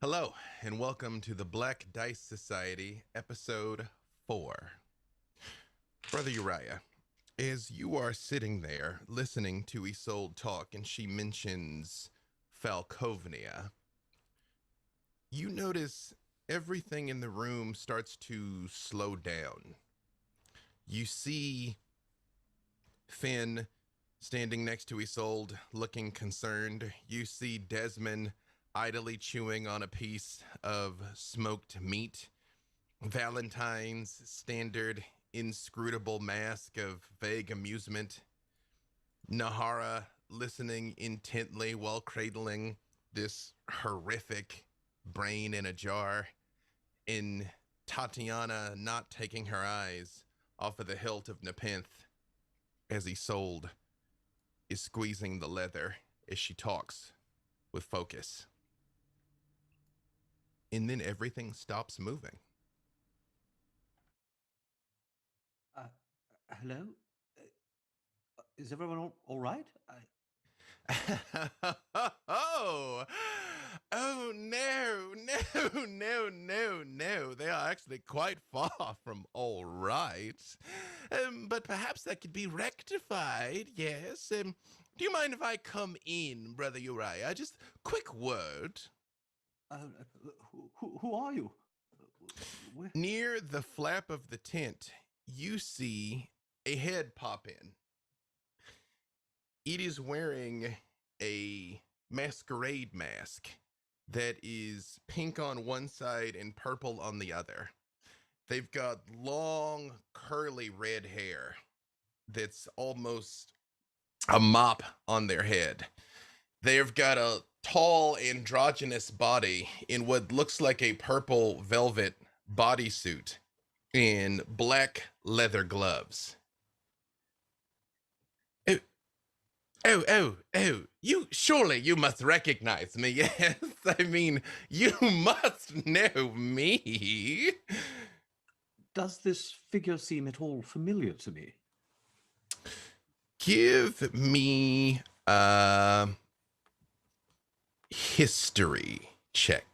Hello, and welcome to the Black Dice Society, Episode 4. Brother Uriah, as you are sitting there listening to Isolde talk and she mentions Falkovnia, you notice everything in the room starts to slow down. You see Finn standing next to Isolde, looking concerned. You see Desmond idly chewing on a piece of smoked meat. Valentine's standard inscrutable mask of vague amusement. Nahara listening intently while cradling this horrific brain in a jar. And Tatiana not taking her eyes off of the hilt of Nepenthe as Isolde is squeezing the leather as she talks with focus. And then everything stops moving. Hello? Is everyone all right? oh no. They are actually quite far from all right. But perhaps that could be rectified, yes. Do you mind if I come in, Brother Uriah? Just quick word. Who are you? Where? Near the flap of the tent, you see a head pop in. It is wearing a masquerade mask that is pink on one side and purple on the other. They've got long, curly red hair that's almost a mop on their head. They've got a tall, androgynous body in what looks like a purple velvet bodysuit and black leather gloves. Oh, you must recognize me, yes. I mean, you must know me. Does this figure seem at all familiar to me? Give me a history check.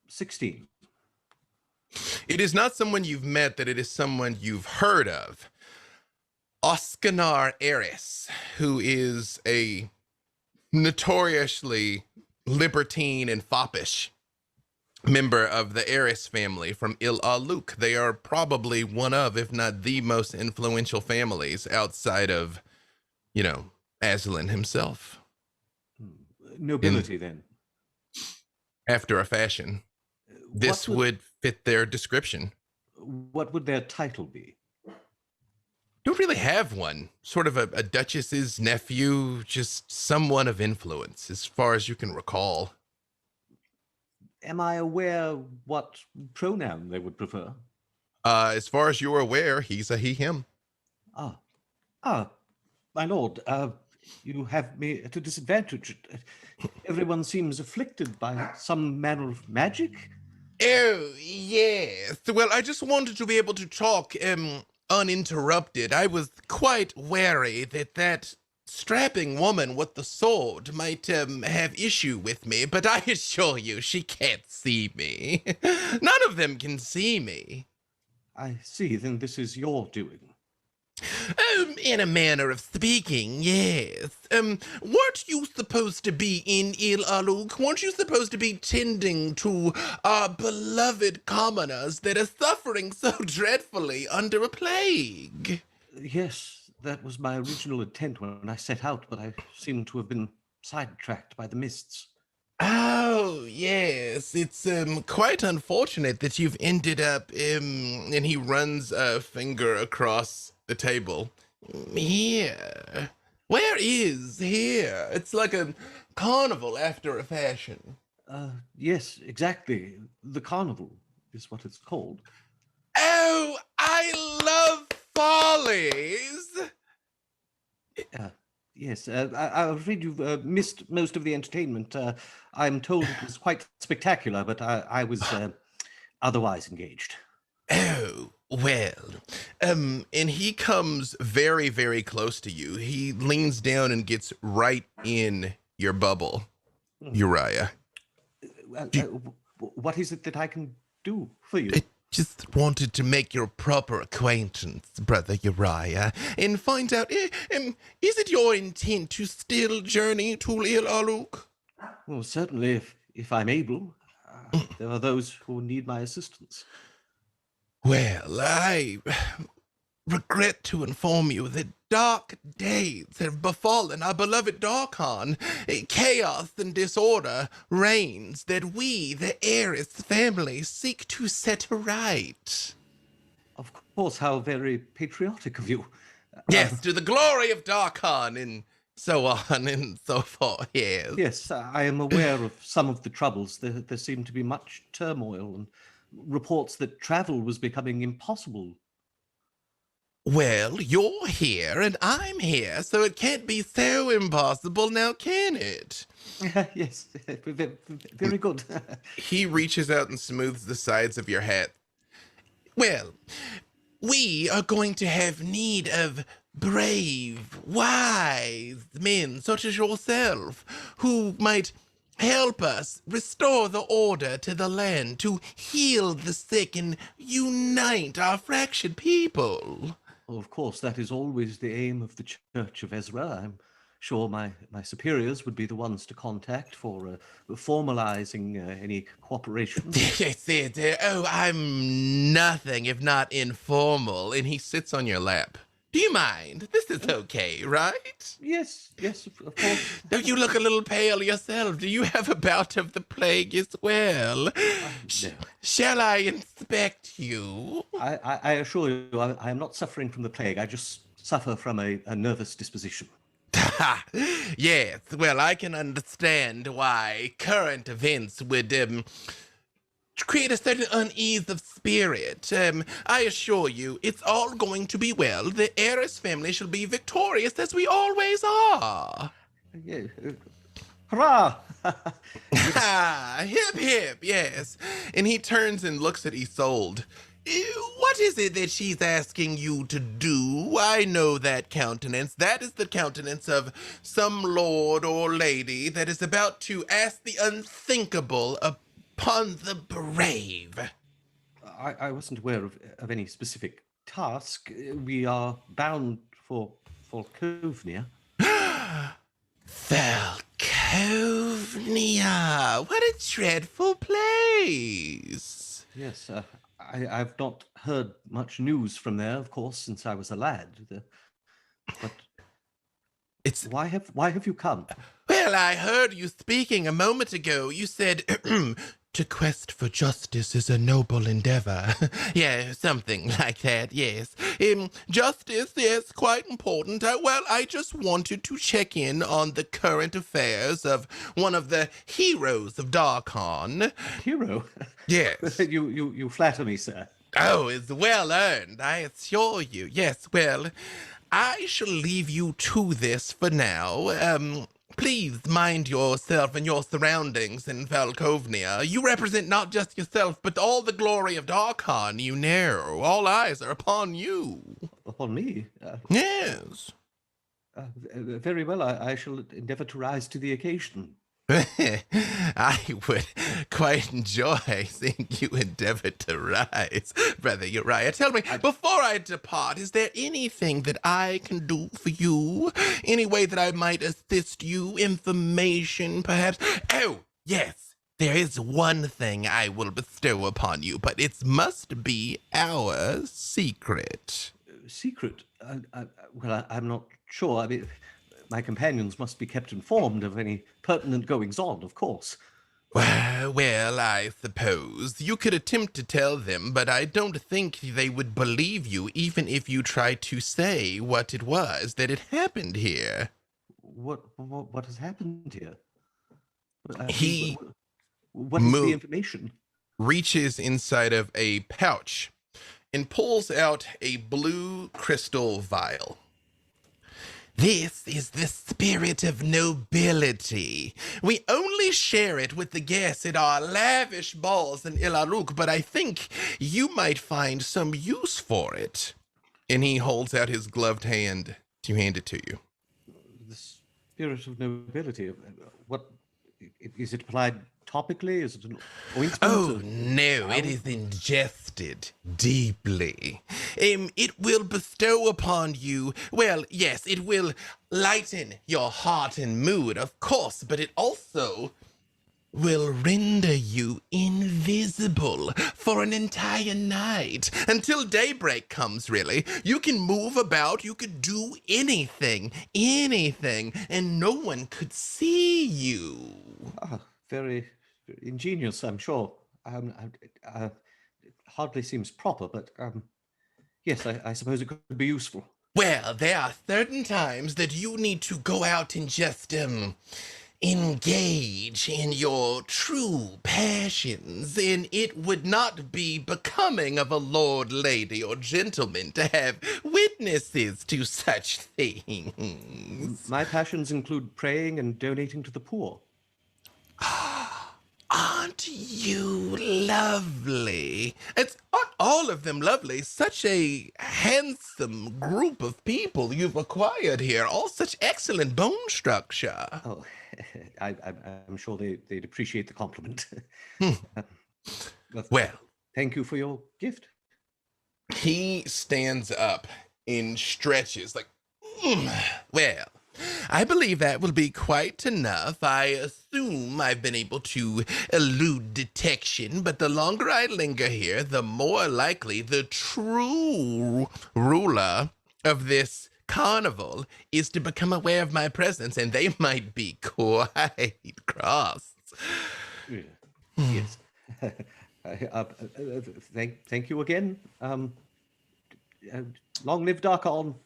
$16. It is not someone you've met, that it is someone you've heard of. Oskanar Eris, who is a notoriously libertine and foppish member of the Eris family from Il Aluk. They are probably one of, if not the most influential families outside of, Aslan himself. Nobility, then. After a fashion. This would fit their description. What would their title be? Don't really have one. Sort of a duchess's nephew, just someone of influence, as far as you can recall. Am I aware what pronoun they would prefer? As far as you're aware, he's a he, him. My lord, you have me at a disadvantage. Everyone seems afflicted by some manner of magic. Oh, yes. Well, I just wanted to be able to talk uninterrupted. I was quite wary that strapping woman with the sword might have issue with me, but I assure you she can't see me. None of them can see me. I see, then this is your doing. In a manner of speaking, yes. Weren't you supposed to be in Il Aluk? Weren't you supposed to be tending to our beloved commoners that are suffering so dreadfully under a plague? Yes, that was my original intent when I set out, but I seem to have been sidetracked by the mists. Oh, yes. It's quite unfortunate that you've ended up and he runs a finger across the table. Here. Where is here? It's like a carnival after a fashion. Yes, exactly. The carnival is what it's called. Oh, I love follies. Yes, I'm afraid you've missed most of the entertainment. I'm told it was quite spectacular, but I was otherwise engaged. Oh, Well, and he comes very, very close to you. He leans down and gets right in your bubble, Uriah. What is it that I can do for you? I just wanted to make your proper acquaintance, Brother Uriah, and find out, is it your intent to still journey to Il Aluk? Well, certainly, if I'm able. There are those who need my assistance. Well, I regret to inform you that dark days have befallen our beloved Darkon. Chaos and disorder reigns that we, the Heiress family, seek to set right. Of course, how very patriotic of you. Yes, to the glory of Darkon and so on and so forth, yes. Yes, I am aware of some of the troubles. There seemed to be much turmoil and reports that travel was becoming impossible. Well, you're here and I'm here, so it can't be so impossible now, can it? Yes, very good. He reaches out and smooths the sides of your hat. Well, we are going to have need of brave, wise men such as yourself, who might help us restore the order to the land, to heal the sick and unite our fractured people. Well, of course, that is always the aim of the Church of Ezra. I'm sure my superiors would be the ones to contact for formalizing any cooperation. Yes, I'm nothing if not informal. And he sits on your lap. Do you mind? This is okay, right? Yes, of course. Don't you look a little pale yourself? Do you have a bout of the plague as well? No. Shall I inspect you? I assure you, I am not suffering from the plague. I just suffer from a nervous disposition. Yes, well, I can understand why current events would create a certain unease of spirit. I assure you, it's all going to be well. The Heiress family shall be victorious as we always are. Yeah. Hurrah! Hip, hip, yes. And he turns and looks at Isolde. What is it that she's asking you to do? I know that countenance. That is the countenance of some lord or lady that is about to ask the unthinkable upon the brave. I wasn't aware of any specific task. We are bound for Falkovnia. Falkovnia! What a dreadful place! Yes, I've not heard much news from there, of course, since I was a lad. But why have you come? Well, I heard you speaking a moment ago. You said, to quest for justice is a noble endeavor. Yeah, something like that, yes. Justice, yes, quite important. I just wanted to check in on the current affairs of one of the heroes of Darkon. Hero? Yes. You flatter me, sir. Oh, it's well earned, I assure you. Yes, well, I shall leave you to this for now. Please mind yourself and your surroundings in Falkovnia. You represent not just yourself, but all the glory of Darkon, you know. All eyes are upon you. Upon me? Yes. Very well, I shall endeavor to rise to the occasion. I would quite enjoy seeing you endeavor to rise, Brother Uriah. Tell me, before I depart, is there anything that I can do for you? Any way that I might assist you? Information, perhaps? Oh, yes. There is one thing I will bestow upon you, but it must be our secret. Secret? I'm not sure. I mean, my companions must be kept informed of any pertinent goings-on, of course. Well, I suppose you could attempt to tell them, but I don't think they would believe you even if you tried to say what it was that had happened here. What has happened here? What is the information? Reaches inside of a pouch and pulls out a blue crystal vial. This is the spirit of nobility. We only share it with the guests at our lavish balls in Ilaruk, but I think you might find some use for it. And he holds out his gloved hand to hand it to you. The spirit of nobility. What is it applied topically? Is it an ointment? Oh, no, it is ingested deeply. It will bestow upon you, well, yes, it will lighten your heart and mood, of course, but it also will render you invisible for an entire night. Until daybreak comes, really. You can move about, you could do anything, and no one could see you. Very ingenious, I'm sure. Hardly seems proper, but yes, I suppose it could be useful. Well, there are certain times that you need to go out and just, engage in your true passions, and it would not be becoming of a lord, lady, or gentleman to have witnesses to such things. My passions include praying and donating to the poor. Aren't you lovely? Aren't all of them lovely? Such a handsome group of people you've acquired here. All such excellent bone structure. Oh, I'm sure they'd appreciate the compliment. Well, thank you for your gift. He stands up and stretches like, well, I believe that will be quite enough. I assume I've been able to elude detection, but the longer I linger here, the more likely the true ruler of this carnival is to become aware of my presence, and they might be quite cross. Yes. Thank you again. Long live Darkon.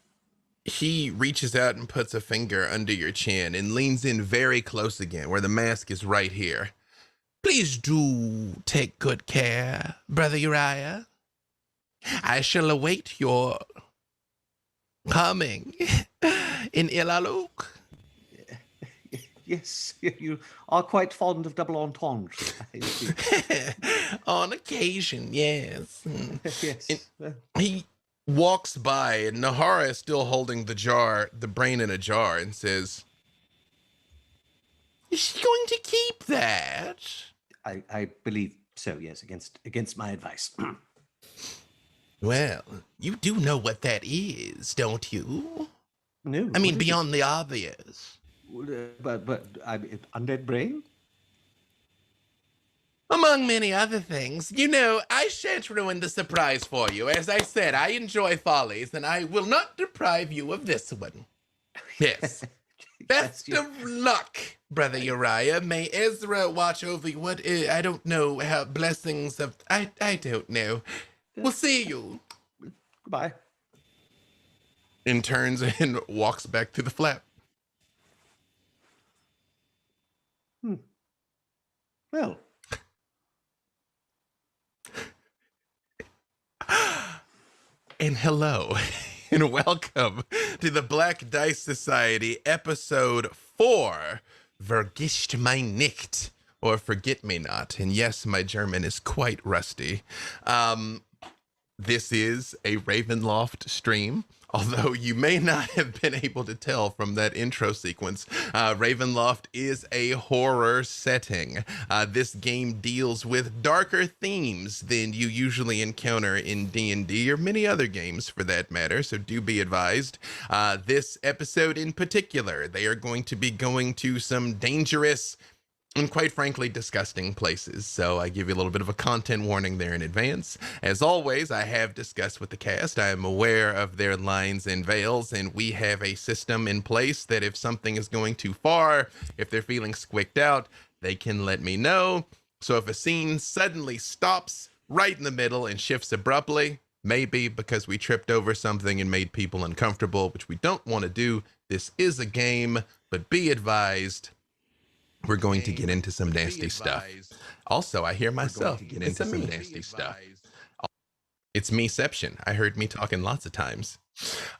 He reaches out and puts a finger under your chin and leans in very close again, where the mask is right here. Please do take good care, Brother Uriah. I shall await your coming in Ilaluk. Yes, you are quite fond of double entendre. On occasion, yes. Yes. He walks by, and Nahara is still holding the brain in a jar, and says, "Is she going to keep that?" I believe so, yes, against my advice. Well, you do know what that is, don't you? No. I mean, beyond the obvious. But undead brain? Among many other things. You know, I shan't ruin the surprise for you. As I said, I enjoy follies, and I will not deprive you of this one. Yes. Best of luck, Brother Uriah. May Ezra watch over you. I don't know how blessings of... I don't know. We'll see you. Goodbye. And turns and walks back to the flap. Well. And hello, and welcome to the Black Dice Society, episode 4, Vergissmeinnicht, or Forget Me Not. And yes, my German is quite rusty. This is a Ravenloft stream, although you may not have been able to tell from that intro sequence. Ravenloft is a horror setting. This game deals with darker themes than you usually encounter in D&D or many other games for that matter, so do be advised. This episode in particular, they are going to be going to some dangerous and quite frankly, disgusting places. So I give you a little bit of a content warning there in advance. As always, I have discussed with the cast. I am aware of their lines and veils, and we have a system in place that if something is going too far, if they're feeling squicked out, they can let me know. So if a scene suddenly stops right in the middle and shifts abruptly, maybe because we tripped over something and made people uncomfortable, which we don't want to do. This is a game, but be advised, we're going to get into some nasty stuff. Also, I hear myself get into some nasty stuff. It's meception. I heard me talking lots of times.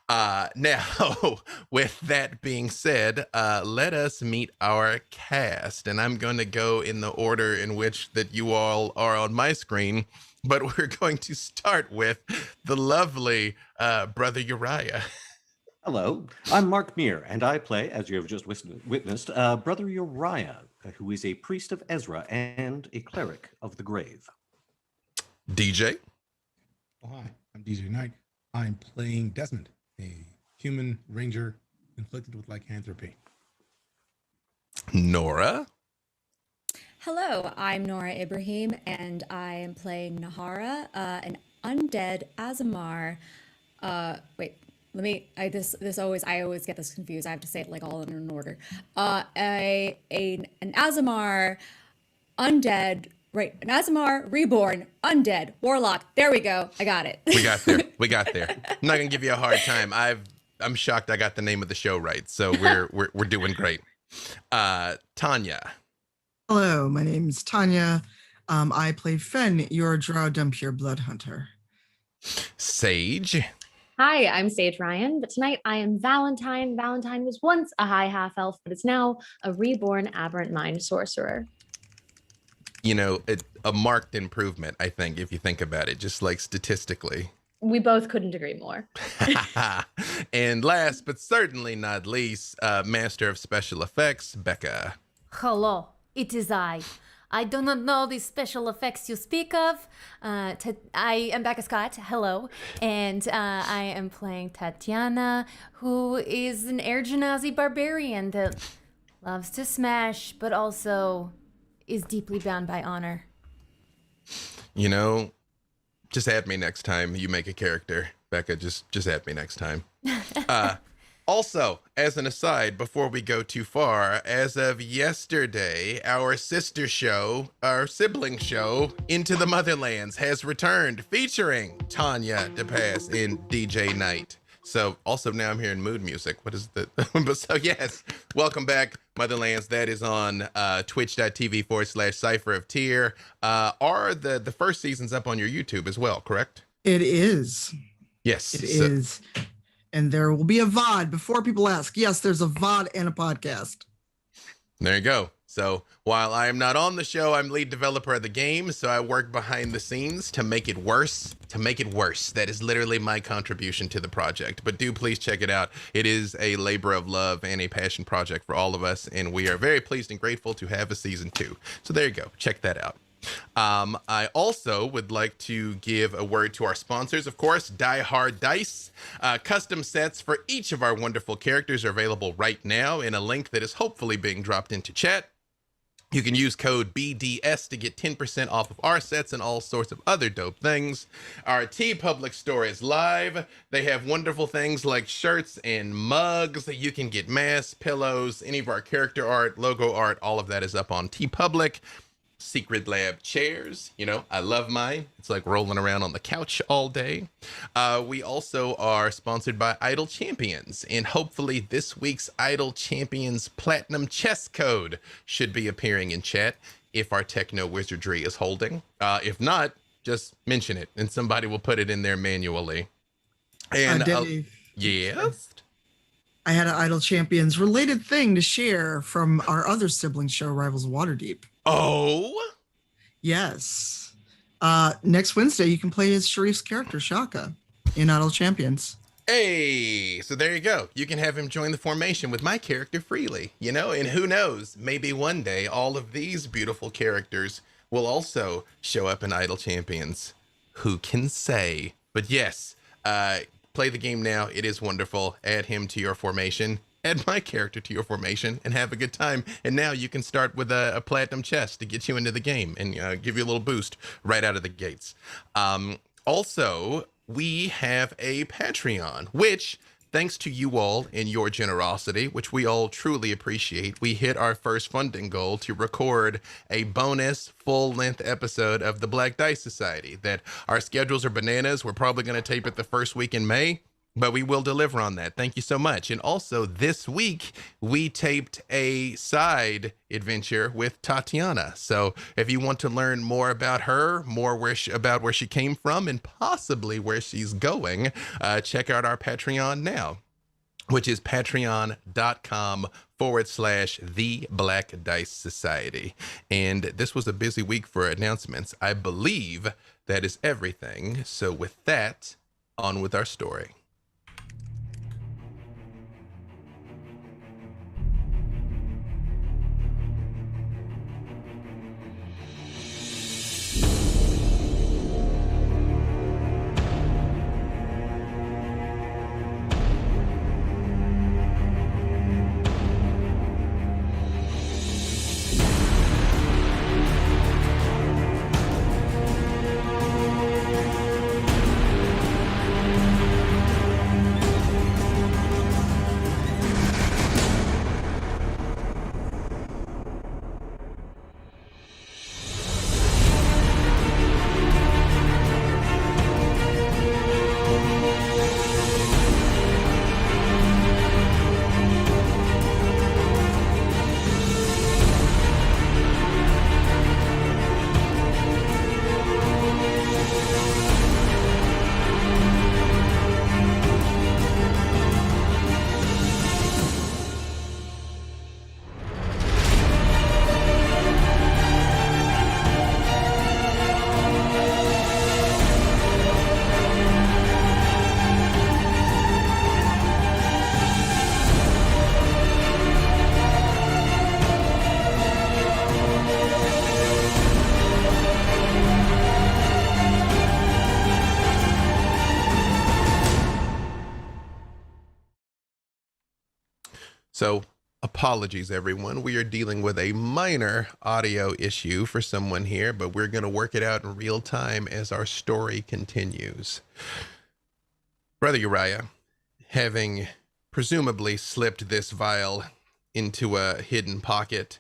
Now, with that being said, let us meet our cast, and I'm going to go in the order in which that you all are on my screen, but we're going to start with the lovely Brother Uriah. Hello, I'm Mark Meir, and I play, as you have just witnessed, Brother Uriah, who is a priest of Ezra and a cleric of the grave. DJ. Oh, hi, I'm DJ Knight. I'm playing Desmond, a human ranger inflicted with lycanthropy. Nora. Hello, I'm Nora Ibrahim, and I am playing Nahara, an undead Azamar. Wait, let me. I always get this confused. I have to say it like all in an order. An Azamar, undead. Right, an Azamar, reborn, undead, warlock. There we go. I got it. We got there. I'm not gonna give you a hard time. I'm shocked I got the name of the show right. So we're doing great. Tanya. Hello, my name is Tanya. I play Fen, your Drow Dumpure Blood Hunter. Sage. Hi, I'm Sage Ryan, but tonight I am Valentine. Valentine was once a high half-elf, but is now a reborn aberrant mind sorcerer. You know, a marked improvement, I think, if you think about it, just like statistically. We both couldn't agree more. And last, but certainly not least, Master of Special Effects, Becca. Hello, it is I. I do not know the special effects you speak of. I am Becca Scott, hello, and I am playing Tatiana, who is an Air Genasi barbarian that loves to smash, but also is deeply bound by honor. You know, just add me next time you make a character, Becca. Just add me next time. Also, as an aside, before we go too far, as of yesterday, our sister show, our sibling show, Into the Motherlands, has returned, featuring Tanya DePass and DJ Knight. So also now I'm hearing mood music. What is the, but so yes, welcome back, Motherlands. That is on twitch.tv/Cypher of Tyr. Are the first seasons up on your YouTube as well, correct? It is. Yes. It is. And there will be a VOD before people ask. Yes, there's a VOD and a podcast. There you go. So while I am not on the show, I'm lead developer of the game. So I work behind the scenes to make it worse, That is literally my contribution to the project. But do please check it out. It is a labor of love and a passion project for all of us. And we are very pleased and grateful to have a season 2. So there you go. Check that out. I also would like to give a word to our sponsors, of course. Die Hard Dice. Custom sets for each of our wonderful characters are available right now in a link that is hopefully being dropped into chat. You can use code BDS to get 10% off of our sets and all sorts of other dope things. Our TeePublic store is live. They have wonderful things like shirts and mugs. You can get masks, pillows, any of our character art, logo art, all of that is up on TeePublic. Secret Lab chairs, you know, I love mine. It's like rolling around on the couch all day. We also are sponsored by Idle Champions, and hopefully this week's Idle Champions Platinum Chess Code should be appearing in chat if our techno wizardry is holding. If not, just mention it and somebody will put it in there manually. And Dave, yes, I had an Idle Champions related thing to share from our other sibling show, Rivals Waterdeep. Oh, yes. Next Wednesday, you can play as Sharif's character, Shaka, in Idle Champions. hey, so there you go. You can have him join the formation with my character freely, you know, and who knows, maybe one day all of these beautiful characters will also show up in Idle Champions. Who can say? But yes, play the game now. It is wonderful. Add him to your formation. Add my character to your formation and have a good time. And now you can start with a platinum chest to get you into the game and give you a little boost right out of the gates. Also, we have a Patreon, which, thanks to you all and your generosity, which we all truly appreciate, we hit our first funding goal to record a bonus full-length episode of the Black Dice Society. That our schedules are bananas. We're probably going to tape it the first week in May. But we will deliver on that. Thank you so much. And also this week, we taped a side adventure with Tatiana. So if you want to learn more about her, more about where she came from, and possibly where she's going, check out our Patreon now, which is patreon.com/The Black Dice Society. And this was a busy week for announcements. I believe that is everything. So with that, on with our story. So apologies, everyone. We are dealing with a minor audio issue for someone here, but we're going to work it out in real time as our story continues. Brother Uriah, having presumably slipped this vial into a hidden pocket,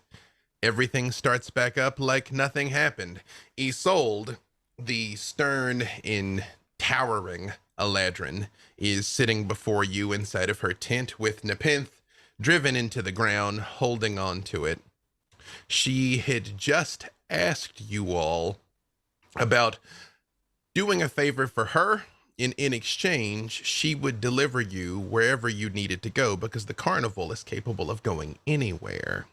everything starts back up like nothing happened. Isolde, the stern and towering Eladrin, is sitting before you inside of her tent with Nepenthe driven into the ground, holding on to it. She had just asked you all about doing a favor for her, and in exchange, she would deliver you wherever you needed to go, because the carnival is capable of going anywhere.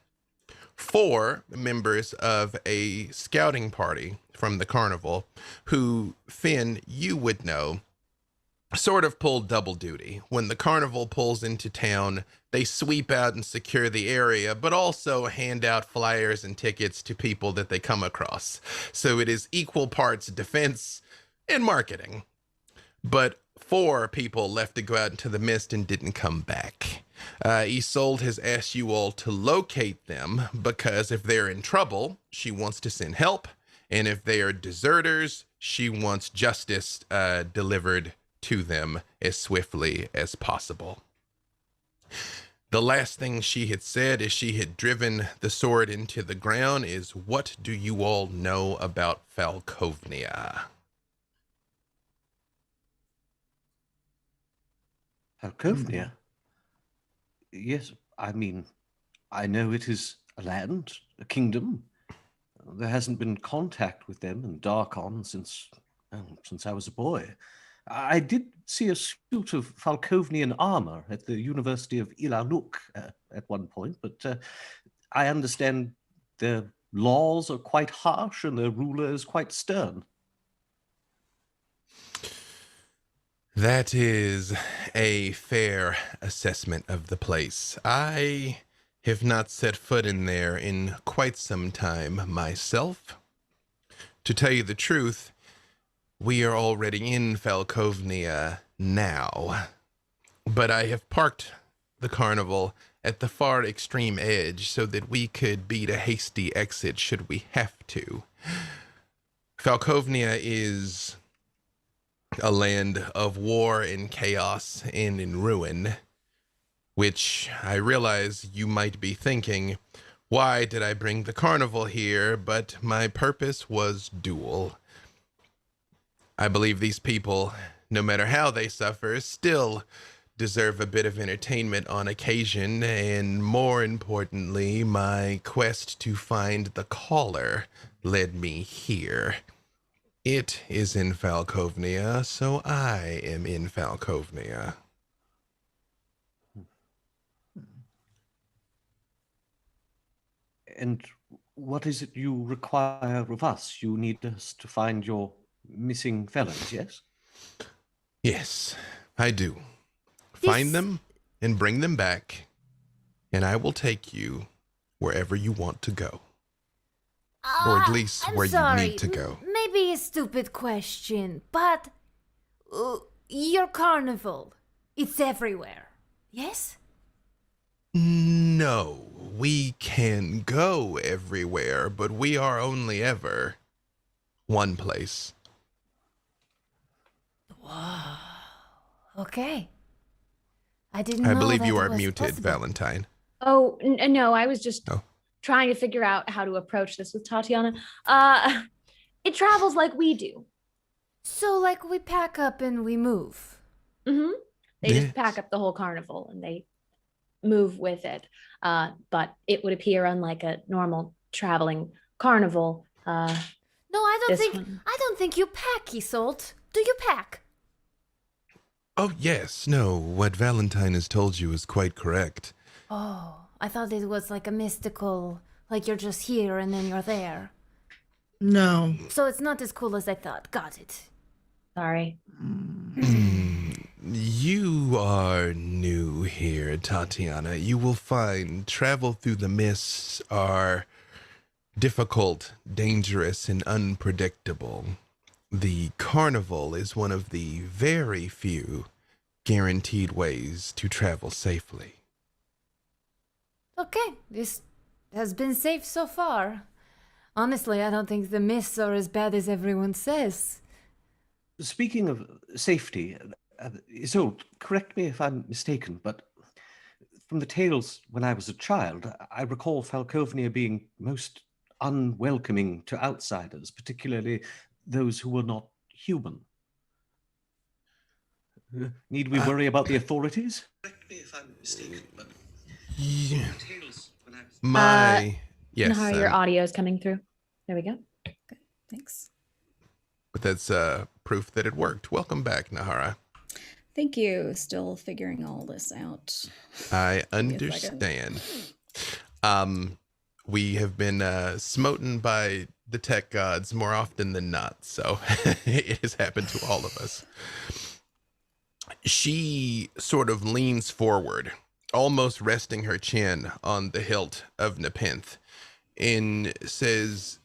4 members of a scouting party from the carnival, who, Finn, you would know, sort of pull double duty. When the carnival pulls into town, they sweep out and secure the area, but also hand out flyers and tickets to people that they come across. So it is equal parts defense and marketing. But 4 people left to go out into the mist and didn't come back. Isolde has asked you all to locate them, because if they're in trouble, she wants to send help. And if they are deserters, she wants justice delivered to them as swiftly as possible. The last thing she had said as she had driven the sword into the ground is, "What do you all know about Falkovnia?" Falkovnia? Yes, I mean, I know it is a land, a kingdom. There hasn't been contact with them and Darkon since I was a boy. I did see a suit of Falkovnian armor at the University of Ilanuk at one point, but I understand their laws are quite harsh and their ruler is quite stern. That is a fair assessment of the place. I have not set foot in there in quite some time myself. To tell you the truth, we are already in Falkovnia now, but I have parked the carnival at the far extreme edge so that we could beat a hasty exit should we have to. Falkovnia is a land of war and chaos and in ruin, which I realize you might be thinking, why did I bring the carnival here? But my purpose was dual. I believe these people no matter how they suffer, still deserve a bit of entertainment on occasion, and more importantly, my quest to find the caller led me here. It is in Falkovnia, so I am in Falkovnia. And what is it you require of us? You need us to find your missing fellows, yes? Yes, I do. Find them and bring them back, and I will take you wherever you want to go. Or at least I'm where sorry. you need to go. Maybe a stupid question, but your carnival, it's everywhere. Yes? No, we can go everywhere, but we are only ever one place. Wow. Okay. I didn't know I believe that you it are was muted, possible. Valentine. Oh, no, I was just Oh. trying to figure out how to approach this with Tatiana. It travels like we do. So, like, we pack up and we move. Mm-hmm. They Yes. just pack up the whole carnival and they move with it. But it would appear unlike a normal traveling carnival. No, I This don't think one. I don't think you pack, Isolt. Do you pack? Oh, yes, no, what Valentine has told you is quite correct. Oh, I thought it was like a mystical, like you're just here and then you're there. No. So it's not as cool as I thought. Got it. Sorry. You are new here, Tatiana. You will find travel through the mists are difficult, dangerous, and unpredictable. The carnival is one of the very few guaranteed ways to travel safely. Okay, this has been safe so far. Honestly, I don't think the mists are as bad as everyone says. Speaking of safety, Isolde, correct me if I'm mistaken, but from the tales when I was a child, I recall Falkovnia being most unwelcoming to outsiders, particularly those who were not human. Need we worry about the authorities? Correct me if I'm mistaken, but Yeah. from the tales when I was Yes, Nahara, your audio is coming through. There we go. Thanks. but that's proof that it worked. Welcome back, Nahara. Thank you. Still figuring all this out. I Give me a second. understand. We have been smoten by the tech gods more often than not, so it has happened to all of us. She sort of leans forward, almost resting her chin on the hilt of Nepenthe, and says,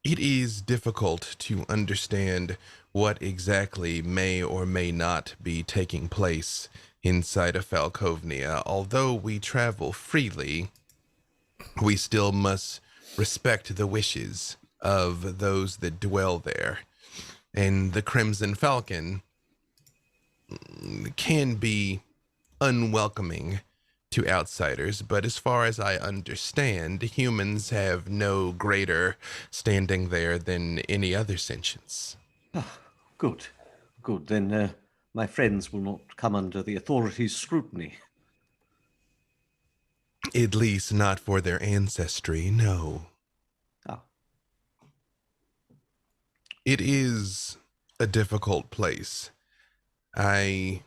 "It is difficult to understand what exactly may or may not be taking place inside of Falkovnia. Although we travel freely, we still must respect the wishes of those that dwell there. And the Crimson Falcon can be unwelcoming to outsiders, but as far as I understand, humans have no greater standing there than any other sentients." Good. Good. Then my friends will not come under the authorities' scrutiny. At least not for their ancestry, no. Ah. It is a difficult place. I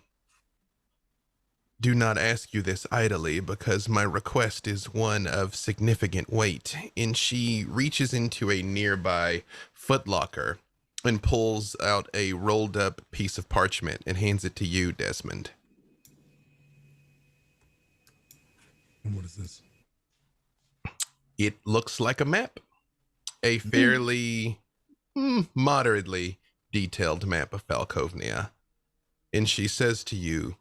do not ask you this idly because my request is one of significant weight. And she reaches into a nearby footlocker and pulls out a rolled up piece of parchment and hands it to you, Desmond. And what is this? It looks like a map. A fairly moderately detailed map of Falkovnia. And she says to you,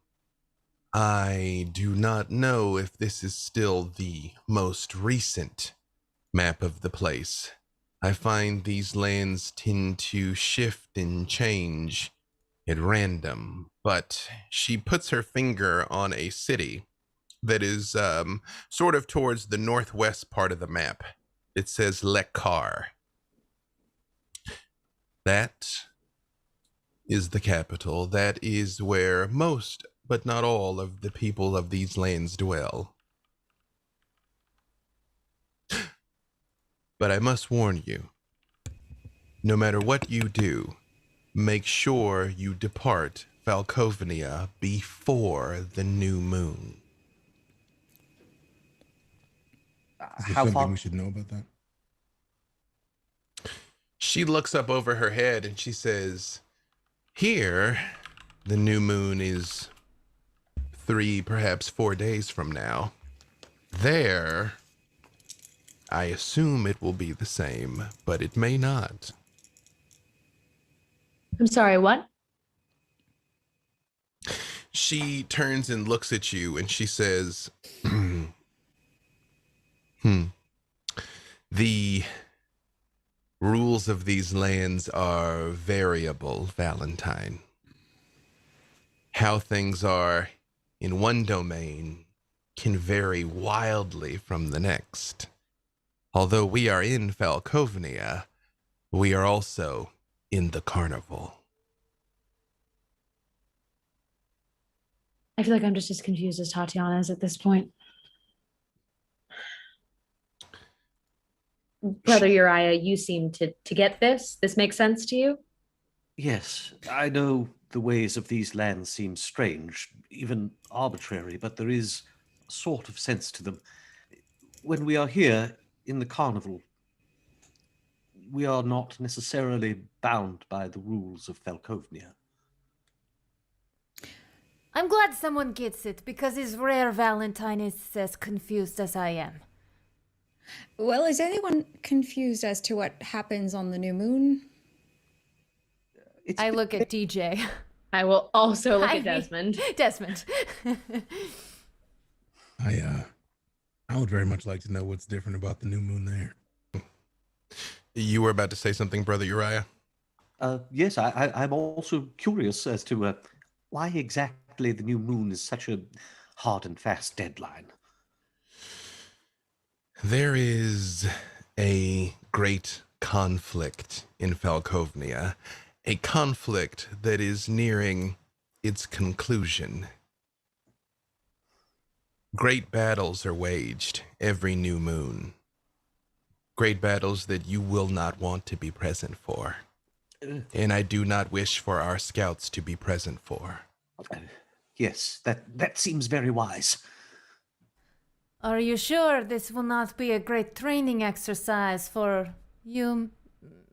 "I do not know if this is still the most recent map of the place. I find these lands tend to shift and change at random." But she puts her finger on a city that is sort of towards the northwest part of the map. It says Lekar. That is the capital. That is where most, but not all, of the people of these lands dwell. But I must warn you, no matter what you do, make sure you depart Falkovnia before the new moon. Is there How something far? we should know about that? She looks up over her head and she says, here, the new moon is 3, perhaps 4 days from now. There, I assume it will be the same, but it may not. I'm sorry, what? She turns and looks at you and she says, the rules of these lands are variable, Valentine. How things are in one domain can vary wildly from the next. Although we are in Falkovnia, we are also in the carnival. I feel like I'm just as confused as Tatiana is at this point. Brother Uriah, you seem to get this. This makes sense to you? Yes, I know the ways of these lands seem strange, even arbitrary, but there is a sort of sense to them. When we are here in the carnival, we are not necessarily bound by the rules of Falkovnia. I'm glad someone gets it, because it's rare Valentine is as confused as I am. Well, is anyone confused as to what happens on the new moon? I look at DJ. I will also look I at Desmond. Desmond. I would very much like to know what's different about the new moon there. You were about to say something, Brother Uriah? Yes, I'm also curious as to why exactly the new moon is such a hard and fast deadline. There is a great conflict in Falkovnia, a conflict that is nearing its conclusion. Great battles are waged every new moon. Great battles that you will not want to be present for. And I do not wish for our scouts to be present for. Yes, that seems very wise. Are you sure this will not be a great training exercise for you,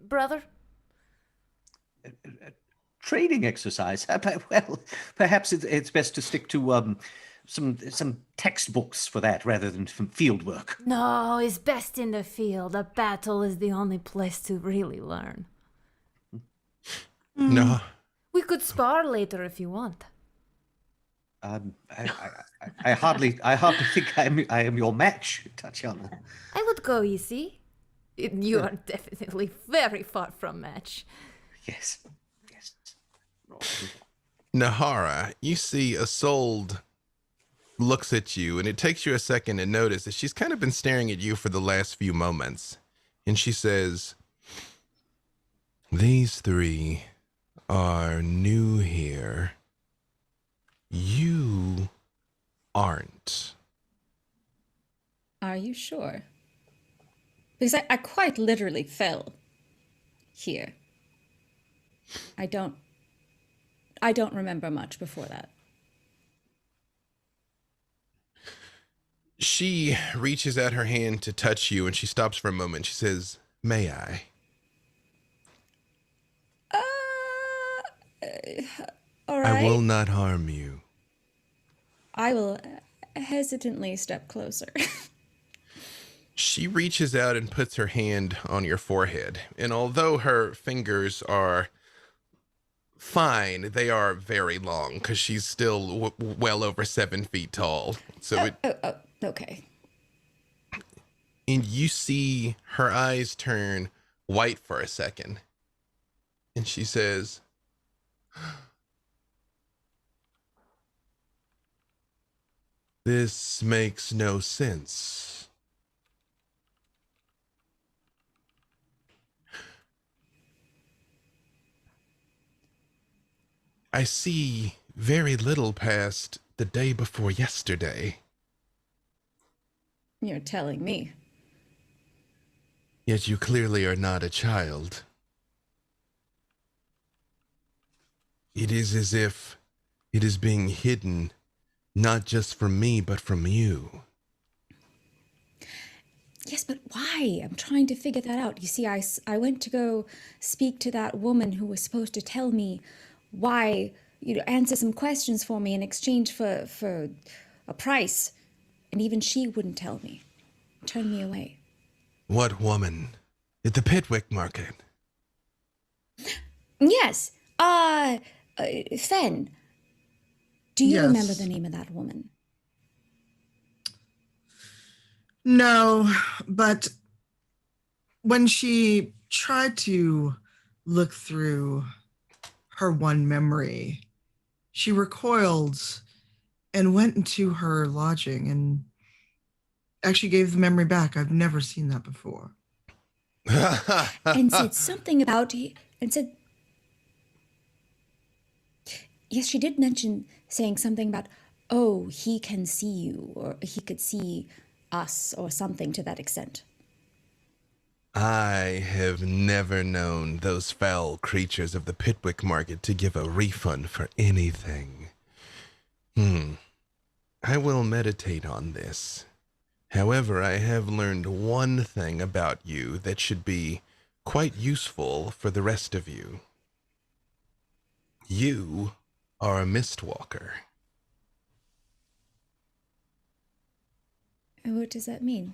brother? Training exercise? Well, perhaps it's best to stick to some textbooks for that rather than some field work. No, it's best in the field. A battle is the only place to really learn. No. We could spar later if you want. I hardly think I am your match, Tatiana. I would go easy. You are definitely very far from match. Yes. Nahara, you see Isolde looks at you, and it takes you a second to notice that she's kind of been staring at you for the last few moments. And she says, these 3 are new here. You aren't. Are you sure? Because I quite literally fell here. I don't remember much before that. She reaches out her hand to touch you, and she stops for a moment. She says, may I? All right. I will not harm you. I will hesitantly step closer. She reaches out and puts her hand on your forehead. And although her fingers are fine, they are very long because she's still well over 7 feet tall. So Okay. And you see her eyes turn white for a second. And she says, this makes no sense. I see very little past the day before yesterday. You're telling me. Yet you clearly are not a child. It is as if it is being hidden, not just from me, but from you. Yes, but why? I'm trying to figure that out. You see, I went to go speak to that woman who was supposed to tell me why, answer some questions for me in exchange for a price. And even she wouldn't tell me. Turned me away. What woman? At the Pitwick market? Yes. Fen. Do you Yes. remember the name of that woman? No, but when she tried to look through her one memory, she recoiled and went into her lodging and actually gave the memory back. I've never seen that before. And said something about, and said, yes, she did mention saying something about, oh, he can see you, or he could see us, or something to that extent. I have never known those foul creatures of the Pitwick market to give a refund for anything. I will meditate on this. However, I have learned one thing about you that should be quite useful for the rest of you. You are a mistwalker. What does that mean?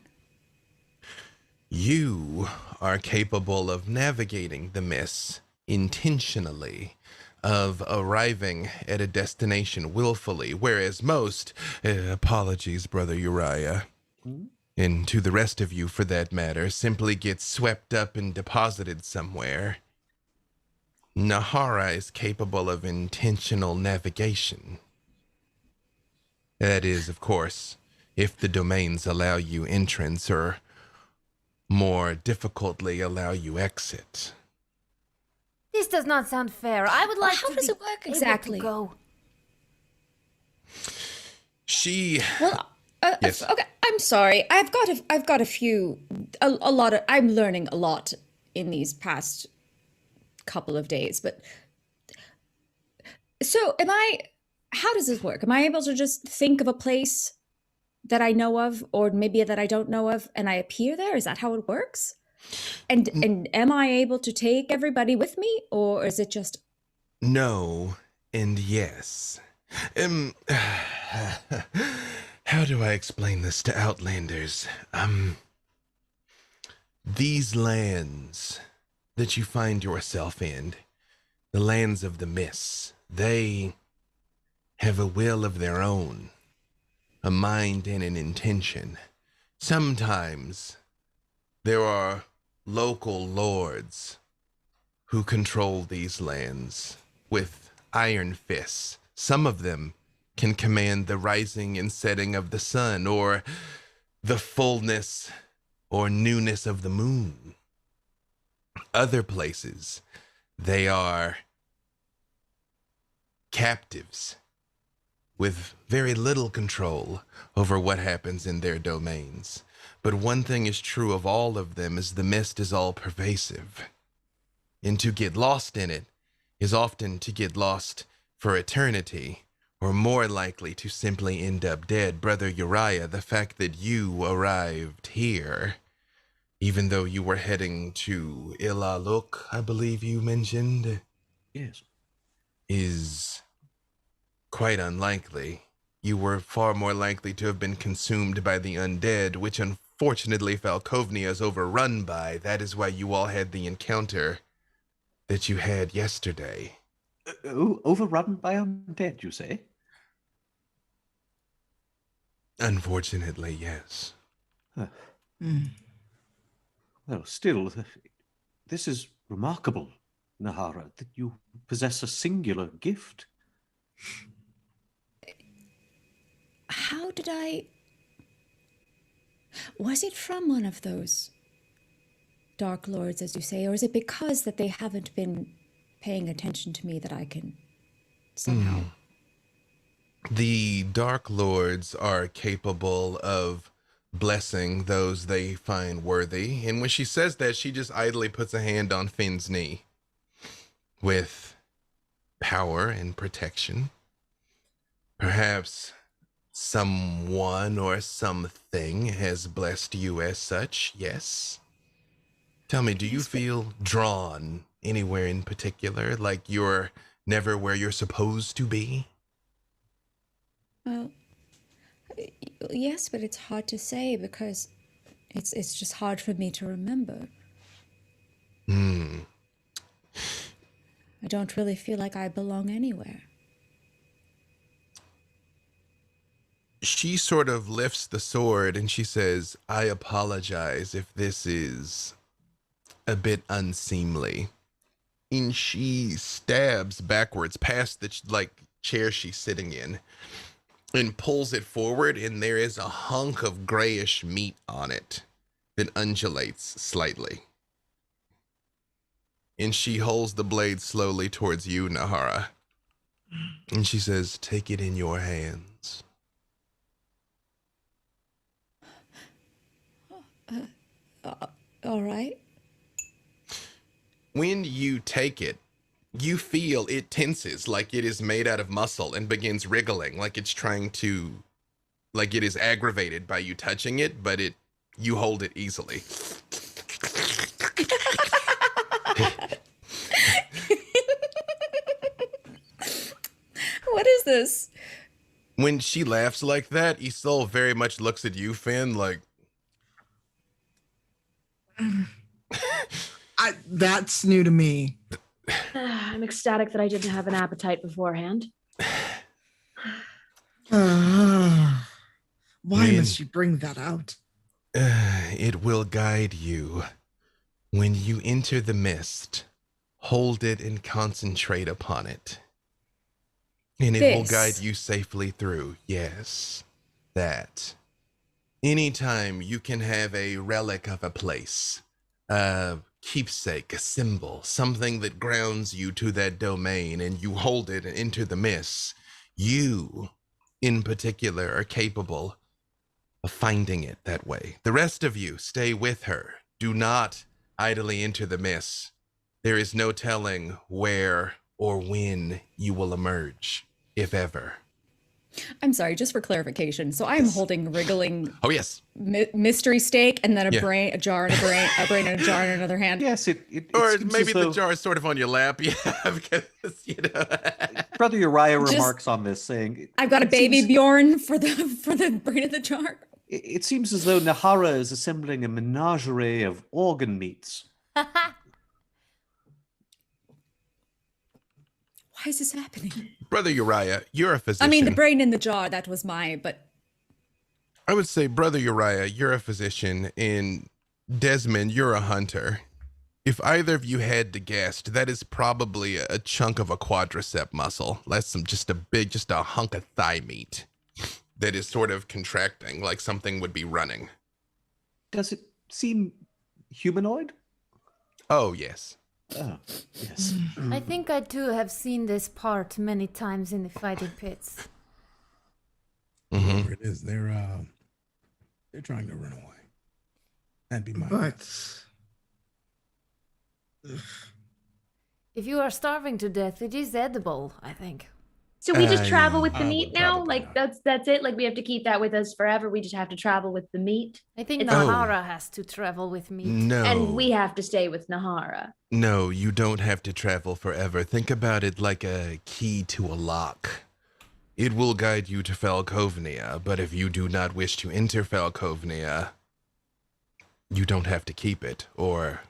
You are capable of navigating the mists intentionally, of arriving at a destination willfully, whereas most, apologies, Brother Uriah, and to the rest of you for that matter, simply get swept up and deposited somewhere. Nahara is capable of intentional navigation. That is, of course, if the domains allow you entrance or more difficultly allow you exit. This does not sound fair. I would like How to does be it work able exactly? to go. She... Well, Yes. okay. I'm sorry. I've got a lot of. I'm learning a lot in these past couple of days. But so, how does this work? Am I able to just think of a place that I know of, or maybe that I don't know of, and I appear there? Is that how it works? And am I able to take everybody with me, or is it just? No and yes. How do I explain this to Outlanders? These lands that you find yourself in, the lands of the mists, they have a will of their own, a mind and an intention. Sometimes there are local lords who control these lands with iron fists. Some of them can command the rising and setting of the sun, or the fullness or newness of the moon. Other places, they are captives with very little control over what happens in their domains. But one thing is true of all of them, is the mist is all pervasive. And to get lost in it is often to get lost for eternity, or more likely to simply end up dead. Brother Uriah, the fact that you arrived here, even though you were heading to Ilaluk, I believe you mentioned, Yes. is quite unlikely. You were far more likely to have been consumed by the undead, which unfortunately Falkovnia is overrun by. That is why you all had the encounter that you had yesterday. Overrun by undead, you say? Unfortunately, yes. Well, still, this is remarkable, Nahara, that you possess a singular gift. How did I? Was it from one of those Dark Lords, as you say, or is it because that they haven't been paying attention to me that I can somehow. The Dark Lords are capable of blessing those they find worthy. And when she says that, she just idly puts a hand on Finn's knee with power and protection. Perhaps someone or something has blessed you as such, yes? Tell me, do you feel drawn anywhere in particular, like you're never where you're supposed to be? Well, yes, but it's hard to say because it's just hard for me to remember. I don't really feel like I belong anywhere. She sort of lifts the sword and she says, I apologize if this is a bit unseemly. And she stabs backwards past the chair she's sitting in and pulls it forward, and there is a hunk of grayish meat on it that undulates slightly. And she holds the blade slowly towards you, Nahara. And she says, take it in your hands. All right. When you take it, you feel it tenses like it is made out of muscle and begins wriggling like it's trying to, like it is aggravated by you touching it, but you hold it easily. What is this? When she laughs like that, Isolde very much looks at you, Finn, like... That's new to me. I'm ecstatic that I didn't have an appetite beforehand. Why must you bring that out? It will guide you. When you enter the mist, hold it and concentrate upon it. And it will guide you safely through. Yes, that. Anytime you can have a relic of a place, a keepsake, a symbol, something that grounds you to that domain, and you hold it and enter the mist, you, in particular, are capable of finding it that way. The rest of you, stay with her. Do not idly enter the mist. There is no telling where or when you will emerge, if ever. I'm sorry, just for clarification. So I'm holding wriggling. Oh yes, mystery steak, and then a jar and a brain and a jar in another hand. Yes, or maybe the jar is sort of on your lap. Yeah, because Brother Uriah remarks on this, saying, "I've got a baby Bjorn for the brain of the jar." It seems as though Nahara is assembling a menagerie of organ meats. Why is this happening? Brother Uriah, you're a physician. I mean, the brain in the jar, that was but... I would say, Brother Uriah, you're a physician, and Desmond, you're a hunter. If either of you had to guess, that is probably a chunk of a quadricep muscle. That's just a hunk of thigh meat that is sort of contracting, like something would be running. Does it seem humanoid? Oh, yes. Oh, yes. I think I too have seen this part many times in the fighting pits. Whatever it is, they're trying to run away. That'd be my guess. If you are starving to death, it is edible, I think. So we just travel with the meat now? Like that's it? Like we have to keep that with us forever? We just have to travel with the meat? I think Nahara has to travel with meat. No. And we have to stay with Nahara. No, you don't have to travel forever. Think about it like a key to a lock. It will guide you to Falkovnia, but if you do not wish to enter Falkovnia, you don't have to keep it, or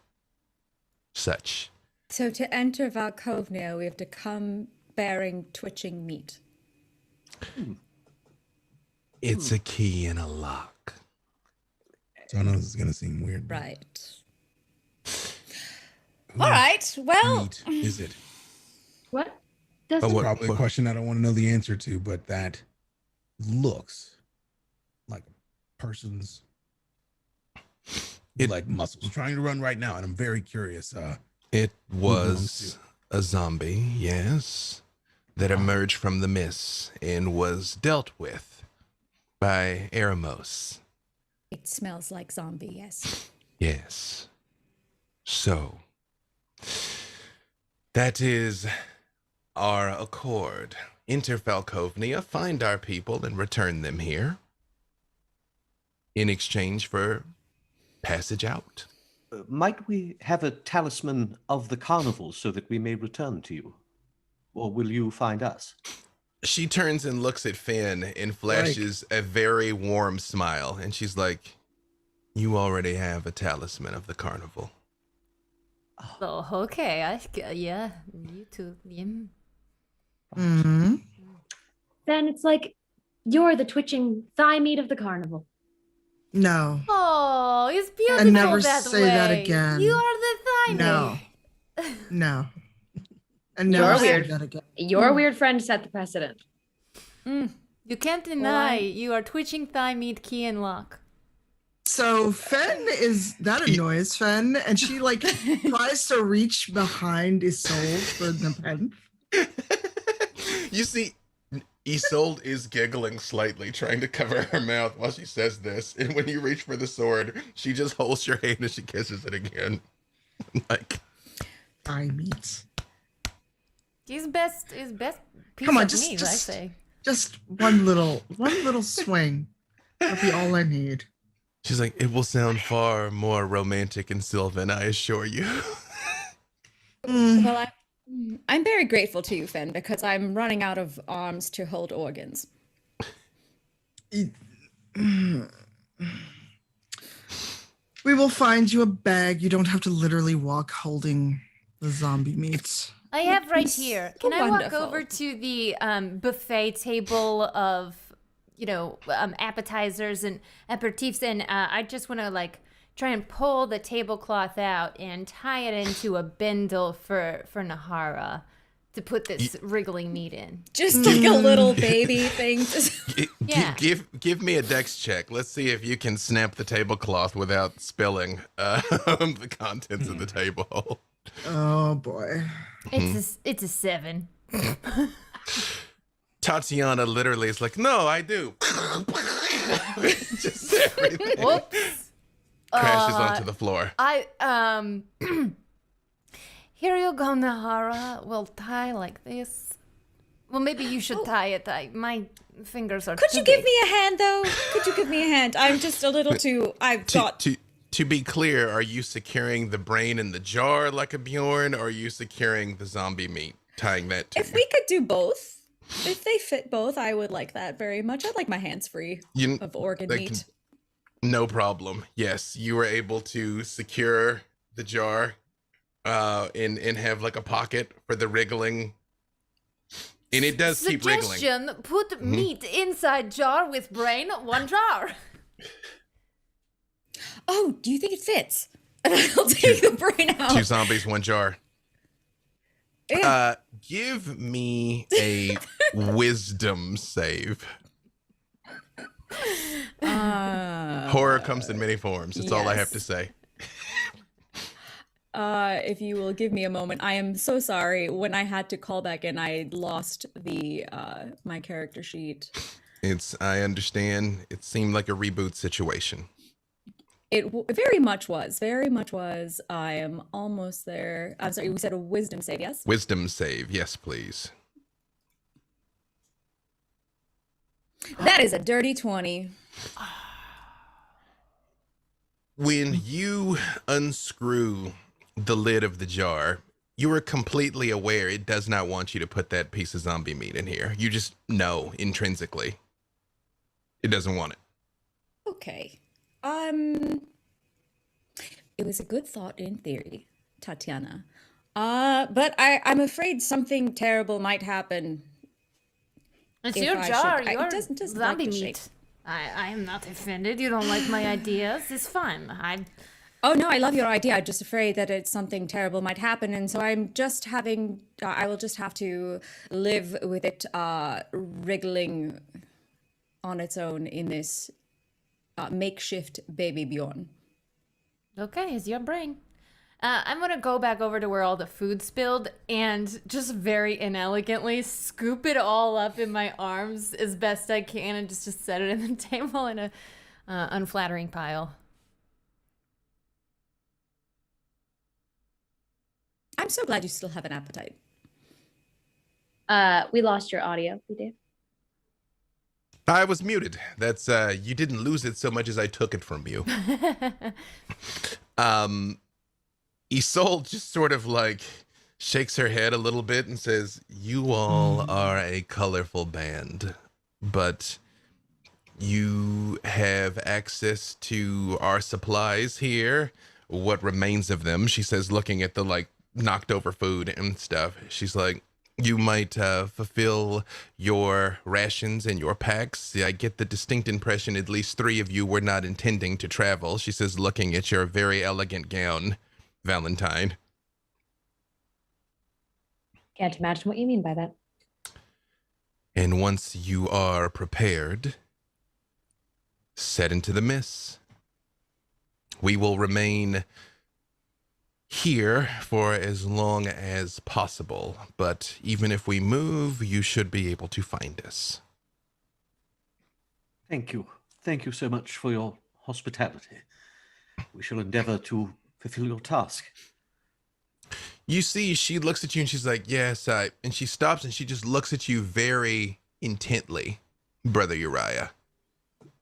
such. So to enter Falkovnia, we have to come bearing twitching meat. It's a key in a lock. So I know this is going to seem weird. Right. All right, well... Meat is it? What? That's probably a question I don't want to know the answer to, but that looks like a person's like muscles trying to run right now, and I'm very curious. It was a zombie, yes. that emerged from the mists and was dealt with by Eremos. It smells like zombie, yes. Yes. So, that is our accord. Enter Falkovnia, find our people, and return them here in exchange for passage out. Might we have a talisman of the carnival so that we may return to you? Or will you find us? She turns and looks at Finn and flashes a very warm smile, and she's like, you already have a talisman of the carnival. Oh, okay. Yeah, you too. Yeah. Mm-hmm. Then it's like you're the twitching thigh meat of the carnival. No. Oh, it's beautiful And never that say way. that again. You are the thigh No. meat. No. And You're never say weird. that again. Your weird friend set the precedent. You can't deny you are twitching thigh meat key and lock. So Fen that annoys Fen, and she like tries to reach behind Isolde for the pen. You see, Isolde is giggling slightly, trying to cover her mouth while she says this. And when you reach for the sword, she just holds your hand and she kisses it again. Like, I meet. His best piece Come on, of meat, I just say. just one little swing. That'll be all I need. she's like, it will sound far more romantic and Sylvan, I assure you. Well, I'm very grateful to you, Finn, because I'm running out of arms to hold organs. We will find you a bag. You don't have to literally walk holding the zombie meats. I have right here. Can I walk wonderful. over to the buffet table of, appetizers and aperitifs, and I just want to try and pull the tablecloth out and tie it into a bindle for Nahara to put this wriggling meat in. Just like a little baby thing. Yeah. Give me a dex check. Let's see if you can snap the tablecloth without spilling the contents of the table. Oh boy. It's a 7. Tatiana literally is like, no, I do. Just everything Whoops. crashes onto the floor. Here you go, Nahara. We'll tie like this. Well, maybe you should tie it. My fingers are Could too you give big. me a hand, though? Could you give me a hand? I'm just a little too. I've got. To be clear, are you securing the brain in the jar like a Bjorn, or are you securing the zombie meat, tying that to If we could do both, if they fit both, I would like that very much. I'd like my hands free of organ meat. No problem. Yes, you were able to secure the jar and have like a pocket for the wriggling. And it does keep wriggling. Suggestion, put meat inside jar with brain, one jar. Oh, do you think it fits? And I'll take the brain out. 2 zombies, 1 jar. Yeah. Give me a wisdom save. Horror comes in many forms. That's all I have to say. If you will give me a moment, I am so sorry. When I had to call back in, I lost the my character sheet. I understand. It seemed like a reboot situation. It very much was. Very much was. I am almost there. I'm sorry, we said a wisdom save, yes? Wisdom save, yes, please. That is a dirty 20. When you unscrew the lid of the jar, you are completely aware it does not want you to put that piece of zombie meat in here. You just know intrinsically it doesn't want it. Okay. It was a good thought in theory, Tatiana. But I'm afraid something terrible might happen. It's If your I jar, should- your doesn't zombie like the meat. shape. I am not offended. You don't like my ideas. It's fine. Oh no, I love your idea. I'm just afraid that something terrible might happen, and so I'm just having. I will just have to live with it wriggling on its own in this makeshift baby Bjorn. Okay, it's your brain. I'm gonna go back over to where all the food spilled and just very inelegantly scoop it all up in my arms as best I can and just set it in the table in a unflattering pile. I'm so glad you still have an appetite. We lost your audio, we did. I was muted. That's you didn't lose it so much as I took it from you. Isolde just sort of like shakes her head a little bit and says, "You all are a colorful band, but you have access to our supplies here. What remains of them?" She says, looking at the like knocked over food and stuff. She's like, "You might fulfill your rations and your packs. I get the distinct impression at least 3 of you were not intending to travel." She says, looking at your very elegant gown, Valentine. Can't imagine what you mean by that. "And once you are prepared, set into the mist. We will remain here for as long as possible, but even if we move, you should be able to find us." Thank you. Thank you so much for your hospitality. We shall endeavor to fulfill your task. You see, she looks at you and she's like, "Yes, I," and she stops and she just looks at you very intently, Brother Uriah.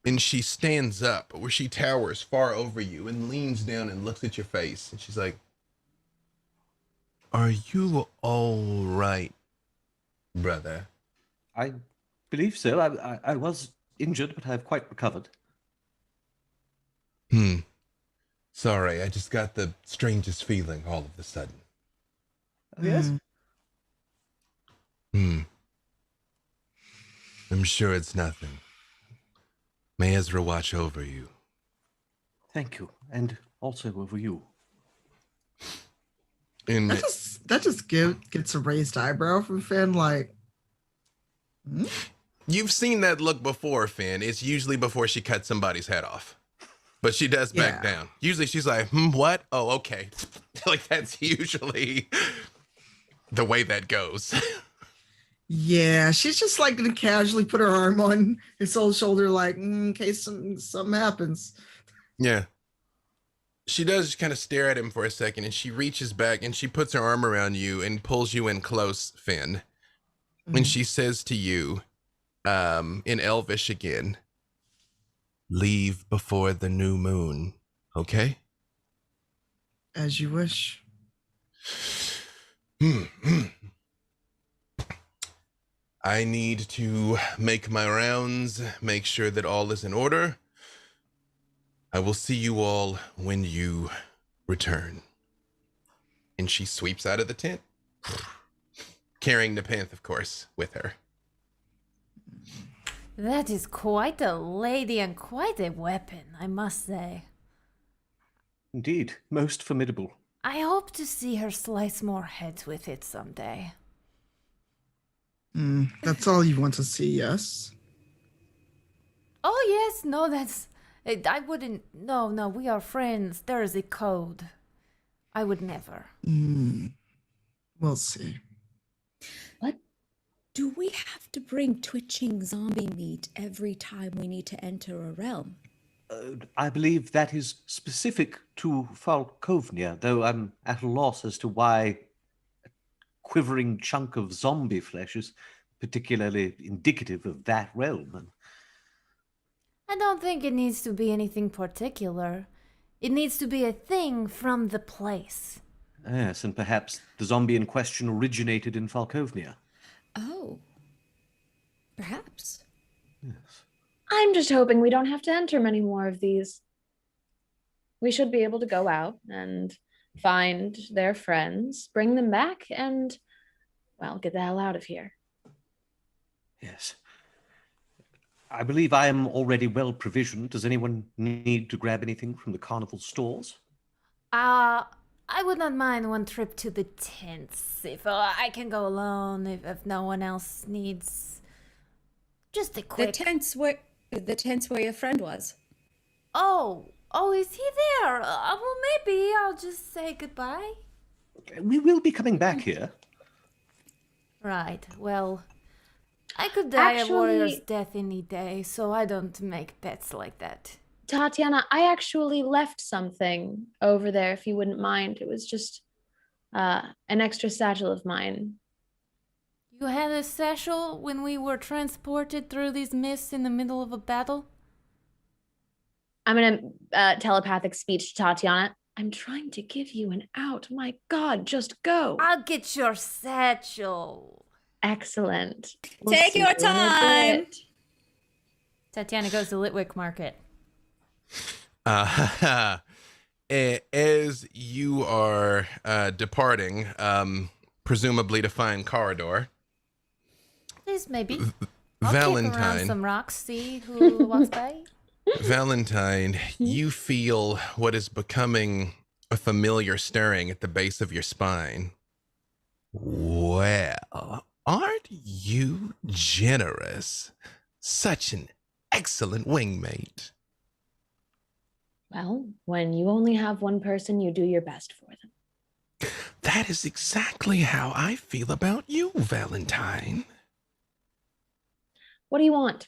And she stands up, where she towers far over you and leans down and looks at your face. And she's like, "Are you all right, brother?" I believe so. I was injured, but I've quite recovered. Sorry, I just got the strangest feeling all of a sudden. Oh, yes? I'm sure it's nothing. May Ezra watch over you. Thank you. And also over you. And That just gets a raised eyebrow from Finn, like, you've seen that look before, Finn. It's usually before she cuts somebody's head off. But she does back down. Usually she's like, what? Oh, okay. Like, that's usually the way that goes. yeah, she's just like gonna casually put her arm on his old shoulder, like, in case something happens. Yeah. She does kind of stare at him for a second, and she reaches back and she puts her arm around you and pulls you in close, Finn. And she says to you, in Elvish again, "Leave before the new moon, okay?" As you wish. I need to make my rounds, make sure that all is in order. I will see you all when you return. And she sweeps out of the tent, carrying Nepenthe, of course, with her. That is quite a lady and quite a weapon, I must say. Indeed, most formidable. I hope to see her slice more heads with it someday. That's all you want to see, yes? Oh, yes, no, I wouldn't, no, we are friends. There is a code. I would never. We'll see. What? Do we have to bring twitching zombie meat every time we need to enter a realm? I believe that is specific to Falkovnia, though I'm at a loss as to why a quivering chunk of zombie flesh is particularly indicative of that realm. I don't think it needs to be anything particular. It needs to be a thing from the place. Yes, and perhaps the zombie in question originated in Falkovnia. Oh, perhaps. Yes. I'm just hoping we don't have to enter many more of these. We should be able to go out and find their friends, bring them back, and, well, get the hell out of here. Yes. I believe I am already well provisioned. Does anyone need to grab anything from the carnival stores? I would not mind one trip to the tents if I can go alone, if no one else needs just a quick... The tents where your friend was. Oh, Oh, is he there? Well, maybe I'll just say goodbye. We will be coming back here. Right, well, I could die a warrior's Actually, death any day, so I don't make bets like that. Tatiana, I actually left something over there, if you wouldn't mind. It was just an extra satchel of mine. You had a satchel when we were transported through these mists in the middle of a battle? I'm gonna telepathic speech to Tatiana. I'm trying to give you an out. My God, just go. I'll get your satchel. Excellent. Take see your you in a time. bit. Tatiana goes to Litwick Market. As you are departing, presumably to find Corridor, Please, maybe. I'll kick around Valentine. some rocks, see who walks by. Valentine, you feel what is becoming a familiar stirring at the base of your spine. Well, aren't you generous? Such an excellent wingmate. Well, when you only have one person, you do your best for them. That is exactly how I feel about you, Valentine. What do you want?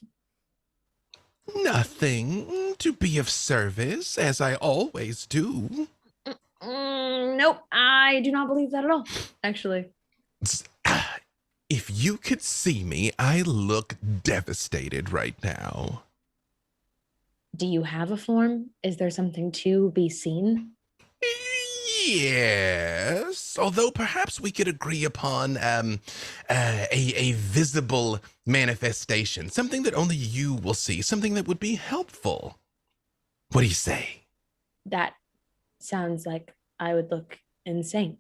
Nothing, to be of service, as I always do. Nope, I do not believe that at all, actually. If you could see me, I look devastated right now. Do you have a form? Is there something to be seen? Yes, although perhaps we could agree upon a visible manifestation, something that only you will see, something that would be helpful. What do you say? That sounds like I would look insane.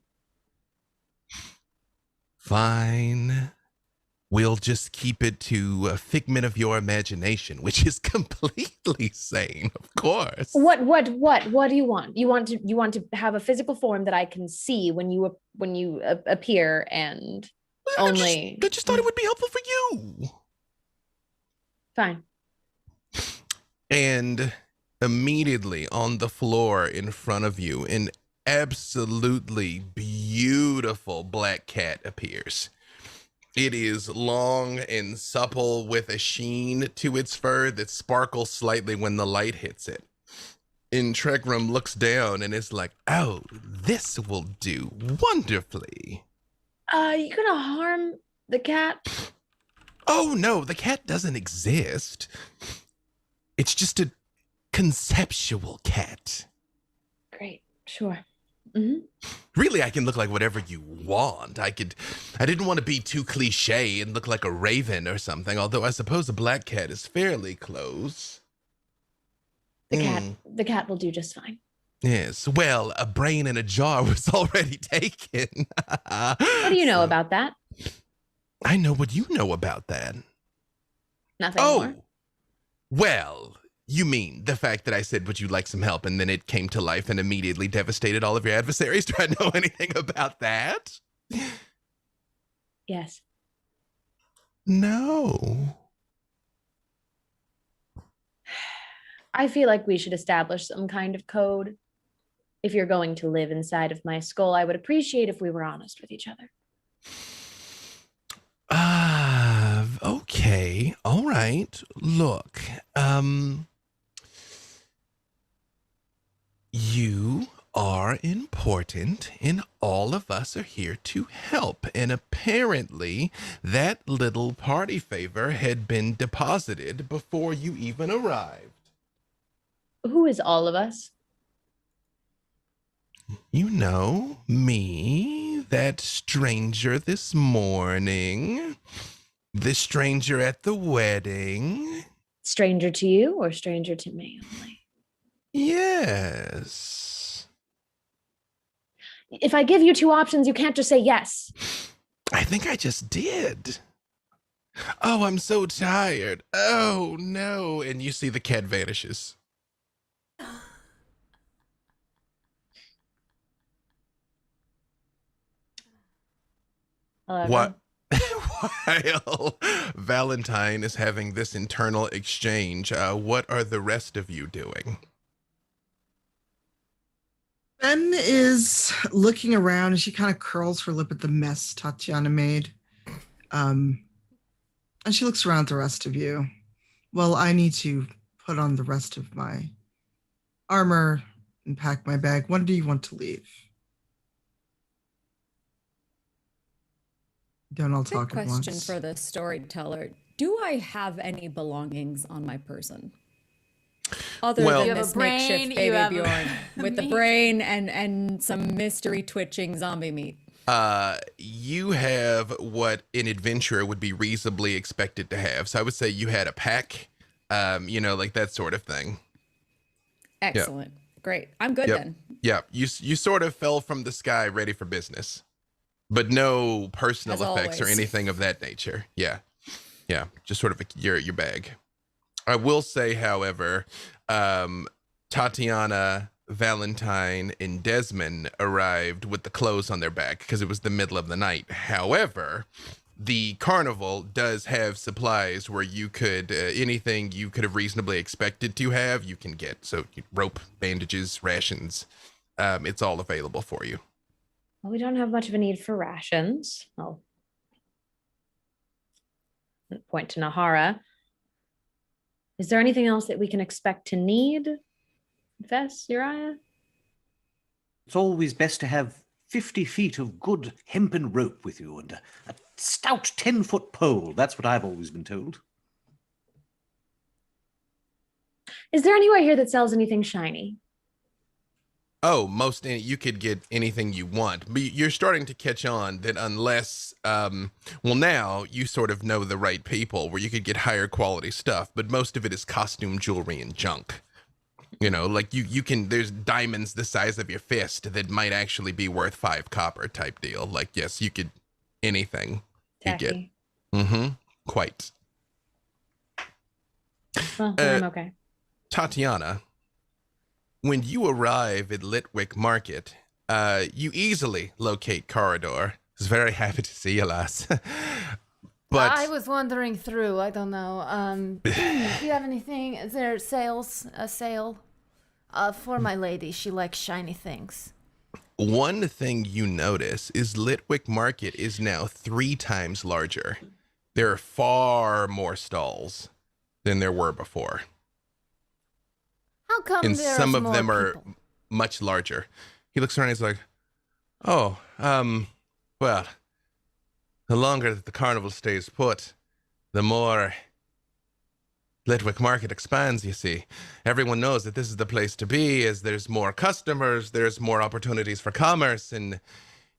Fine. We'll just keep it to a figment of your imagination, which is completely sane, of course. What do you want? You want to have a physical form that I can see when you appear, and only I just thought it would be helpful for you. fine. And immediately on the floor in front of you, an absolutely beautiful black cat appears. It is long and supple with a sheen to its fur that sparkles slightly when the light hits it. And Tregram looks down and is like, oh, this will do wonderfully. You gonna harm the cat? Oh, no, the cat doesn't exist. It's just a conceptual cat. Great, sure. Mm-hmm. Really, I can look like whatever you want. I didn't want to be too cliche and look like a raven or something, although I suppose a black cat is fairly close. The cat will do just fine. Yes, well, a brain in a jar was already taken. What do you know about that? I know what you know about that. Nothing Oh, more. well, you mean the fact that I said, would you like some help, and then it came to life and immediately devastated all of your adversaries? Do I know anything about that? Yes. No. I feel like we should establish some kind of code. If you're going to live inside of my skull, I would appreciate if we were honest with each other. Okay. All right. Look, you are important and all of us are here to help. And apparently that little party favor had been deposited before you even arrived. Who is all of us? You know, me, that stranger this morning, the stranger at the wedding. Stranger to you or stranger to me only? Yes. If I give you two options, you can't just say yes. I think I just did. Oh, I'm so tired. Oh, no. And you see the cat vanishes. Hello, What? While Valentine is having this internal exchange, what are the rest of you doing? Ben is looking around and she kind of curls her lip at the mess Tatiana made. And she looks around at the rest of you. Well, I need to put on the rest of my armor and pack my bag. When do you want to leave? Don't all Quick talk at question once. for the storyteller. Do I have any belongings on my person? Other Well- than You have a this brain, makeshift you baby have Bjorn with the meat. brain and some mystery twitching zombie meat. You have what an adventurer would be reasonably expected to have. So I would say you had a pack, like that sort of thing. Excellent. Great. I'm good Yep. then. Yeah, you sort of fell from the sky ready for business, but no personal As effects or always. anything of that nature. Yeah, just sort of your bag. I will say, however, Tatiana, Valentine, and Desmond arrived with the clothes on their back because it was the middle of the night. However, the carnival does have supplies where you could anything you could have reasonably expected to have, you can get. So rope, bandages, rations, it's all available for you. Well, we don't have much of a need for rations. I'll point to Nahara. Is there anything else that we can expect to need? Confess, Uriah? It's always best to have 50 feet of good hempen rope with you and a stout 10-foot pole. That's what I've always been told. Is there anywhere here that sells anything shiny? Oh, you could get anything you want, but you're starting to catch on that unless, now you sort of know the right people where you could get higher quality stuff, but most of it is costume jewelry and junk. Like you can, there's diamonds the size of your fist that might actually be worth 5 copper type deal. Like, yes, you could, anything you get. Tacky. Mm-hmm. Quite. Well, then I'm okay. Tatiana, when you arrive at Litwick Market, you easily locate Corridor. I was very happy to see you, lass. But I was wandering through. I don't know. Do you have anything? Is there a sale for my lady? She likes shiny things. one thing you notice is Litwick Market is now 3 times larger. There are far more stalls than there were before. How come And there's some of more them are people? much larger. He looks around and he's like, oh, well, the longer that the carnival stays put, the more Litwick Market expands, you see. Everyone knows that this is the place to be, as there's more customers, there's more opportunities for commerce, and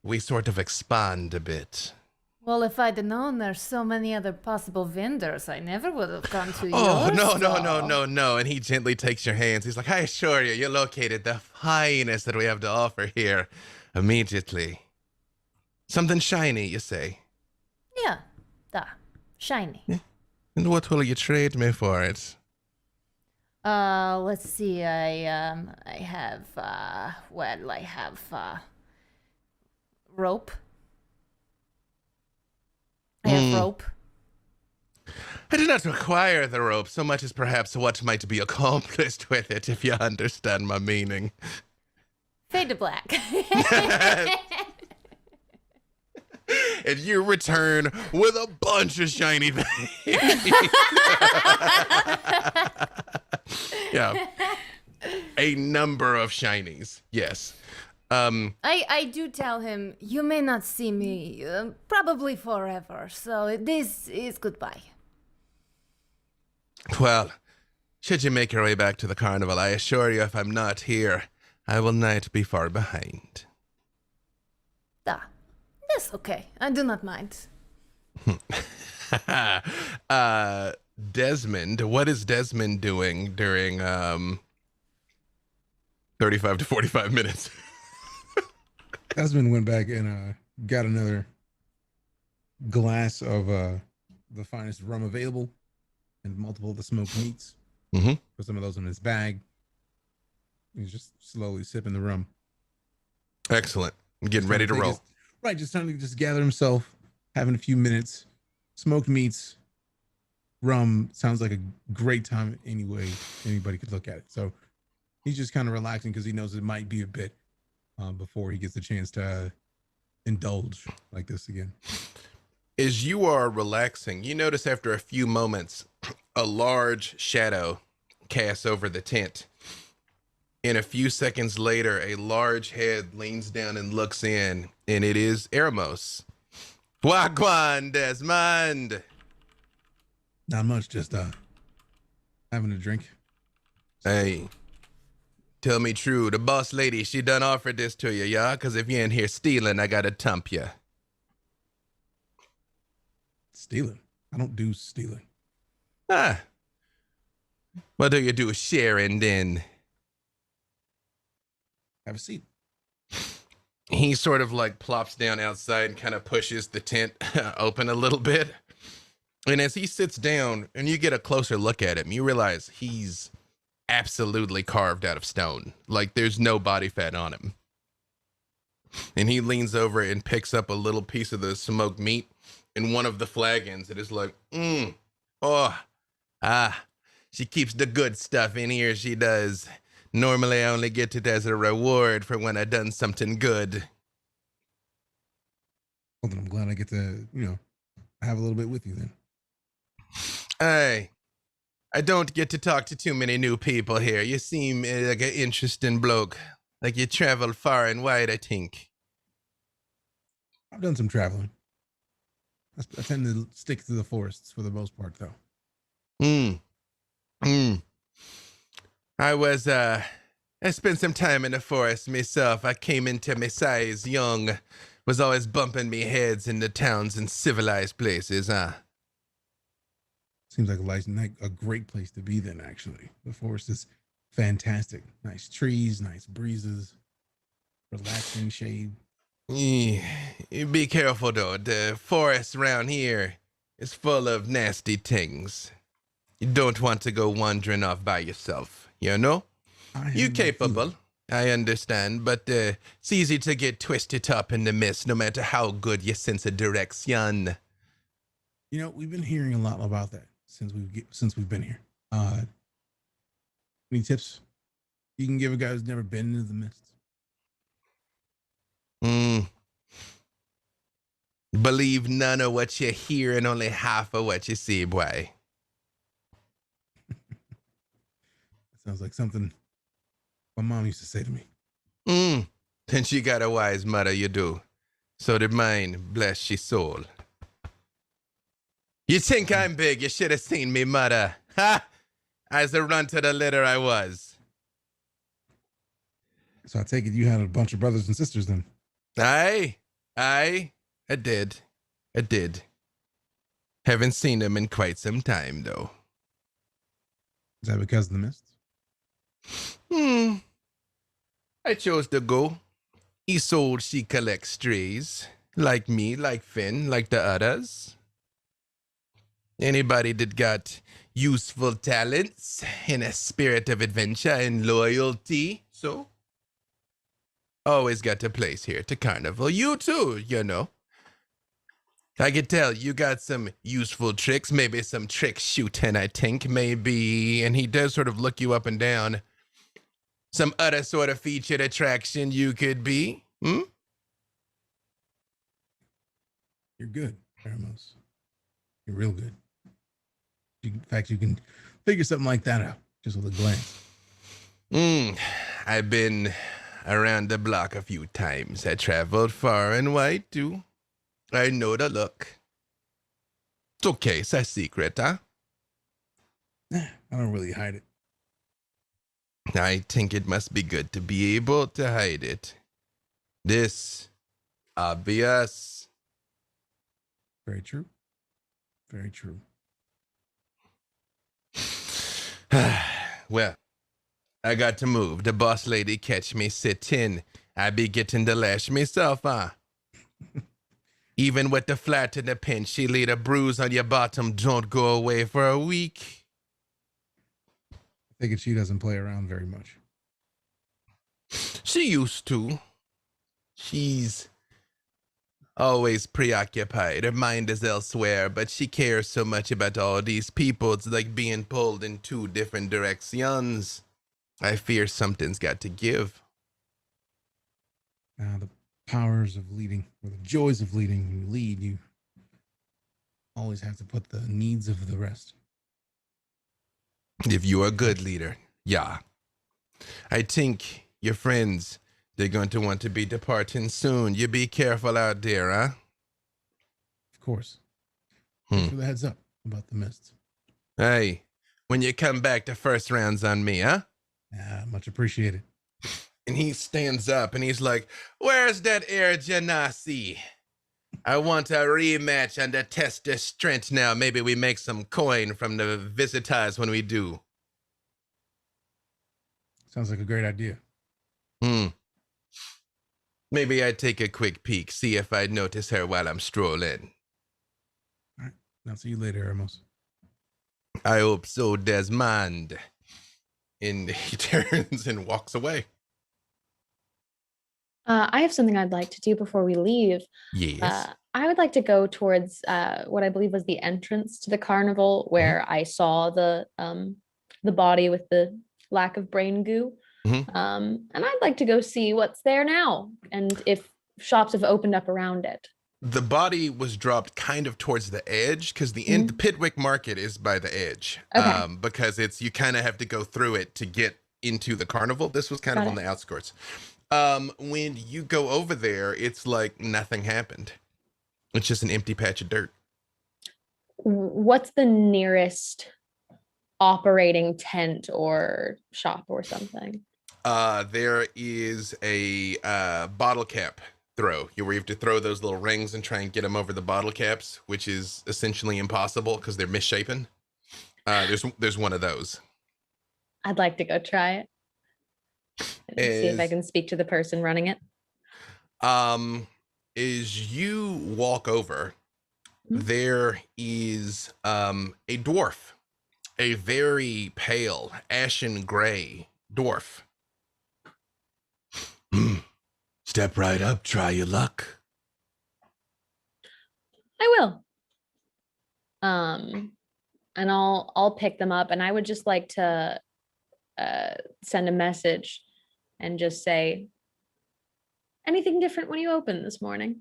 we sort of expand a bit. Well, if I'd known there's so many other possible vendors, I never would have come to Oh, your no. stall. And he gently takes your hands. He's like, I assure you, you're located the finest that we have to offer here immediately. Something shiny, you say? Yeah, shiny. And what will you trade me for it? Let's see. I have rope. I have rope. I do not require the rope so much as perhaps what might be accomplished with it, if you understand my meaning. Fade to black. And you return with a bunch of shiny things. Yeah. A number of shinies, yes. I do tell him, you may not see me probably forever, so this is goodbye. Well, should you make your way back to the carnival, I assure you if I'm not here, I will not be far behind. That's okay. I do not mind. Desmond, what is Desmond doing during 35 to 45 minutes? Desmond went back and got another glass of the finest rum available and multiple of the smoked meats. Mm-hmm. Put some of those in his bag. He's just slowly sipping the rum. Excellent. Getting ready to roll. Just trying to just gather himself, having a few minutes. Smoked meats, rum sounds like a great time anyway. Anybody could look at it. So he's just kind of relaxing because he knows it might be a bit before he gets a chance to indulge like this again. As you are relaxing, you notice after a few moments, a large shadow casts over the tent. And a few seconds later, a large head leans down and looks in, and it is Eremos. Wagwan, Desmond! Not much, just having a drink. Hey, tell me true, the boss lady, she done offered this to you, yeah? Because if you ain't here stealing, I gotta tump you. Stealing? I don't do stealing. Ah. What do you do sharing then? Have a seat. He sort of like plops down outside and kind of pushes the tent open a little bit. And as he sits down and you get a closer look at him, you realize he's absolutely carved out of stone. Like there's no body fat on him. And he leans over and picks up a little piece of the smoked meat in one of the flagons. It is like, she keeps the good stuff in here, she does. Normally I only get it as a reward for when I done something good. Well, then I'm glad I get to, have a little bit with you then. Hey, I don't get to talk to too many new people here. You seem like an interesting bloke. Like you travel far and wide, I think. I've done some traveling. I tend to stick to the forests for the most part, though. I spent some time in the forest myself. I came into my size young, was always bumping me heads in the towns and civilized places, Seems like a great place to be then, actually. The forest is fantastic. Nice trees, nice breezes, relaxing shade. Be careful, though. The forest around here is full of nasty things. You don't want to go wandering off by yourself, you know? You're capable, I understand, but it's easy to get twisted up in the mist no matter how good your sense of direction. We've been hearing a lot about that since we've been here. Any tips you can give a guy who's never been into the mist? Believe none of what you hear and only half of what you see, boy. Sounds like something my mom used to say to me. And she got a wise mother, you do. So did mine, bless she soul. You think I'm big, you should have seen me, mother. Ha! As a runt to the litter I was. So I take it you had a bunch of brothers and sisters then? I did. Haven't seen them in quite some time, though. Is that because of the mist? I chose to go. Isolde, she collects strays. Like me, like Finn, like the others. Anybody that got useful talents and a spirit of adventure and loyalty, so always got a place here to carnival. You too, you know. I could tell you got some useful tricks, maybe some trick shooting, I think, maybe. And he does sort of look you up and down. Some other sort of featured attraction you could be. You're good, Eremos. You're real good. In fact, you can figure something like that out just with a glance. I've been around the block a few times. I traveled far and wide, too. I know the look. It's okay, it's a secret, huh? I don't really hide it. I think it must be good to be able to hide it. This obvious. Very true. Very true. Well, I got to move. The boss lady catch me sitting. I be getting the lash myself, huh? Even with the flat in the pinch, she leave a bruise on your bottom. Don't go away for a week. I think she doesn't play around very much. She used to. She's always preoccupied. Her mind is elsewhere, but she cares so much about all these people. It's like being pulled in two different directions. I fear something's got to give. The powers of leading, or the joys of leading. When you lead, you always have to put the needs of the rest. If you're a good leader, yeah. I think your friends, they're going to want to be departing soon. You be careful out there, huh? Of course. Thanks for the heads up about the mists. Hey, when you come back, the first round's on me, huh? Much appreciated. And he stands up and he's like, where's that Air Genasi? I want a rematch and to test their strength now. Maybe we make some coin from the visitors when we do. Sounds like a great idea. Maybe I'd take a quick peek, see if I'd notice her while I'm strolling. All right. I'll see you later, Hermos. I hope so, Desmond. And he turns and walks away. I have something I'd like to do before we leave. Yes. I would like to go towards what I believe was the entrance to the carnival, where I saw the body with the lack of brain goo. And I'd like to go see what's there now and if shops have opened up around it. The body was dropped kind of towards the edge because the Pitwick Market is by the edge. Okay. Because you kind of have to go through it to get into the carnival. This was kind of on the outskirts. When you go over there, it's like nothing happened. It's just an empty patch of dirt. What's the nearest operating tent or shop or something? There is a bottle cap throw. Where you have to throw those little rings and try and get them over the bottle caps, which is essentially impossible because they're misshapen. There's one of those. I'd like to go try it. And see if I can speak to the person running it. As you walk over, there is a dwarf, a very pale, ashen gray dwarf. Step right up, try your luck. I will. And I'll pick them up, and I would just like to send a message and just say, anything different when you open this morning?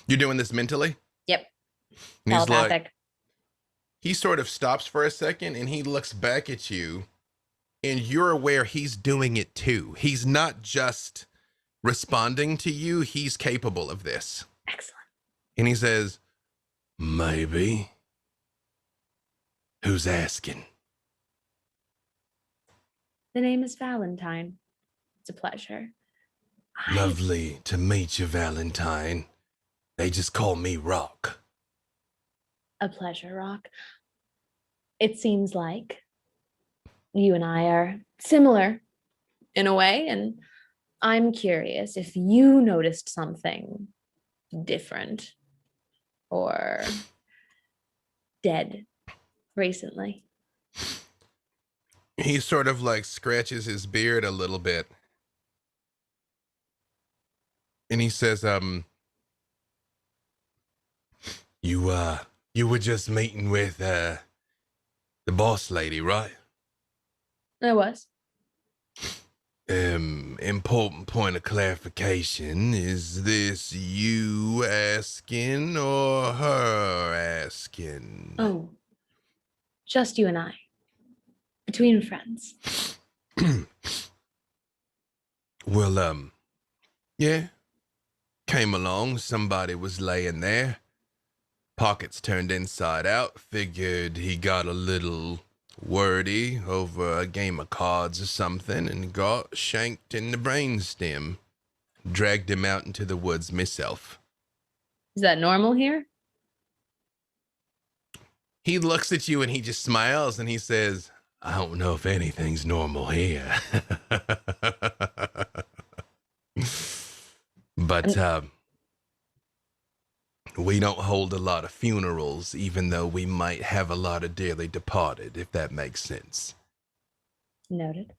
You're doing this mentally? Yep. And he's Telepathic. like, he sort of stops for a second and he looks back at you, and you're aware he's doing it too. He's not just responding to you, he's capable of this. Excellent. And he says, maybe. Who's asking? The name is Valentine. It's a pleasure. Lovely to meet you, Valentine. They just call me Rock. A pleasure, Rock. It seems like you and I are similar in a way, and I'm curious if you noticed something different or dead recently. He sort of like scratches his beard a little bit. And he says, you were just meeting with the boss lady, right? I was. Important point of clarification. Is this you asking or her asking? Oh, just you and I. Between friends. Well, yeah. Came along, somebody was laying there. Pockets turned inside out. Figured he got a little wordy over a game of cards or something and got shanked in the brainstem. Dragged him out into the woods myself. Is that normal here? He looks at you and he just smiles and he says, I don't know if anything's normal here. But we don't hold a lot of funerals, even though we might have a lot of dearly departed, if that makes sense. Noted.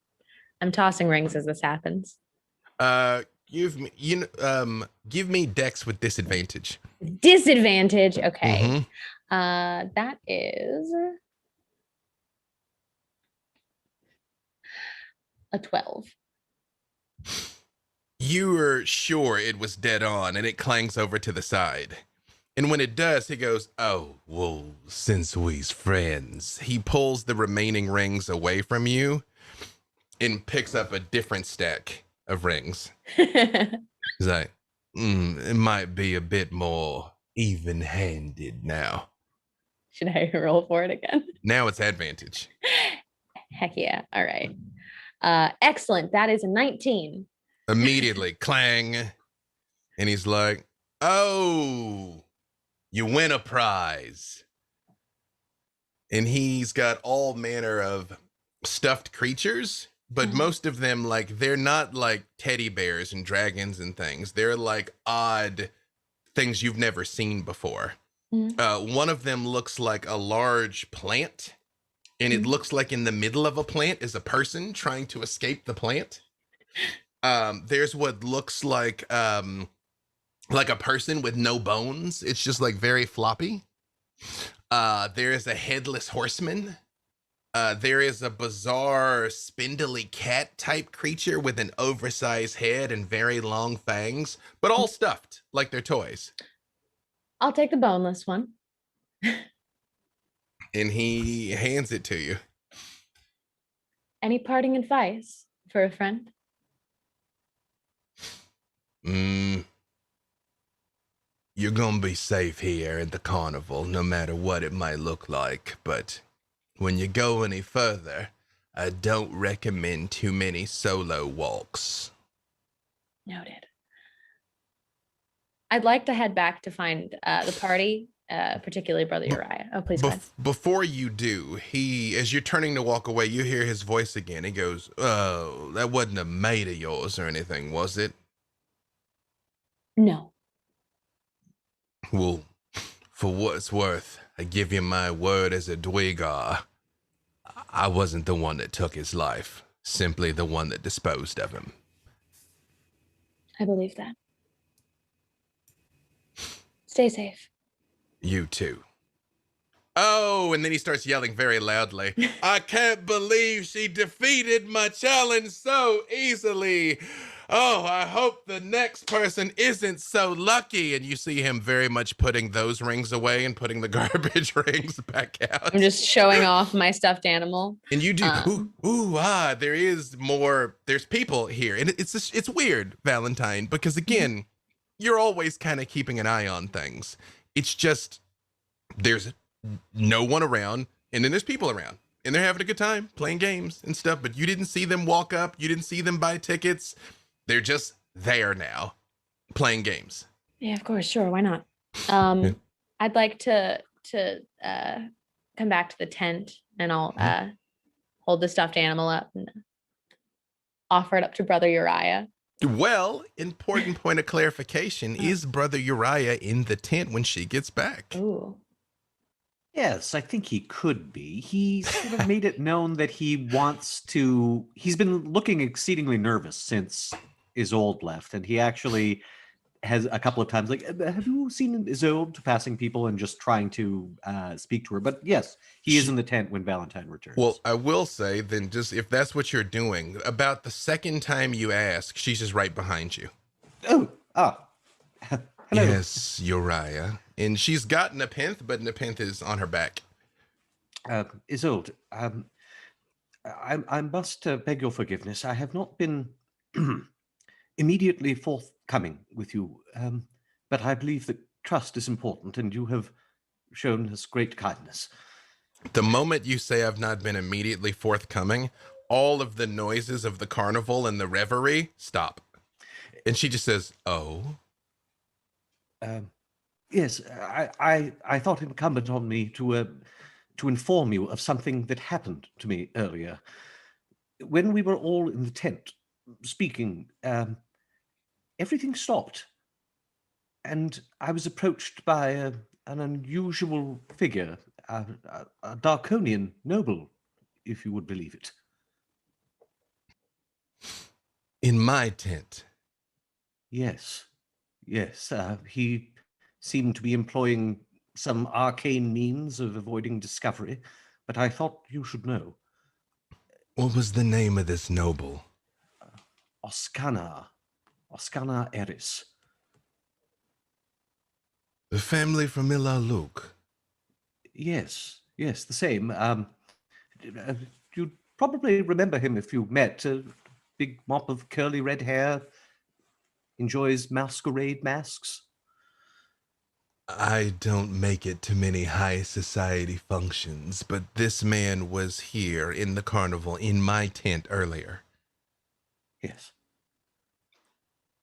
I'm tossing rings as this happens. Give me Dex with disadvantage. Disadvantage. Okay. That is a 12. You are sure it was dead on, and it clangs over to the side. And when it does, he goes, "Oh, well, since we's friends." He pulls the remaining rings away from you and picks up a different stack of rings. He's like, it might be a bit more even-handed now. Should I roll for it again? Now it's advantage. Heck yeah. All right. Excellent. That is a 19. Immediately, clang. And he's like, "Oh, you win a prize." And he's got all manner of stuffed creatures, but most of them, like, they're not like teddy bears and dragons and things. They're like odd things you've never seen before. One of them looks like a large plant, and it looks like in the middle of a plant is a person trying to escape the plant. There's what looks like a person with no bones. It's just like very floppy. There is a headless horseman. There is a bizarre spindly cat type creature with an oversized head and very long fangs, but all stuffed like they're toys. I'll take the boneless one. And he hands it to you. Any parting advice for a friend? You're gonna be safe here at the carnival, no matter what it might look like. But when you go any further, I don't recommend too many solo walks. Noted. I'd like to head back to find the party, particularly Brother Uriah. Oh, please go ahead. Before you do, as you're turning to walk away, you hear his voice again. He goes, "Oh, that wasn't a mate of yours or anything, was it?" No. Well, for what it's worth, I give you my word as a Dwegar. I wasn't the one that took his life, simply the one that disposed of him. I believe that. Stay safe. You too. Oh, and then he starts yelling very loudly, "I can't believe she defeated my challenge so easily. Oh, I hope the next person isn't so lucky." And you see him very much putting those rings away and putting the garbage rings back out. I'm just showing off my stuffed animal. And you do, there is more, there's people here. And it's weird, Valentine, because again, you're always kind of keeping an eye on things. It's just, there's no one around, and then there's people around. And they're having a good time playing games and stuff, but you didn't see them walk up. You didn't see them buy tickets. They're just there now, playing games. Yeah, of course. Sure. Why not? I'd like to come back to the tent, and I'll hold the stuffed animal up and offer it up to Brother Uriah. Well, important point of clarification, is Brother Uriah in the tent when she gets back? Ooh. Yes, I think he could be. He sort of made it known that he wants to. He's been looking exceedingly nervous since Isolde left, and he actually has a couple of times like, "Have you seen Isolde?" passing people and just trying to speak to her. But yes, he is in the tent when Valentine returns. Well, I will say then, just if that's what you're doing, about the second time you ask, she's just right behind you. Hello. Yes, Uriah. And she's got Nepenthe, but Nepenthe is on her back. Isolde, I must beg your forgiveness. I have not been immediately forthcoming with you, but I believe that trust is important, and you have shown us great kindness. The moment you say I've not been immediately forthcoming, all of the noises of the carnival and the reverie stop. And she just says, "Oh." Yes, I thought it incumbent on me to inform you of something that happened to me earlier. When we were all in the tent speaking, everything stopped, and I was approached by an unusual figure, a Darkonian noble, if you would believe it. In my tent? Yes. He seemed to be employing some arcane means of avoiding discovery, but I thought you should know. What was the name of this noble? Oskanar. Oscana Eris. The family from Ilaluk. Yes, the same. You'd probably remember him if you met. A big mop of curly red hair. Enjoys masquerade masks. I don't make it to many high society functions, but this man was here in the carnival in my tent earlier. Yes.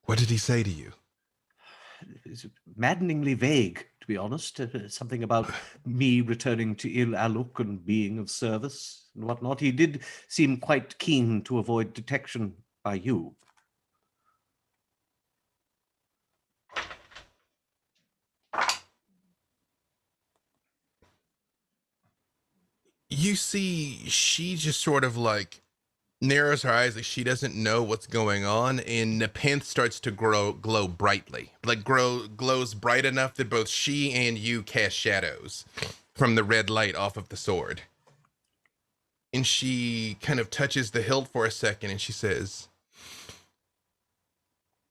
What did he say to you? It's maddeningly vague, to be honest. Something about me returning to Il Aluk and being of service and whatnot. He did seem quite keen to avoid detection by you. You see, she just sort of like narrows her eyes like she doesn't know what's going on, and Nepenthe starts to glow brightly. Like glows bright enough that both she and you cast shadows from the red light off of the sword. And she kind of touches the hilt for a second and she says,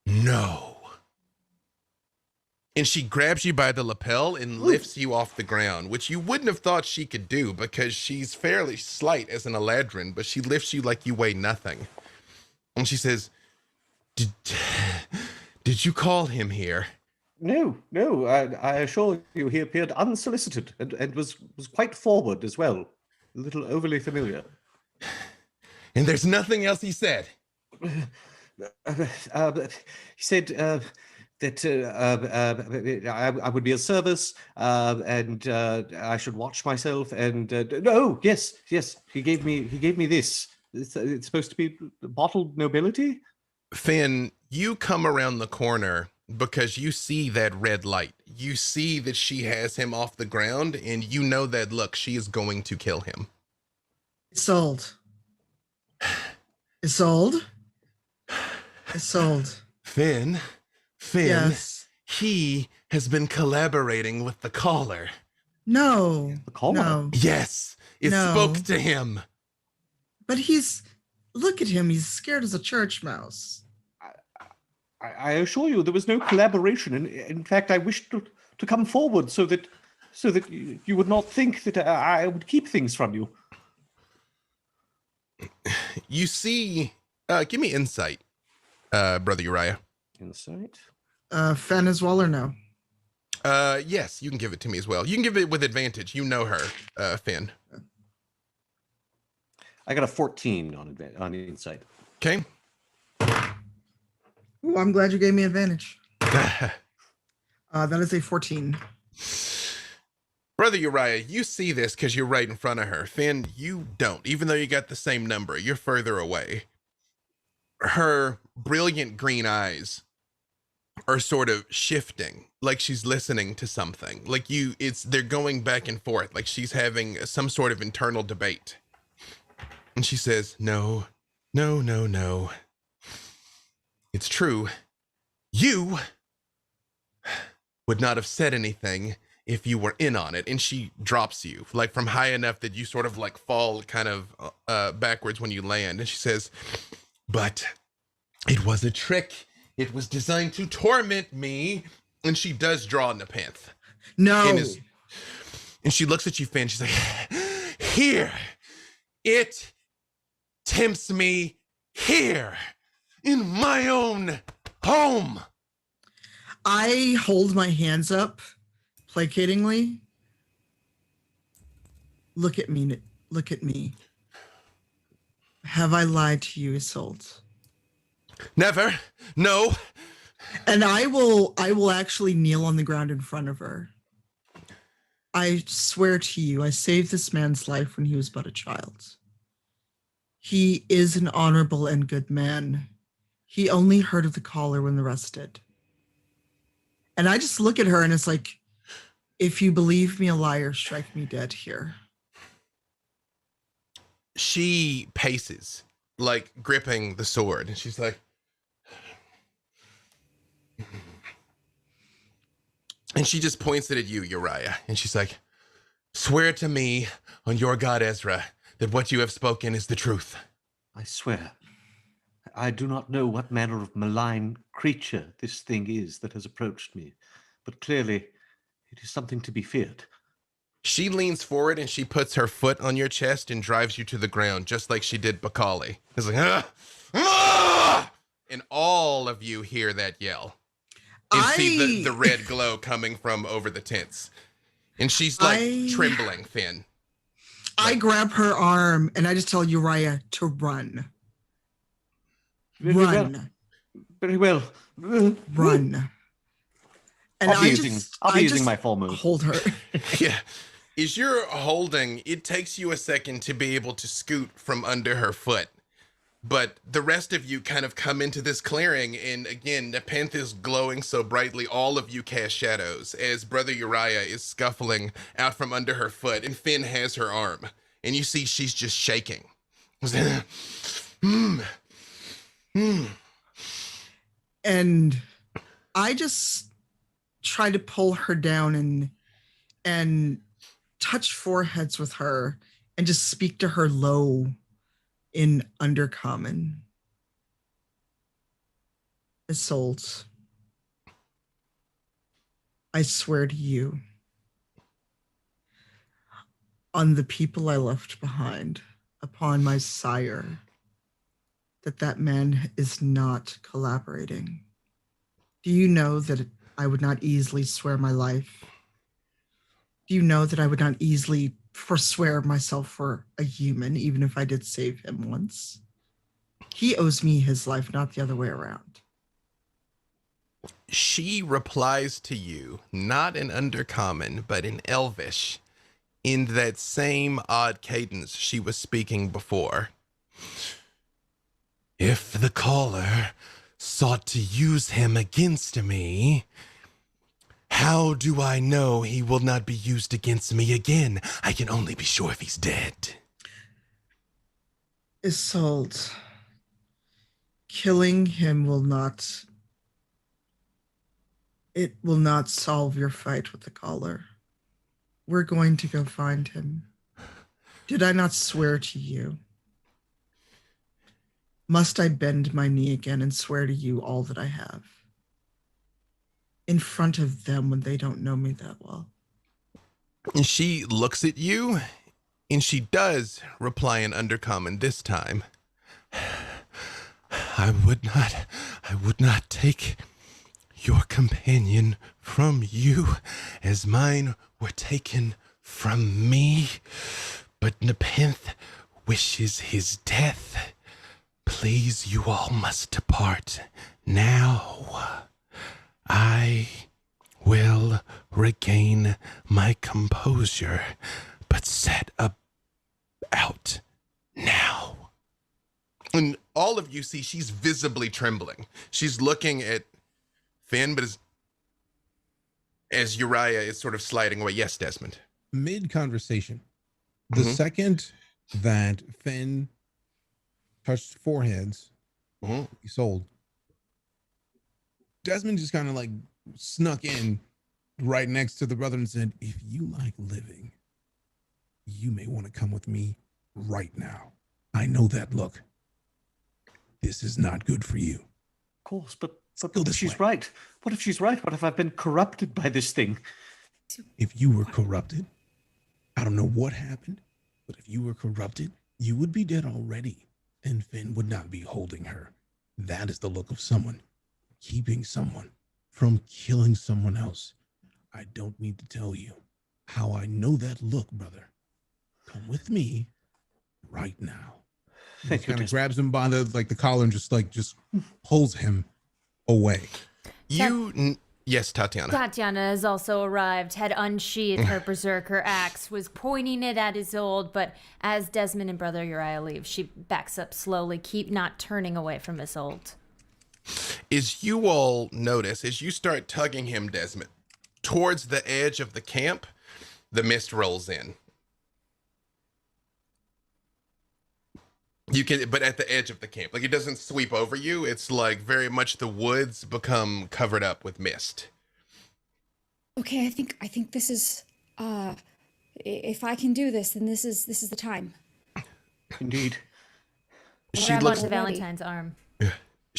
"No." And she grabs you by the lapel and lifts you off the ground, which you wouldn't have thought she could do because she's fairly slight as an Eladrin, but she lifts you like you weigh nothing. And she says, Did you call him here? No. I assure you he appeared unsolicited and was quite forward as well. A little overly familiar. And there's nothing else he said? He said... that I would be of service, and I should watch myself. And yes, he gave me this. It's supposed to be bottled nobility. Finn, you come around the corner because you see that red light. You see that she has him off the ground, and you know that, look, she is going to kill him. It's sold. It's sold. It's sold. Finn, Yes. He has been collaborating with the caller. No. The caller? No. Yes, it No. spoke to him. But look at him. He's scared as a church mouse. I assure you there was no collaboration. In fact, I wished to come forward so that you would not think that I would keep things from you. You see, give me insight, Brother Uriah. Insight? Fen as well or no? Yes, you can give it to me as well. You can give it with advantage. You know her, Finn. I got a 14 on insight. Okay. Ooh, I'm glad you gave me advantage. That is a 14. Brother Uriah, you see this because you're right in front of her. Finn, you don't, even though you got the same number. You're further away. Her brilliant green eyes are sort of shifting, like she's listening to something. Like they're going back and forth, like she's having some sort of internal debate. And she says, No. It's true. You would not have said anything if you were in on it. And she drops you, like from high enough that you sort of like fall kind of backwards when you land. And she says, but it was a trick. It was designed to torment me. And she does draw Nepenthe. No. And she looks at you, Finn. She's like, here. It tempts me here in my own home. I hold my hands up placatingly. Look at me. Look at me. Have I lied to you, Isolde? Never. No. And I will actually kneel on the ground in front of her. I swear to you, I saved this man's life when he was but a child. He is an honorable and good man. He only heard of the caller when the rest did. And I just look at her and it's like, if you believe me a liar, strike me dead here. She paces, like gripping the sword. And she's like, and she just points it at you, Uriah. And she's like, swear to me on your God, Ezra, that what you have spoken is the truth. I swear. I do not know what manner of malign creature this thing is that has approached me, but clearly it is something to be feared. She leans forward and she puts her foot on your chest and drives you to the ground, just like she did Bakali. It's like, ah! Ah! And all of you hear that yell. And see the red glow coming from over the tents. And she's like trembling, Finn. I grab her arm and I just tell Uriah to run. Run. Very well. Run. And I'll be using my full move. Hold her. Yeah. As you're holding, it takes you a second to be able to scoot from under her foot. But the rest of you kind of come into this clearing, and again, Nepenthe is glowing so brightly, all of you cast shadows as Brother Uriah is scuffling out from under her foot, and Finn has her arm. And you see she's just shaking. And I just try to pull her down and touch foreheads with her and just speak to her low in Undercommon. Isolde, I swear to you, on the people I left behind, upon my sire, that man is not collaborating. Do you know that I would not easily swear my life? Do you know that I would not easily forswear myself for a human, even if I did save him once? He owes me his life, not the other way around. She replies to you, not in Undercommon, but in Elvish, in that same odd cadence she was speaking before. If the caller sought to use him against me, how do I know he will not be used against me again? I can only be sure if he's dead. Isolde, killing him will not solve your fight with the caller. We're going to go find him. Did I not swear to you? Must I bend my knee again and swear to you all that I have? In front of them when they don't know me that well. And she looks at you, and she does reply in Undercommon this time. I would not take your companion from you as mine were taken from me, but Nepenthe wishes his death. Please, you all must depart now. I will regain my composure, but set about now. And all of you see she's visibly trembling. She's looking at Finn, but as Uriah is sort of sliding away. Yes, Desmond. Mid-conversation, the second that Finn touched foreheads, he sold. Desmond just kind of like snuck in right next to the brother and said, if you like living, you may want to come with me right now. I know that look. This is not good for you. Of course, but what if she's right? What if she's right? What if I've been corrupted by this thing? If you were corrupted, I don't know what happened, but if you were corrupted, you would be dead already, and Finn would not be holding her. That is the look of someone keeping someone from killing someone else. I don't need to tell you how I know that look, brother. Come with me right now. Thank you. Kind of grabs him by the collar and just pulls him away. Yes, Tatiana. Tatiana has also arrived, had unsheathed her berserker axe, was pointing it at Isolde, but as Desmond and Brother Uriah leave, she backs up slowly, not turning away from Isolde. As you all notice, as you start tugging him, Desmond, towards the edge of the camp, the mist rolls in. You can, but at the edge of the camp, like it doesn't sweep over you. It's like very much the woods become covered up with mist. Okay, I think this is if I can do this, then this is the time. Indeed. She Grab looks onto Valentine's arm.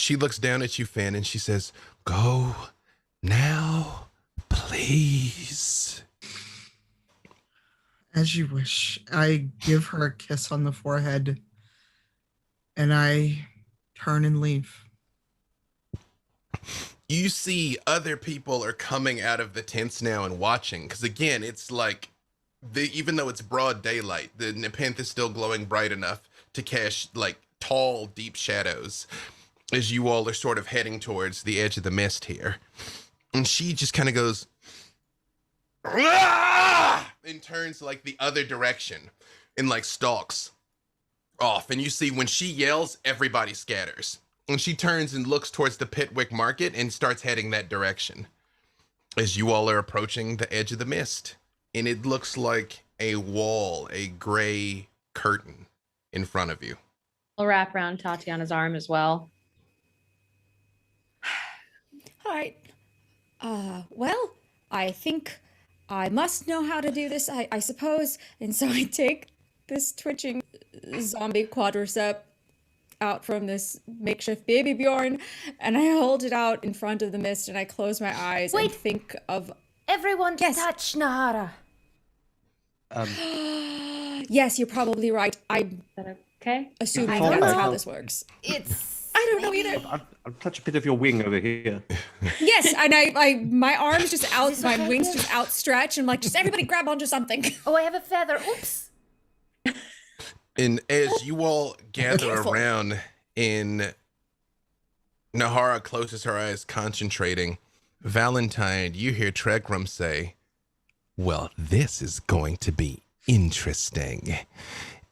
she looks down at you, Finn, and she says, "Go now, please." As you wish. I give her a kiss on the forehead and I turn and leave. You see other people are coming out of the tents now and watching, because again, it's like, even though it's broad daylight, the Nepenthe is still glowing bright enough to cast like tall, deep shadows as you all are sort of heading towards the edge of the mist here. And she just kind of goes, "Ah!" and turns like the other direction and like stalks off. And you see when she yells, everybody scatters. And she turns and looks towards the Pitwick Market and starts heading that direction as you all are approaching the edge of the mist. And it looks like a wall, a gray curtain in front of you. I'll wrap around Tatiana's arm as well. All right. Well, I think I must know how to do this, I suppose. And so I take this twitching zombie quadricep out from this makeshift baby Bjorn, and I hold it out in front of the mist, and I close my eyes and Wait. think of... Everyone Yes. touch Nahara. Yes, you're probably right. I'm Is that okay? assuming I don't that's how know. this works. It's... I don't know either. I'll touch a bit of your wing over here. Yes, and I my arms just out, this my okay? wings just outstretched, and I'm like, just everybody grab onto something. Oh, I have a feather. Oops. And as you all gather Careful. around, and Nahara closes her eyes, concentrating, Valentine, you hear Tregram say, "Well, this is going to be interesting."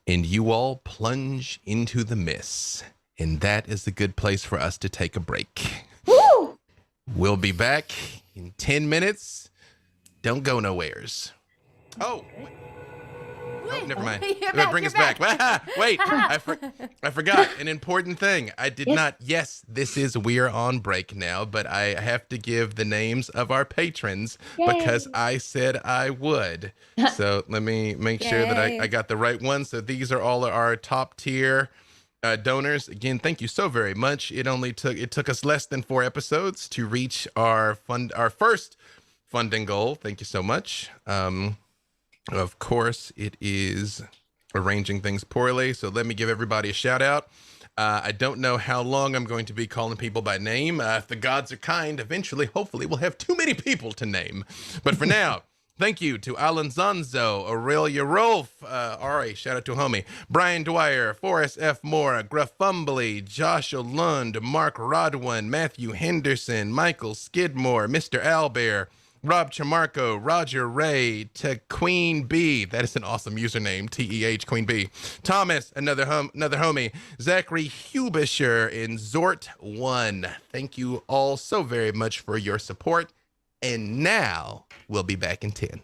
And you all plunge into the mist. And that is a good place for us to take a break. Woo! We'll be back in 10 minutes. Don't go nowheres. Oh, oh, never mind. You're back, Bring you're us back. Wait, I forgot an important thing. I did Yes. not. Yes, we're on break now, but I have to give the names of our patrons because Yay. I said I would. So let me make sure that Yay. I got the right one. So these are all our top tier donors. Again, thank you so very much. It took us less than 4 episodes to reach our first funding goal. Thank you so much. Of course, it is arranging things poorly, so let me give everybody a shout out. I don't know how long I'm going to be calling people by name. If the gods are kind, eventually, hopefully, we'll have too many people to name. But for now, thank you to Alan Zonzo, Aurelia Rolf, Ari, shout out to homie, Brian Dwyer, Forrest F. Moore, Graffumbly, Joshua Lund, Mark Rodwin, Matthew Henderson, Michael Skidmore, Mr. Albert, Rob Chamarco, Roger Ray, to Queen B. That is an awesome username, TEH Queen B. Thomas, another homie, Zachary Hubisher, and Zort1. Thank you all so very much for your support. And now we'll be back in 10.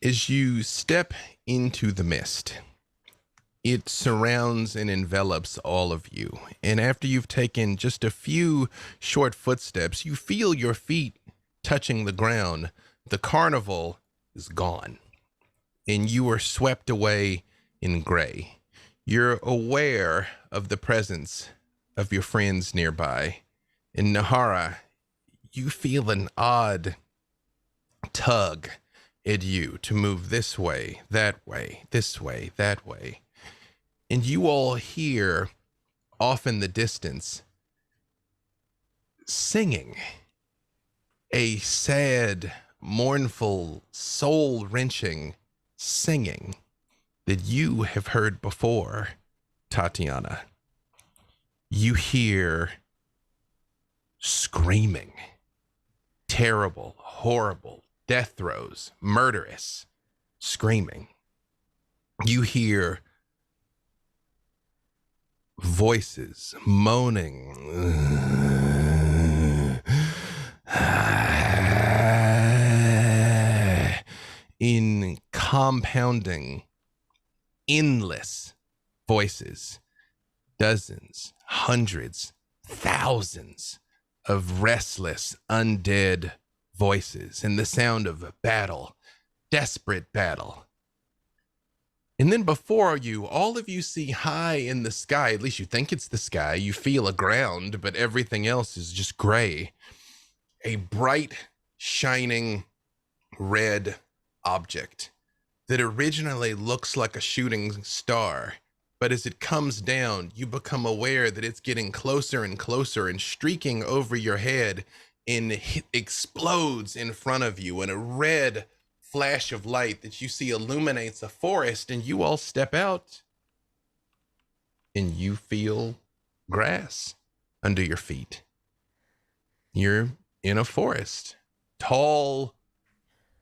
As you step into the mist, it surrounds and envelops all of you. And after you've taken just a few short footsteps, you feel your feet touching the ground. The carnival is gone, and you are swept away in gray. You're aware of the presence of your friends nearby. And Nahara, you feel an odd tug at you to move this way, that way, this way, that way. And you all hear off in the distance singing, a sad, mournful, soul-wrenching singing that you have heard before, Tatiana. You hear screaming, terrible, horrible, death throes, murderous screaming. You hear voices moaning in compounding, endless voices, dozens, hundreds, thousands of restless, undead voices, and the sound of battle, desperate battle. And then before you, all of you see high in the sky, at least you think it's the sky, you feel a ground, but everything else is just gray. A bright, shining red object that originally looks like a shooting star. But as it comes down, you become aware that it's getting closer and closer and streaking over your head and explodes in front of you in a red flash of light that you see illuminates a forest, and you all step out and you feel grass under your feet. You're in a forest. Tall,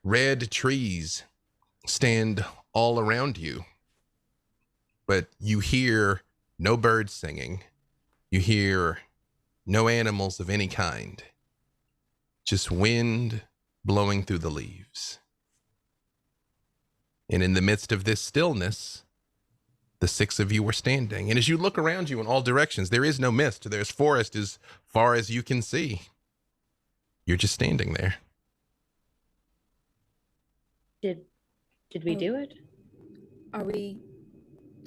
red trees stand all around you, but you hear no birds singing. You hear no animals of any kind. Just wind blowing through the leaves. And in the midst of this stillness, the six of you were standing. And as you look around you in all directions, there is no mist. There's forest as far as you can see. You're just standing there. Did we do it? Are we?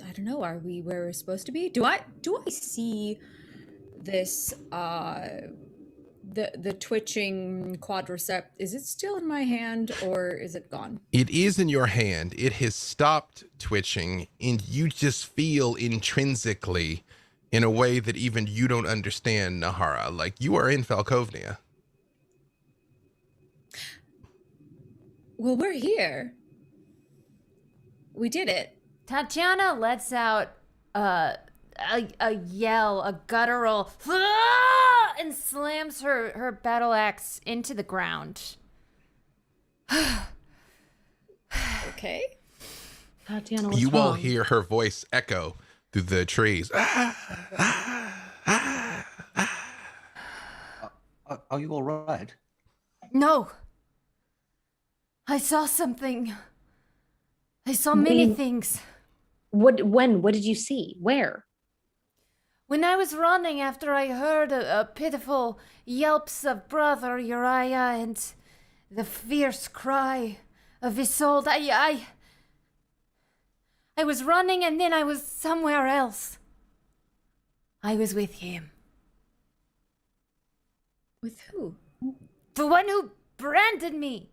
I don't know. Are we where we're supposed to be? Do I see this? The twitching quadricep, is it still in my hand or is it gone? It is in your hand. It has stopped twitching, and you just feel intrinsically in a way that even you don't understand, Nahara. Like, you are in Falkovnia. Well, we're here. We did it. Tatiana lets out a yell, a guttural, and slams her battle axe into the ground. Okay. Tatiana, what's You all wrong? hear her voice echo through the trees. Are you all right? No. I saw something. I saw many things. When? What did you see? Where? When I was running after I heard a pitiful yelps of brother Uriah and the fierce cry of Isolde, I was running and then I was somewhere else. I was with him. With who? The one who branded me.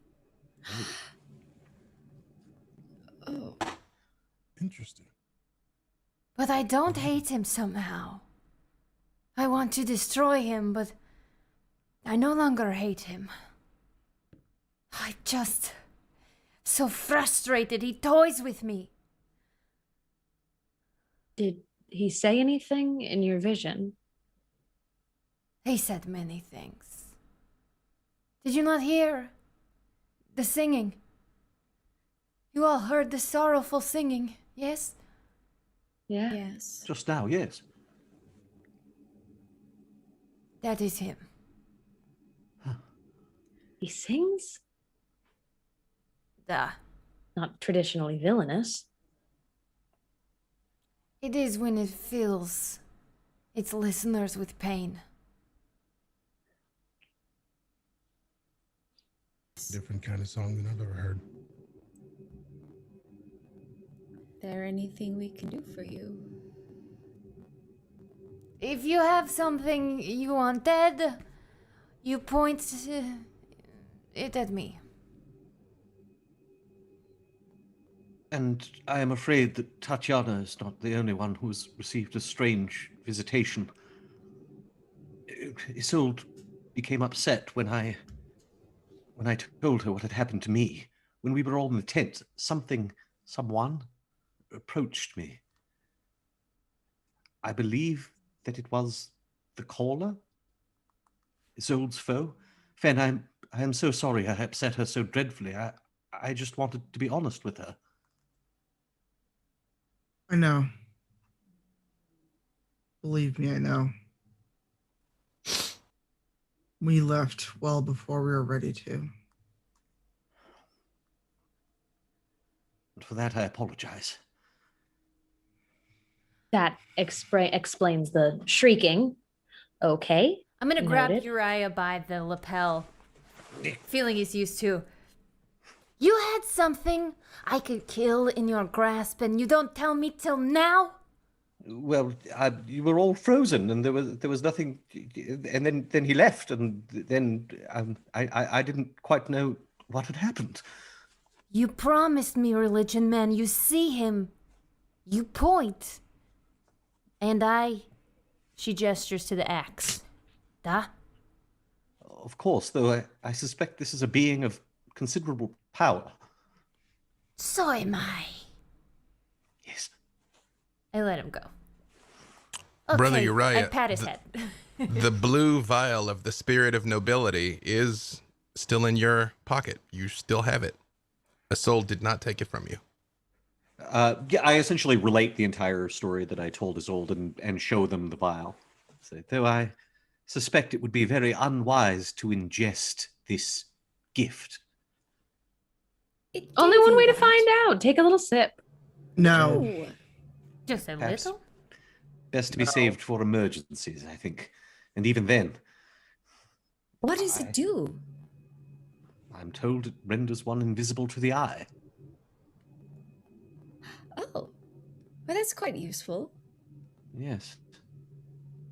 Oh. Interesting. But I don't hate him somehow. I want to destroy him, but I no longer hate him. I just... so frustrated. He toys with me. Did he say anything in your vision? He said many things. Did you not hear the singing? You all heard the sorrowful singing, yes? Yeah. Yes. Just now, yes. That is him. He sings? Duh. not traditionally villainous. It is when it fills its listeners with pain. Different kind of song than I've ever heard. There anything we can do for you? If you have something you want dead, you point it at me. And I am afraid that Tatiana is not the only one who has received a strange visitation. Isolde became upset when I told her what had happened to me. When we were all in the tent, someone approached me. I believe that it was the caller, Isolde's foe. Fen, I am so sorry I upset her so dreadfully. I just wanted to be honest with her. I know. Believe me, I know. We left well before we were ready to. And for that, I apologize. That explains the shrieking. Okay. I'm gonna grab Noted. Uriah by the lapel, feeling he's used to. You had something I could kill in your grasp, and you don't tell me till now? Well, you were all frozen, and there was nothing. And then he left, and then I didn't quite know what had happened. You promised me religion, man. You see him. You point. And she gestures to the axe. Da? Of course, though I suspect this is a being of considerable power. So am I. Yes. I let him go. Brother Okay, Uriah, I pat his head. The blue vial of the spirit of nobility is still in your pocket. You still have it. Isolde did not take it from you. Yeah, I essentially relate the entire story that I told Isolde and show them the vial. So, though I suspect it would be very unwise to ingest this gift. It Only gave one you way to that. find out. Take a little sip. No. Ooh. Just a Perhaps. little? Best to be saved for emergencies, I think. And even then, What does it do? I'm told it renders one invisible to the eye. Oh, well, that's quite useful. Yes.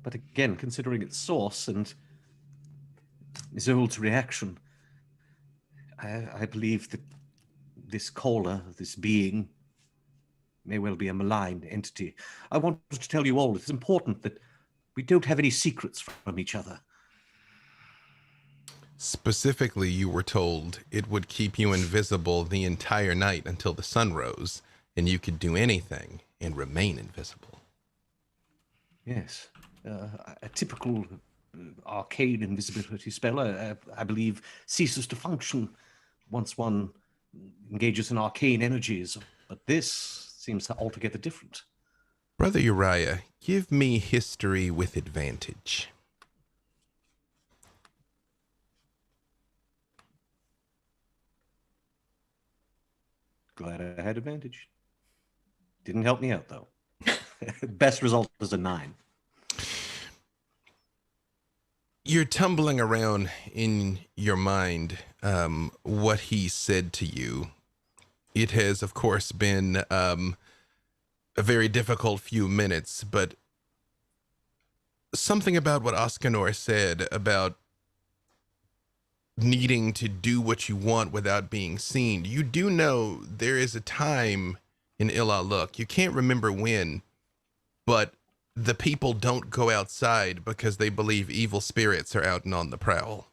But again, considering its source and Isolde's reaction, I believe that this caller, this being, may well be a malign entity. I want to tell you all, it's important that we don't have any secrets from each other. Specifically, you were told it would keep you invisible the entire night until the sun rose, and you could do anything and remain invisible. Yes. A typical arcane invisibility spell, I believe, ceases to function once one engages in arcane energies. But this seems altogether different. Brother Uriah, give me history with advantage. Glad I had advantage. Didn't help me out, though. Best result is a 9. You're tumbling around in your mind what he said to you. It has, of course, been a very difficult few minutes, but something about what Oscanor said about needing to do what you want without being seen. You do know there is a time in Ilaluk, you can't remember when, but the people don't go outside because they believe evil spirits are out and on the prowl.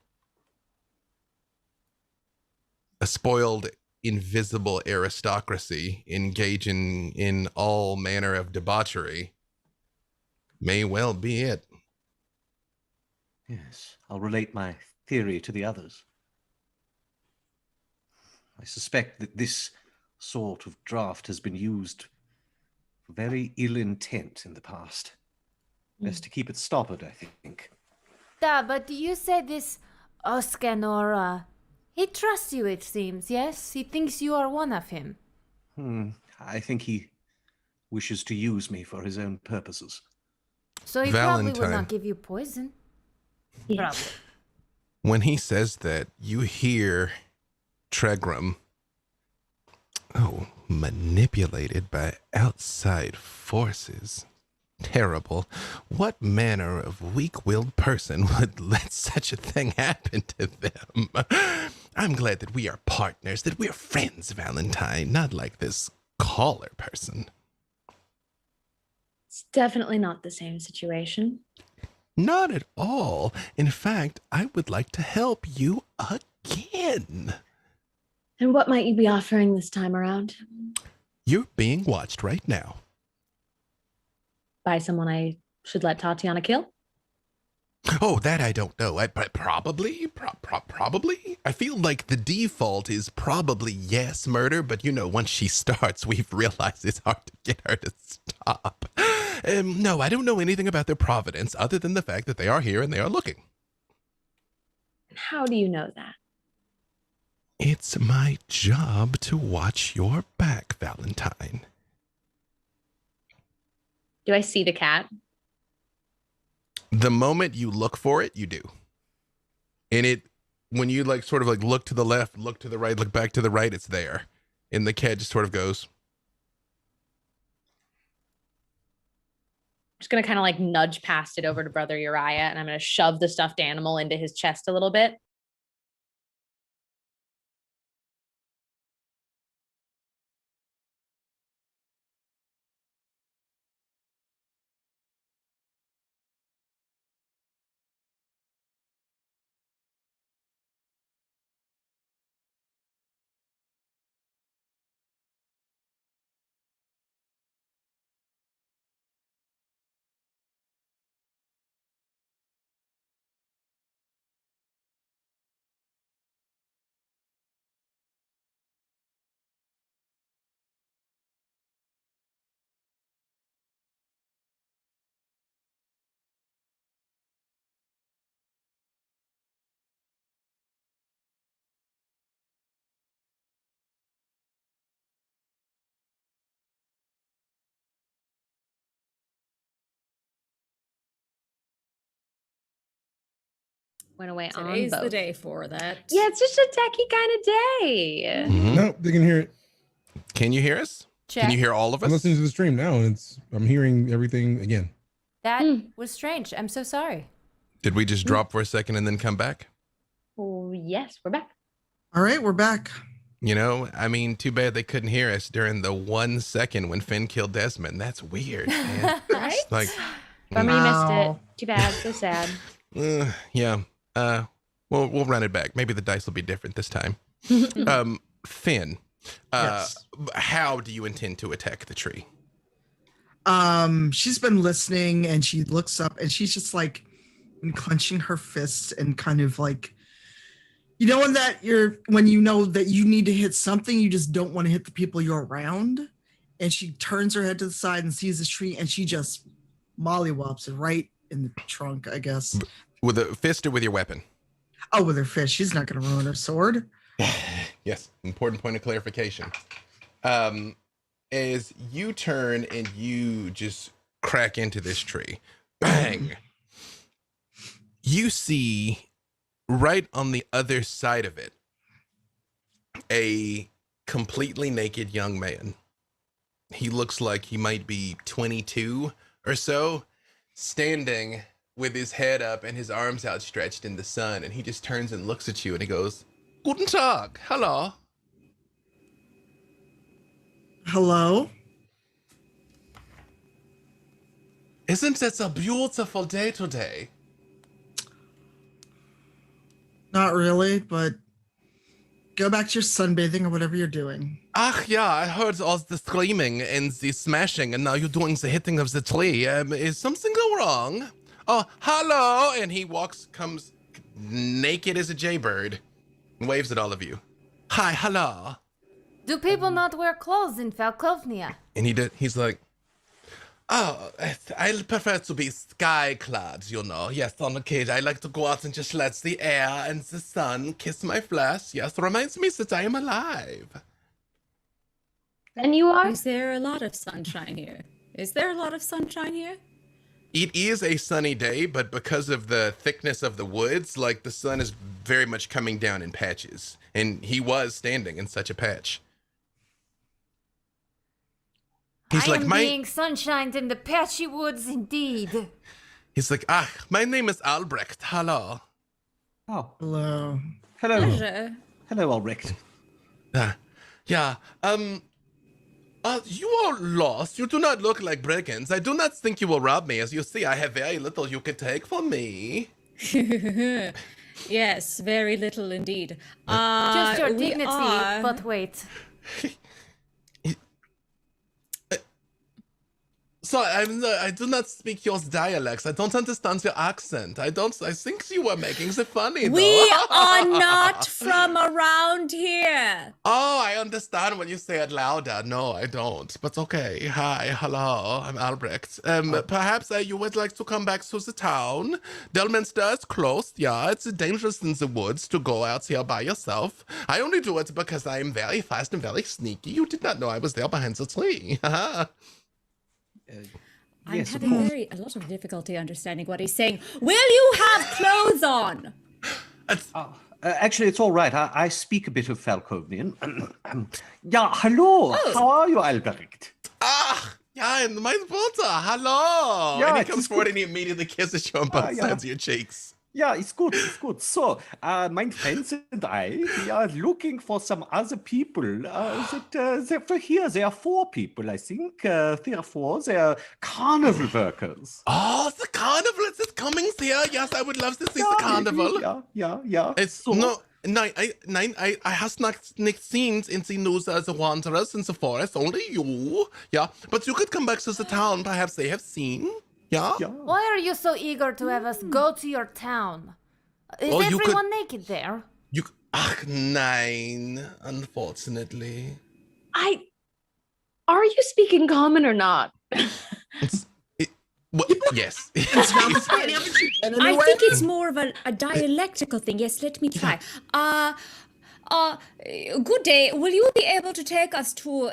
A spoiled, invisible aristocracy engaging in all manner of debauchery may well be it. Yes, I'll relate my theory to the others. I suspect that this sort of draft has been used for very ill intent in the past. Best to keep it stoppered, I think. Da, but you said this Oscanora. He trusts you, it seems, yes? He thinks you are one of him. I think he wishes to use me for his own purposes. So he probably will Valentine. not give you poison. Probably. When he says that, you hear Tregram. Oh, manipulated by outside forces. Terrible. What manner of weak-willed person would let such a thing happen to them? I'm glad that we are partners, that we're friends, Valentine, not like this caller person. It's definitely not the same situation. Not at all. In fact, I would like to help you again. And what might you be offering this time around? You're being watched right now. By someone I should let Tatiana kill? Oh, that I don't know. Probably. I feel like the default is probably yes, murder, but once she starts, we've realized it's hard to get her to stop. No, I don't know anything about their providence other than the fact that they are here and they are looking. How do you know that? It's my job to watch your back, Valentine. Do I see the cat? The moment you look for it, you do. And when you sort of look to the left, look to the right, look back to the right, it's there. And the cat just sort of goes. I'm just going to kind of nudge past it over to Brother Uriah, and I'm going to shove the stuffed animal into his chest a little bit. Went away Today's on both. the day for that. Yeah, it's just a techie kind of day. Mhm. No, they can hear it. Can you hear us? Check. Can you hear all of I'm us? listening to the stream now, and I'm hearing everything again. That was strange. I'm so sorry. Did we just drop for a second and then come back? Oh, yes, we're back. All right, we're back. Too bad they couldn't hear us during the 1 second when Finn killed Desmond. That's weird, man. Right? Bummer you missed Wow. it. Too bad. So sad. Yeah. We'll run it back. Maybe the dice will be different this time. Finn, Yes. how do you intend to attack the tree? She's been listening, and she looks up, and she's just been clenching her fists and kind of when you know that you need to hit something, you just don't want to hit the people you're around. And she turns her head to the side and sees this tree, and she just mollywhops it right in the trunk, I guess. With a fist or with your weapon? Oh, with her fist. She's not going to ruin her sword. Yes, important point of clarification. As you turn and you just crack into this tree, bang, you see right on the other side of it a completely naked young man. He looks like he might be 22 or so, standing with his head up and his arms outstretched in the sun, and he just turns and looks at you and he goes, "Guten Tag, hello." Hello? Isn't it a beautiful day today? Not really, but go back to your sunbathing or whatever you're doing. Ach yeah, I heard all the screaming and the smashing, and now you're doing the hitting of the tree. Is something go wrong? Oh, hello! And he comes naked as a jaybird, and waves at all of you. Hi, hello. Do people not wear clothes in Falkovnia? And he's like, oh, I prefer to be sky-clad, Yes, on occasion, I like to go out and just let the air and the sun kiss my flesh. Yes, reminds me that I am alive. And you are? Is there a lot of sunshine here? Is there a lot of sunshine here? It is a sunny day, but because of the thickness of the woods, like the sun is very much coming down in patches. And he was standing in such a patch. He's I like, am being sunshined in the patchy woods indeed. He's like, my name is Albrecht. Hello. Oh, Hello. hello. Pleasure. Hello, Albrecht. Yeah. You are lost. You do not look like brigands. I do not think you will rob me. As you see, I have very little you can take from me. Yes, very little indeed. Just your we dignity, are- but wait. So I do not speak your dialects. I don't understand your accent. I think you were making it funny, though. We are not from around here. Oh, I understand when you say it louder. No, I don't. But okay. Hi, hello. I'm Albrecht. Perhaps you would like to come back to the town. Delmunster is closed. Yeah, it's dangerous in the woods to go out here by yourself. I only do it because I am very fast and very sneaky. You did not know I was there behind the tree. I'm Yes, of having course. a lot of difficulty understanding what he's saying. Will you have clothes on? Actually, it's all right. I speak a bit of Falkovnian. Yeah, hello. How are you, Albrecht? Ja, mein Bruder, hello. Ja, and he es comes ist forward gut. and he immediately kisses you on both ja. sides of your cheeks. Yeah, it's good, it's good. So, my friends and I, we are looking for some other people. For here, there are 4 people, I think. 3 or 4. They are carnival workers. Oh, the carnival is coming here. Yes, I would love to see the carnival. Yeah. It's So- I has not seen in the news as the wanderers in the forest, only you. Yeah, but you could come back to the town, perhaps they have seen. Yeah? Yeah. Why are you so eager to have us go to your town? Is Well, you could- everyone naked there? Nein, unfortunately. Are you speaking common or not? Well, yes. I think it's more of a dialectical thing. Yes, let me try. Good day. Will you be able to take us to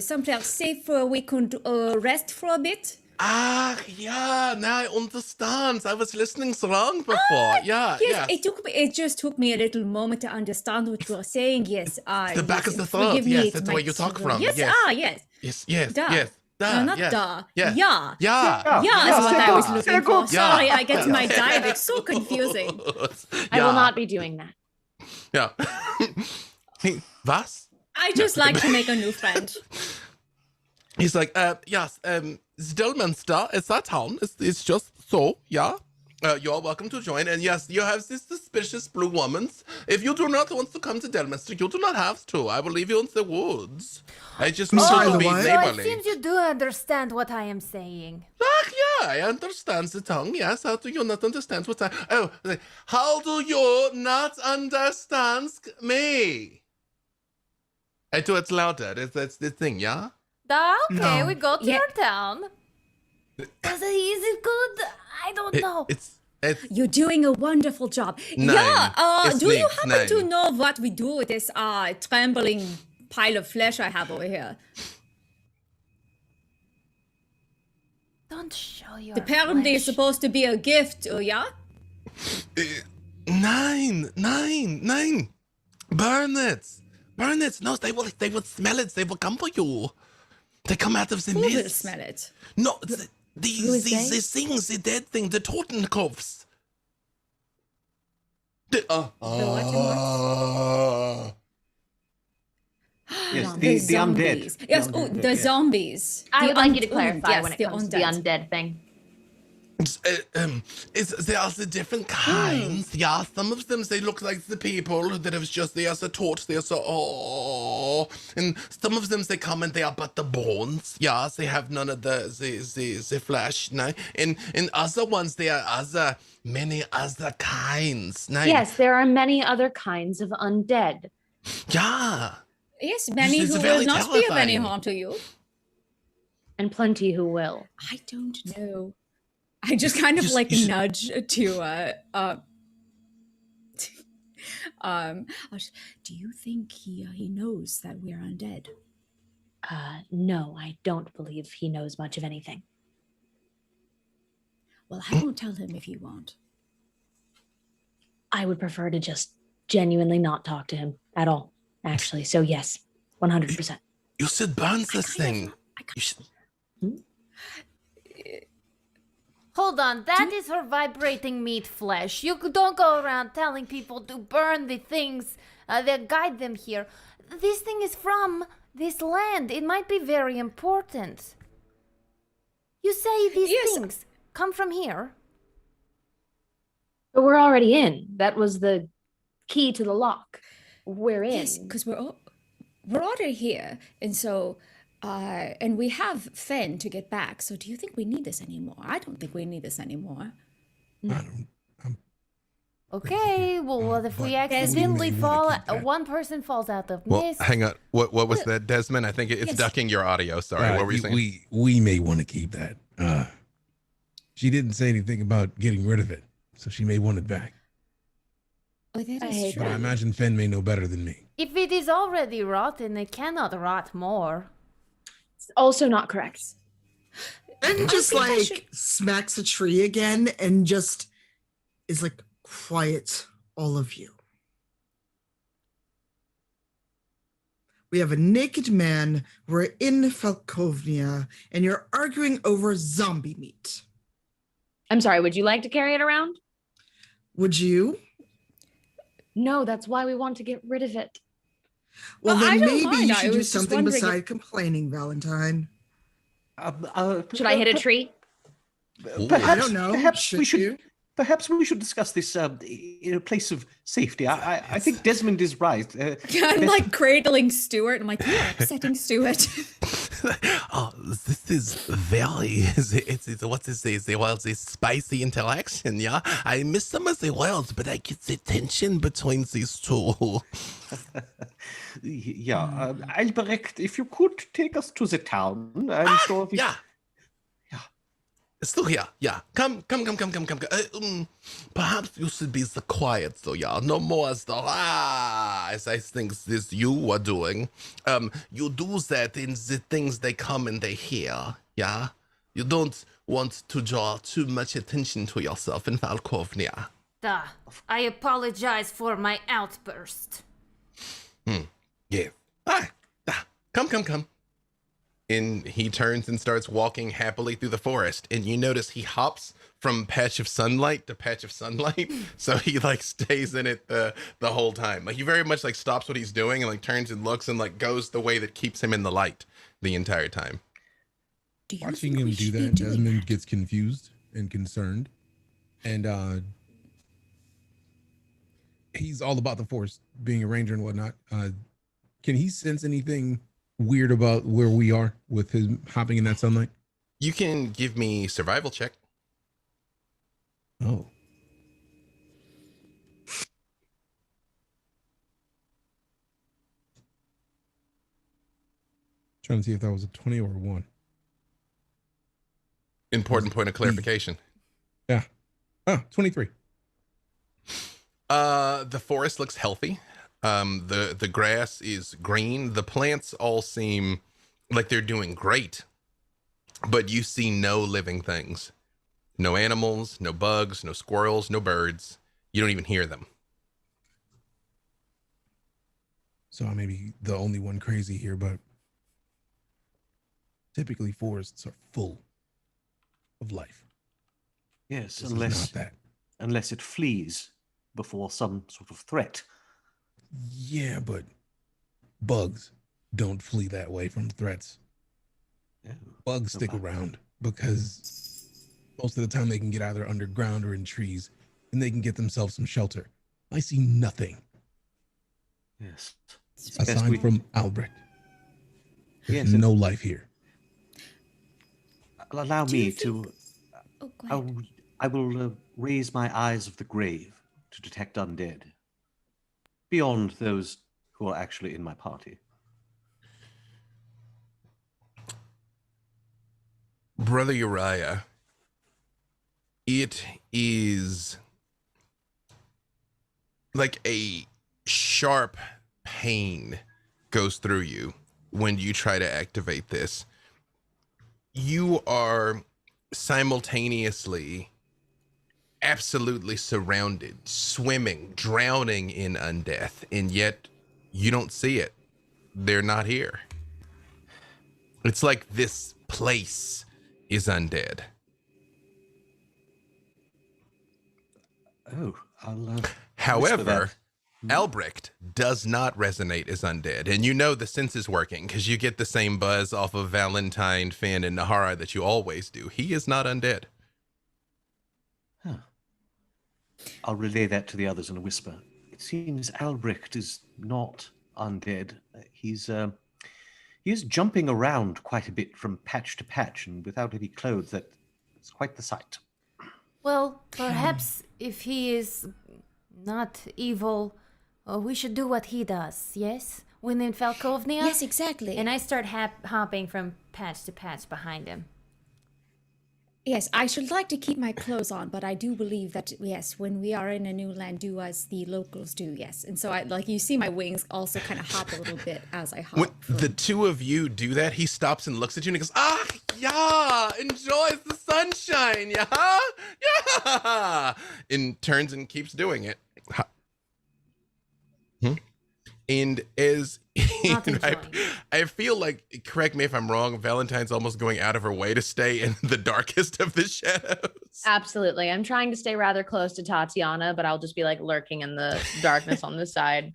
someplace safe where we could rest for a bit? Yeah, now I understand. I was listening wrong before. Yeah. It just took me a little moment to understand what you were saying. Yes. The back of the forgive throat. me, Yes, it that's where might you talk be- from. Yes. Yes. Yes. Duh. Yes. No, not yes. duh. Yeah. Yeah. Yeah. Yeah, is what I was Yeah. looking for. Yeah. Sorry, I get my dialect so confusing. I will not be doing that. Yeah. Hey, was? I just like to make a new friend. He's like, yes, Delmunster is that town. It's just so, yeah. You're welcome to join. And yes, you have these suspicious blue women. If you do not want to come to Delmunster, you do not have to. I will leave you in the woods. I just want sorry, you to the be what? So it neighborly. seems you do understand what I am saying. Yeah, I understand the tongue. Yes, how do you not understand what I... Oh, how do you not understand me? I do it louder. That's the thing, yeah? Okay, No. we go to Yeah. your town. Is it good? I don't know. It's You're doing a wonderful job. Nein, Yeah, ist do you nix, happen to nein. know what we do with this trembling pile of flesh I have over here? Don't show your Apparently it's flesh. supposed to be a gift, yeah? Nine. Burn it. No, they will smell it. They will come for you. They come out of the Who mist. will smell it? No, is these they? things, the dead thing, the Totenkopfs. what and Yes, The the undead. zombies. Yes, The oh, undead, the yes. zombies. I would like you to un- clarify yes, when it the comes to the undead thing. There are the different kinds. Yeah, some of them, they look like the people that have just, they are so torch, they are so, and some of them, they come and they are but the bones. Yeah, they have none of the flesh. No? And other ones, there are many other kinds. No? Yes, there are many other kinds of undead. Yeah. Yes, many It's who very will not be of any terrifying. harm to you. And plenty who will. I don't know. I just kind of Just- like just- nudge to do you think he knows that we're undead? No, I don't believe he knows much of anything. Well, I won't tell him if you won't. I would prefer to just genuinely not talk to him at all, actually. So yes, 100%. You should burn this thing. You should... Hold on, that is her vibrating meat flesh. You don't go around telling people to burn the things that guide them here. This thing is from this land. It might be very important. You say these things come from here? But we're already in. That was the key to the lock. We're in. Yes, because we're already here, and so and we have Fen to get back. So do you think we need this anymore? I don't think we need this anymore. I don't. Okay, well, what if we accidentally fall? One person falls out of Well, mist. hang on. What was that, Desmond? I think it's ducking your audio. Sorry, what were you saying? We may want to keep that. She didn't say anything about getting rid of it, so she may want it back. Oh, that I is hate true. But I imagine Fen may know better than me. If it is already rotten, it cannot rot more. It's also not correct. And just smacks a tree again and just is like, quiet, all of you. We have a naked man. We're in Falkovnia, and you're arguing over zombie meat. I'm sorry, would you like to carry it around? Would you? No, that's why we want to get rid of it. Well, Well, I then don't maybe mind. you I should do was just something wondering beside complaining, Valentine. Should I hit a tree? I don't know. Perhaps we should. you? Perhaps we should discuss this in a place of safety. I think Desmond is right. I'm like cradling Stuart. I'm like, you're upsetting Stuart. Oh, this is very. It's what is this? Well, this spicy interaction. Yeah, I miss some of the words, but I get the tension between these two. Yeah, Albrecht, if you could take us to the town, I'm sure we. Yeah. Still here, yeah. Come. Perhaps you should be the quiet, though, yeah. No more as the as I think this you are doing. You do that in the things they come and they hear, yeah. You don't want to draw too much attention to yourself in Falkovnia. I apologize for my outburst. Yeah. Come. And he turns and starts walking happily through the forest. And you notice he hops from patch of sunlight to patch of sunlight. So he like stays in it the whole time. Like he very much like stops what he's doing and like turns and looks and like goes the way that keeps him in the light the entire time. Watching him do that, Desmond gets confused and concerned. And he's all about the force, being a ranger and whatnot. Can he sense anything weird about where we are with his hopping in that sunlight? You can give me survival check. Oh. Trying to see if that was a 20 or a 1. Important point of clarification. Yeah. Oh, 23. The forest looks healthy. The grass is green. The plants all seem like they're doing great, but you see no living things, no animals, no bugs, no squirrels, no birds. You don't even hear them. So I may be the only one crazy here, but typically forests are full of life. Yes, This is not that. unless it flees before some sort of threat. Yeah, but bugs don't flee that way from threats. Oh, Bugs stick around because most of the time they can get either underground or in trees, and they can get themselves some shelter. I see nothing yes. aside from Albrecht. There's Yes, no life here. allow Do you me think- to. Oh, go ahead. I will raise my eyes of the grave to detect undead. Beyond those who are actually in my party. Brother Uriah, it is like a sharp pain goes through you when you try to activate this. You are simultaneously absolutely surrounded, swimming, drowning in undeath, and yet you don't see it. They're not here. It's like this place is undead. Oh, I'll. Whisper However, that. Albrecht does not resonate as undead, and you know the sense is working because you get the same buzz off of Valentine, Finn, and Nahara that you always do. He is not undead. Huh. I'll relay that to the others in a whisper. It seems Albrecht is not undead. He is jumping around quite a bit from patch to patch, and without any clothes, that's quite the sight. Well, perhaps if he is not evil, we should do what he does, yes? Within Falkovnia? Yes, exactly. And I start hopping from patch to patch behind him. Yes, I should like to keep my clothes on, but I do believe that, yes, when we are in a new land, do as the locals do, yes. And so, you see my wings also kind of hop a little bit as I hop. When the two of you do that, he stops and looks at you and he goes, "Ah, yeah, enjoys the sunshine, yeah, yeah," and turns and keeps doing it. And as I feel like, correct me if I'm wrong, Valentine's almost going out of her way to stay in the darkest of the shadows. Absolutely. I'm trying to stay rather close to Tatiana, but I'll just be like lurking in the darkness on the side.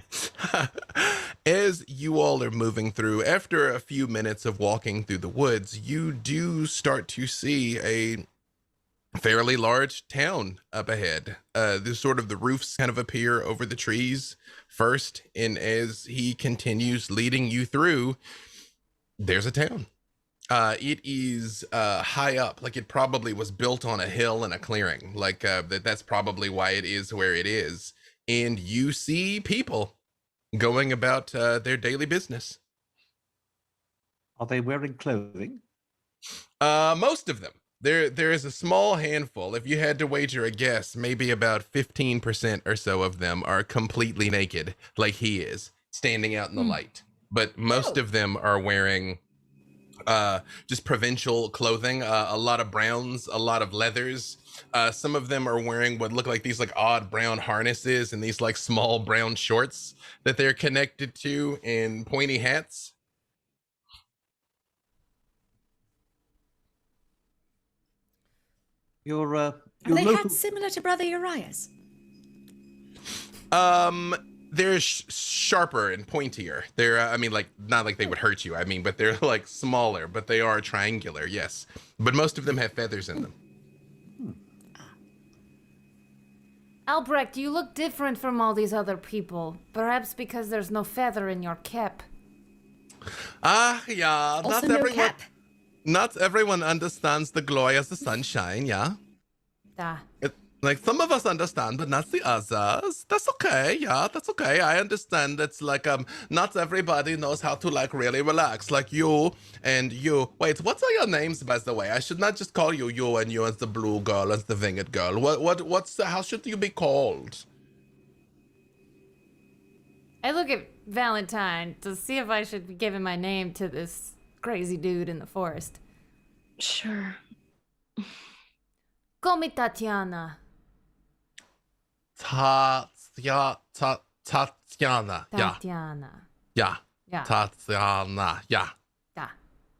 As you all are moving through, after a few minutes of walking through the woods, you do start to see a fairly large town up ahead. There's sort of the roofs kind of appear over the trees first, and as he continues leading you through, there's a town. It is high up, like it probably was built on a hill in a clearing, like that's probably why it is where it is. And you see people going about their daily business. Are they wearing clothing? Most of them. There is a small handful. If you had to wager a guess, maybe about 15% or so of them are completely naked, like he is, standing out in the light. But most of them are wearing just provincial clothing, a lot of browns, a lot of leathers. Some of them are wearing what look like these like odd brown harnesses and these like small brown shorts that they're connected to, and pointy hats. Your Are they local... hats similar to Brother Uriah's? They're sharper and pointier. They're, I mean, like, not like they would hurt you, I mean, but they're like smaller, but they are triangular, yes. But most of them have feathers in them. Albrecht, you look different from all these other people. Perhaps because there's no feather in your cap. Yeah, Also no cap. Not everyone understands the glory of the sunshine, yeah? Like, some of us understand, but not the others. That's okay, yeah, that's okay. I understand it's like, not everybody knows how to, like, really relax. Like you and you. Wait, what are your names, by the way? I should not just call you and you as the blue girl, as the winged girl. How should you be called? I look at Valentine to see if I should be giving my name to this crazy dude in the forest. Sure. Call me Tatiana. Tatiana. Tatiana. Ja. Ja. Tatiana. Ja. Ja.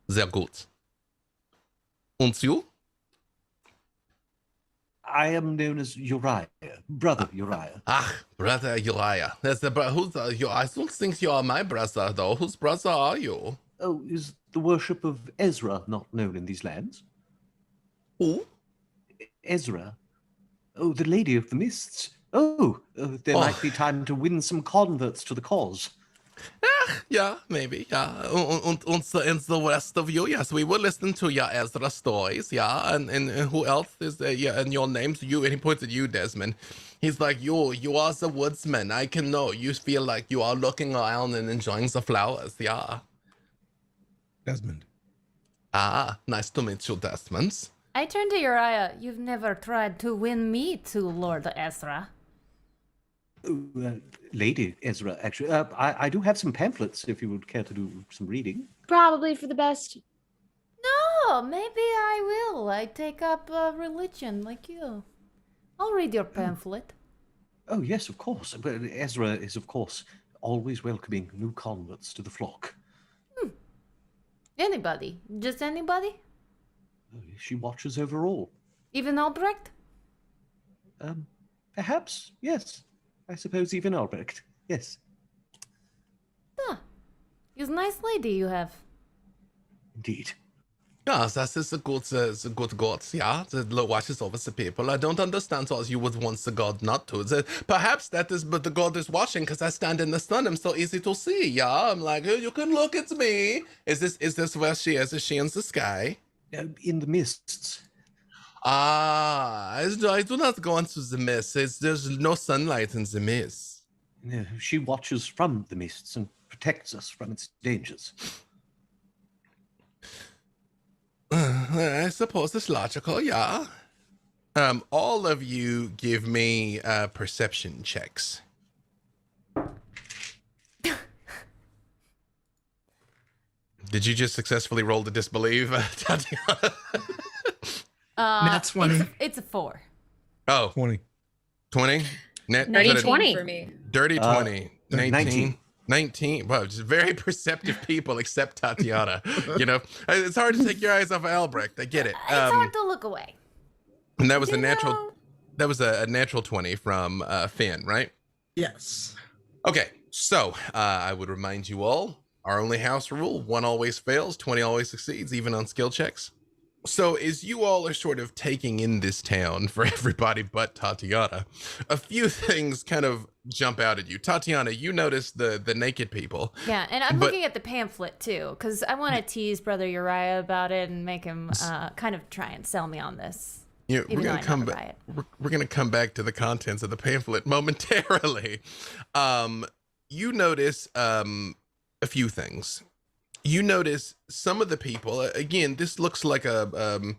Sehr gut. Und you? I am known as Uriah, Brother Uriah. Brother Uriah. That's the I don't think you are my brother, though. Whose brother are you? Oh, is the worship of Ezra not known in these lands? Who? Ezra. Oh, the Lady of the Mists. There might be time to win some converts to the cause. Yeah, maybe, yeah. And the rest of you, yes, we will listen to your Ezra stories, yeah. And who else is there? Yeah, and your name's you, and he points at you, Desmond. He's like, you are the woodsman. I can know. You feel like you are looking around and enjoying the flowers, yeah. Desmond. Nice to meet you, Desmond. I turn to Uriah. You've never tried to win me to Lord Ezra. Lady Ezra, actually. I do have some pamphlets if you would care to do some reading. Probably for the best. No, maybe I will. I take up religion like you. I'll read your pamphlet. Oh, yes, of course. But Ezra is, of course, always welcoming new converts to the flock. Anybody? Just anybody? She watches over all. Even Albrecht? Perhaps, yes. I suppose even Albrecht, yes. Huh. He's a nice lady you have. Indeed. Ja, das ist a good God, yeah. The Lord watches over the people. I don't understand what you would want the God not to. Perhaps that is, but the God is watching because I stand in the sun. I'm so easy to see, yeah. I'm like, you can look at me. Is this where she is? Is she in the sky? In the mists. Ah, I do not go into the mist. There's no sunlight in the mist. No, she watches from the mists and protects us from its dangers. I suppose it's logical, yeah. All of you give me perception checks. Did you just successfully roll to disbelieve, Tatiana? That's 20. It's a 4. Oh, 20. 20? Dirty 20. For me. Dirty 20. 19. 19. 19. Wow, just very perceptive people except Tatiana. You know, it's hard to take your eyes off of Albrecht. I get it. It's hard to look away. And that was a You natural. know- That was a natural 20 from Finn, right? Yes. Okay, so I would remind you all, our only house rule: 1 always fails, 20 always succeeds, even on skill checks. So as you all are sort of taking in this town for everybody but Tatiana, a few things kind of jump out at you. Tatiana, you notice the naked people. Yeah, and I'm But- looking at the pamphlet too, because I want to tease Brother Uriah about it and make him kind of try and sell me on this. You know, Even though I never buy it. We're gonna come back to the contents of the pamphlet momentarily. You notice a few things. You notice some of the people. Again, this looks like a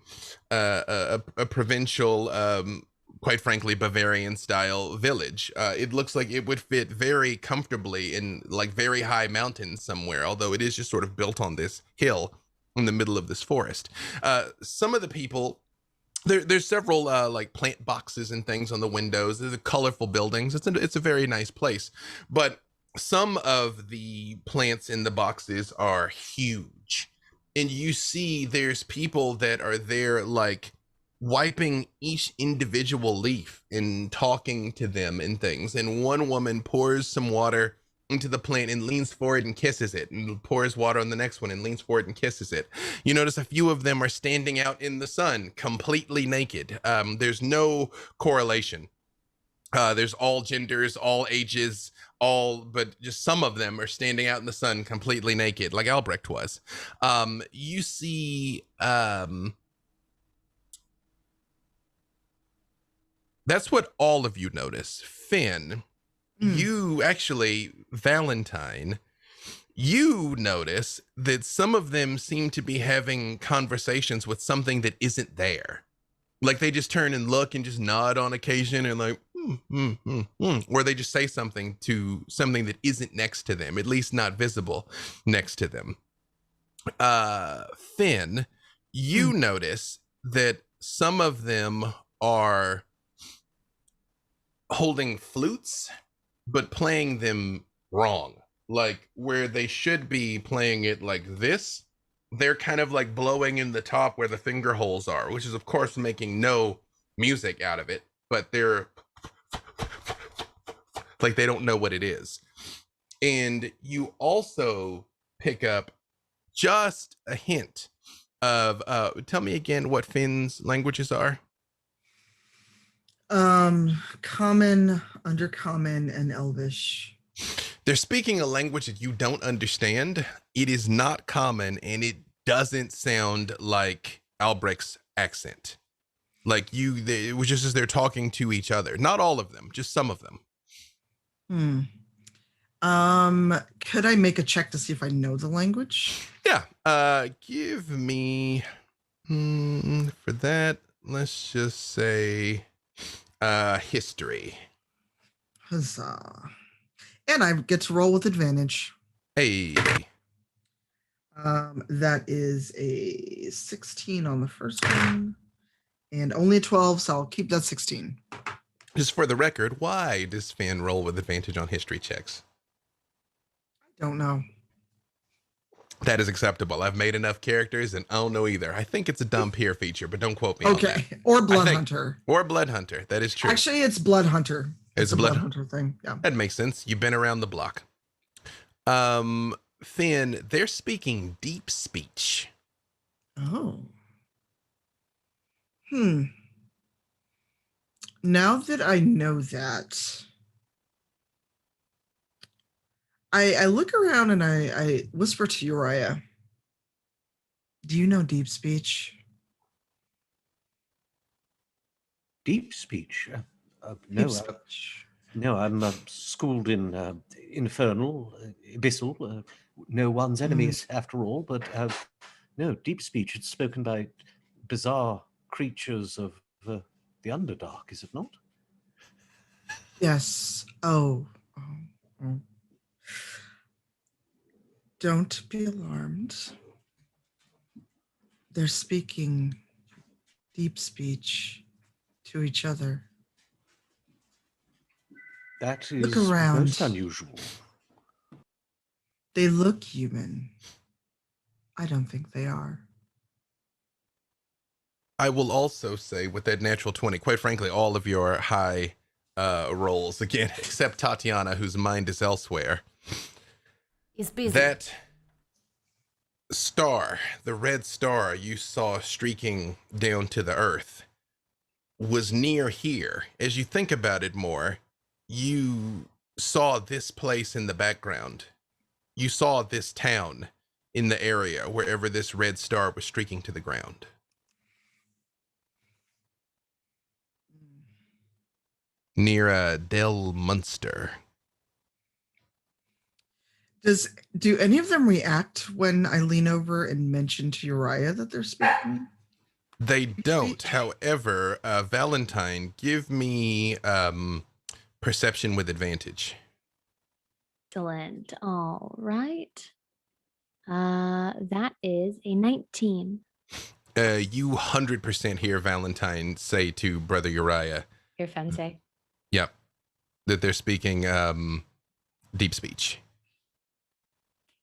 provincial, quite frankly, Bavarian style village. It looks like it would fit very comfortably in like very high mountains somewhere, although it is just sort of built on this hill in the middle of this forest. Some of the people. There's several like plant boxes and things on the windows. There's colorful buildings. It's a very nice place, but some of the plants in the boxes are huge, and you see there's people that are there like wiping each individual leaf and talking to them and things. And one woman pours some water into the plant and leans forward and kisses it, and pours water on the next one and leans forward and kisses it. You notice a few of them are standing out in the sun completely naked. There's no correlation. There's all genders, all ages, but just some of them are standing out in the sun completely naked, like Albrecht was. You see that's what all of you notice. Finn, you actually, Valentine, you notice that some of them seem to be having conversations with something that isn't there. Like they just turn and look and just nod on occasion and like, or they just say something to something that isn't next to them, at least not visible next to them. Finn, you notice that some of them are holding flutes, but playing them wrong. Like where they should be playing it like this, they're kind of like blowing in the top where the finger holes are, which is of course making no music out of it, but they're like they don't know what it is. And you also pick up just a hint of tell me again what Finn's languages are. Common, undercommon, and Elvish. They're speaking a language that you don't understand. It is not common, and it doesn't sound like Albrecht's accent. Like it was just as they're talking to each other. Not all of them, just some of them. Could I make a check to see if I know the language? Yeah. Give me for that. Let's just say history. Huzzah. And I get to roll with advantage. Hey. That is a 16 on the first one and only a 12, so I'll keep that 16. Just for the record, why does Finn roll with advantage on history checks? I don't know. That is acceptable. I've made enough characters and I don't know either. I think it's a dumb peer feature, but don't quote me on that. Okay. Or Blood Hunter. Or Blood Hunter. That is true. Actually, it's Blood Hunter. It's a Blood Hunter thing. Yeah. That makes sense. You've been around the block. Finn, they're speaking deep speech. Oh. Now that I know that, I look around and I whisper to Uriah, do you know deep speech? Deep speech? Deep speech. No, I'm schooled in infernal, abyssal, no one's enemies after all, but no, deep speech, it's spoken by bizarre creatures of the Underdark, is it not? Yes. Oh. Don't be alarmed. They're speaking deep speech to each other. That is Look around. most unusual. They look human. I don't think they are. I will also say with that natural 20, quite frankly, all of your high rolls, again, except Tatiana, whose mind is elsewhere. He's busy. That star, the red star you saw streaking down to the earth, was near here. As you think about it more, you saw this place in the background. You saw this town in the area wherever this red star was streaking to the ground. Near Delmunster. Do any of them react when I lean over and mention to Uriah that they're speaking? They don't. However, Valentine, give me perception with advantage. Excellent. All right. That is a 19. You 100% hear Valentine say to Brother Uriah. Your fiancé. Yep. That they're speaking deep speech.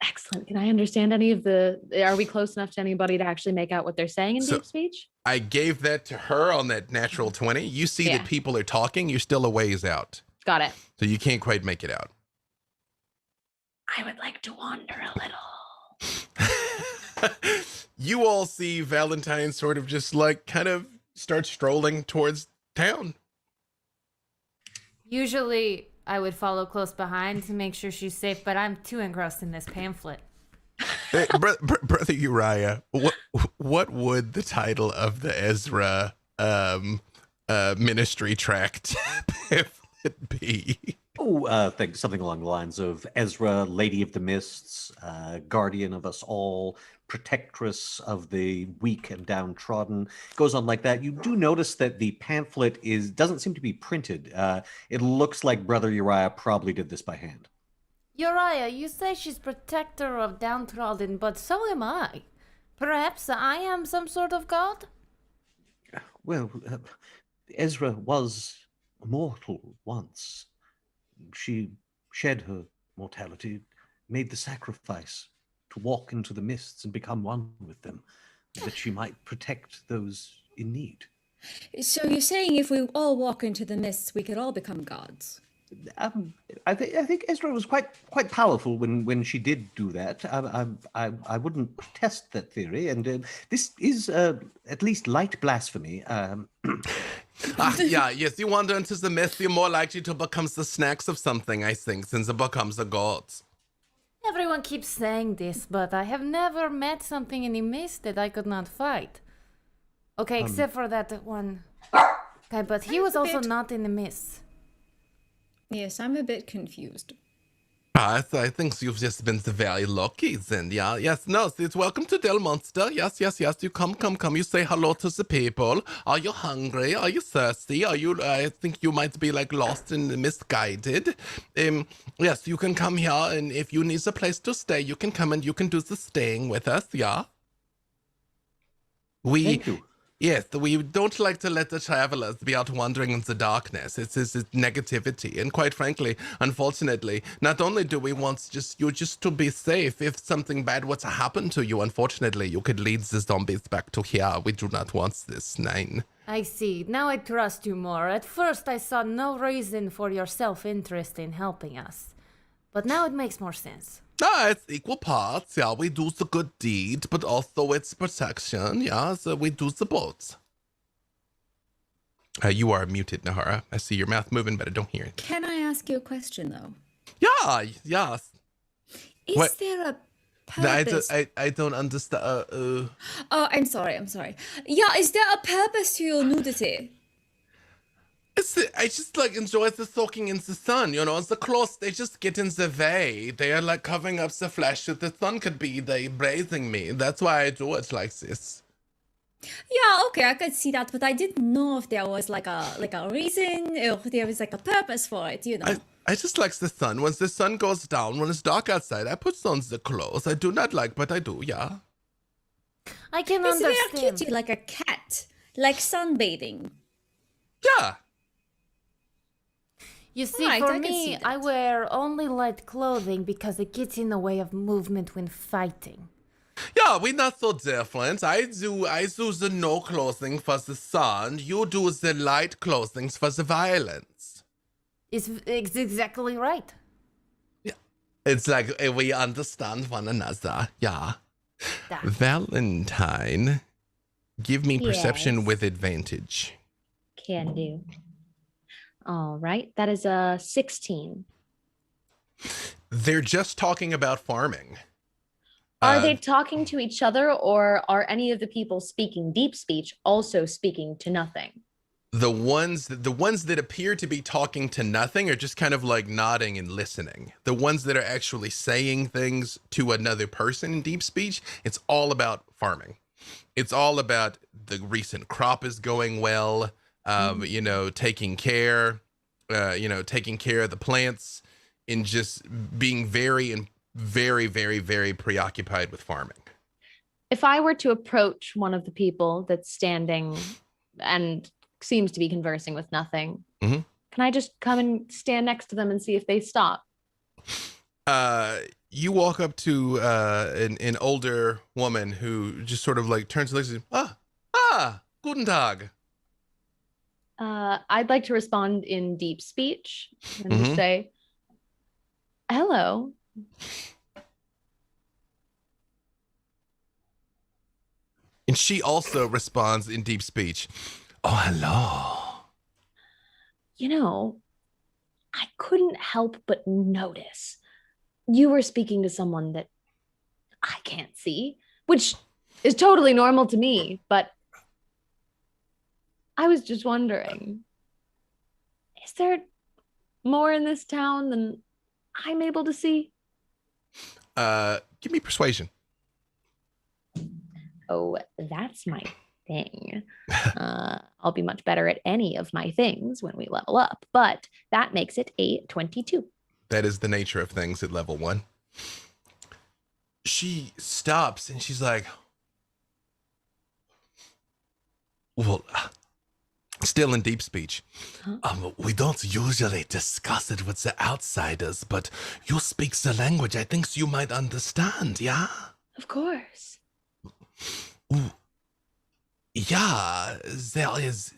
Excellent. Can I understand any of are we close enough to anybody to actually make out what they're saying in deep speech? I gave that to her on that natural 20. You see that people are talking. You're still a ways out. Got it. So you can't quite make it out. I would like to wander a little. You all see Valentine sort of just like kind of start strolling towards town. Usually I would follow close behind to make sure she's safe, but I'm too engrossed in this pamphlet. Hey, Brother Uriah, what would the title of the Ezra ministry tract pamphlet be? Oh, I think something along the lines of Ezra, Lady of the Mists, Guardian of us all, Protectress of the weak and downtrodden. Goes on like that. You do notice that the pamphlet doesn't seem to be printed. It looks like Brother Uriah probably did this by hand. Uriah, you say she's protector of downtrodden, but so am I. Perhaps I am some sort of god? Well, Ezra was mortal once. She shed her mortality, made the sacrifice to walk into the mists and become one with them, that she might protect those in need. So you're saying if we all walk into the mists, we could all become gods? I think Ezra was quite powerful when she did do that. I wouldn't test that theory, and this is at least light blasphemy. Yes, you wander into the mist, you're more likely to become the snacks of something, I think, since it becomes the gods. Everyone keeps saying this, but I have never met something in the mist that I could not fight. Okay, except for that one guy, but he was also not in the mist. Yes, I'm a bit confused. I think you've just been very lucky then, yeah. Yes, no, it's welcome to Delmunster. Yes. You come. You say hello to the people. Are you hungry? Are you thirsty? I think you might be like lost and misguided. Yes, you can come here, and if you need a place to stay, you can come and you can do the staying with us, yeah. Thank you. Yes, we don't like to let the travelers be out wandering in the darkness. It's negativity. And quite frankly, unfortunately, not only do we want you to be safe, if something bad were to happen to you, unfortunately, you could lead the zombies back to here. We do not want this, Nine. I see. Now I trust you more. At first, I saw no reason for your self-interest in helping us. But now it makes more sense. It's equal parts. Yeah, we do the good deed, but also it's protection. Yeah, so we do the both. You are muted, Nahara. I see your mouth moving, but I don't hear it. Can I ask you a question though? Yeah, yes. Is there a purpose? I don't understand. Oh, I'm sorry. Yeah, is there a purpose to your nudity? I just like enjoy the soaking in the sun, you know. It's the clothes, they just get in the way. They are like covering up the flesh so the sun could be they braising me. That's why I do it like this. Yeah, okay, I could see that, but I didn't know if there was like a reason or if there was like a purpose for it, you know. I just like the sun. Once the sun goes down, when it's dark outside, I put on the clothes. I do not like, but I do, yeah. I can It's very understand. cute, like a cat, like sunbathing. Yeah. You see, Right, for I can see me, that. I wear only light clothing because it gets in the way of movement when fighting. Yeah, we not so different. I do the no clothing for the sun. You do the light clothing for the violence. It's exactly right. Yeah. It's like we understand one another. Yeah. That. Valentine, give me perception Yes. with advantage. Can do. All right. That is a 16. They're just talking about farming. Are they talking to each other, or are any of the people speaking deep speech also speaking to nothing? The ones that appear to be talking to nothing are just kind of like nodding and listening. The ones that are actually saying things to another person in deep speech, it's all about farming. It's all about the recent crop is going well, you know, taking care of the plants, and just being very, very preoccupied with farming. If I were to approach one of the people that's standing and seems to be conversing with nothing, Mhm. can I just come and stand next to them and see if they stop? You walk up to an older woman who just sort of like turns and looks at you. Guten Tag. I'd like to respond in deep speech and Mhm. just say, hello. And she also responds in deep speech. Oh, hello. You know, I couldn't help but notice you were speaking to someone that I can't see, which is totally normal to me, but I was just wondering, is there more in this town than I'm able to see? Give me persuasion. Oh, that's my thing. I'll be much better at any of my things when we level up, but that makes it a 22. That is the nature of things at level 1. She stops and she's like, well, still in deep speech. Huh? We don't usually discuss it with the outsiders, but you speak the language. I think you might understand, yeah? Of course. Ooh. Yeah, there is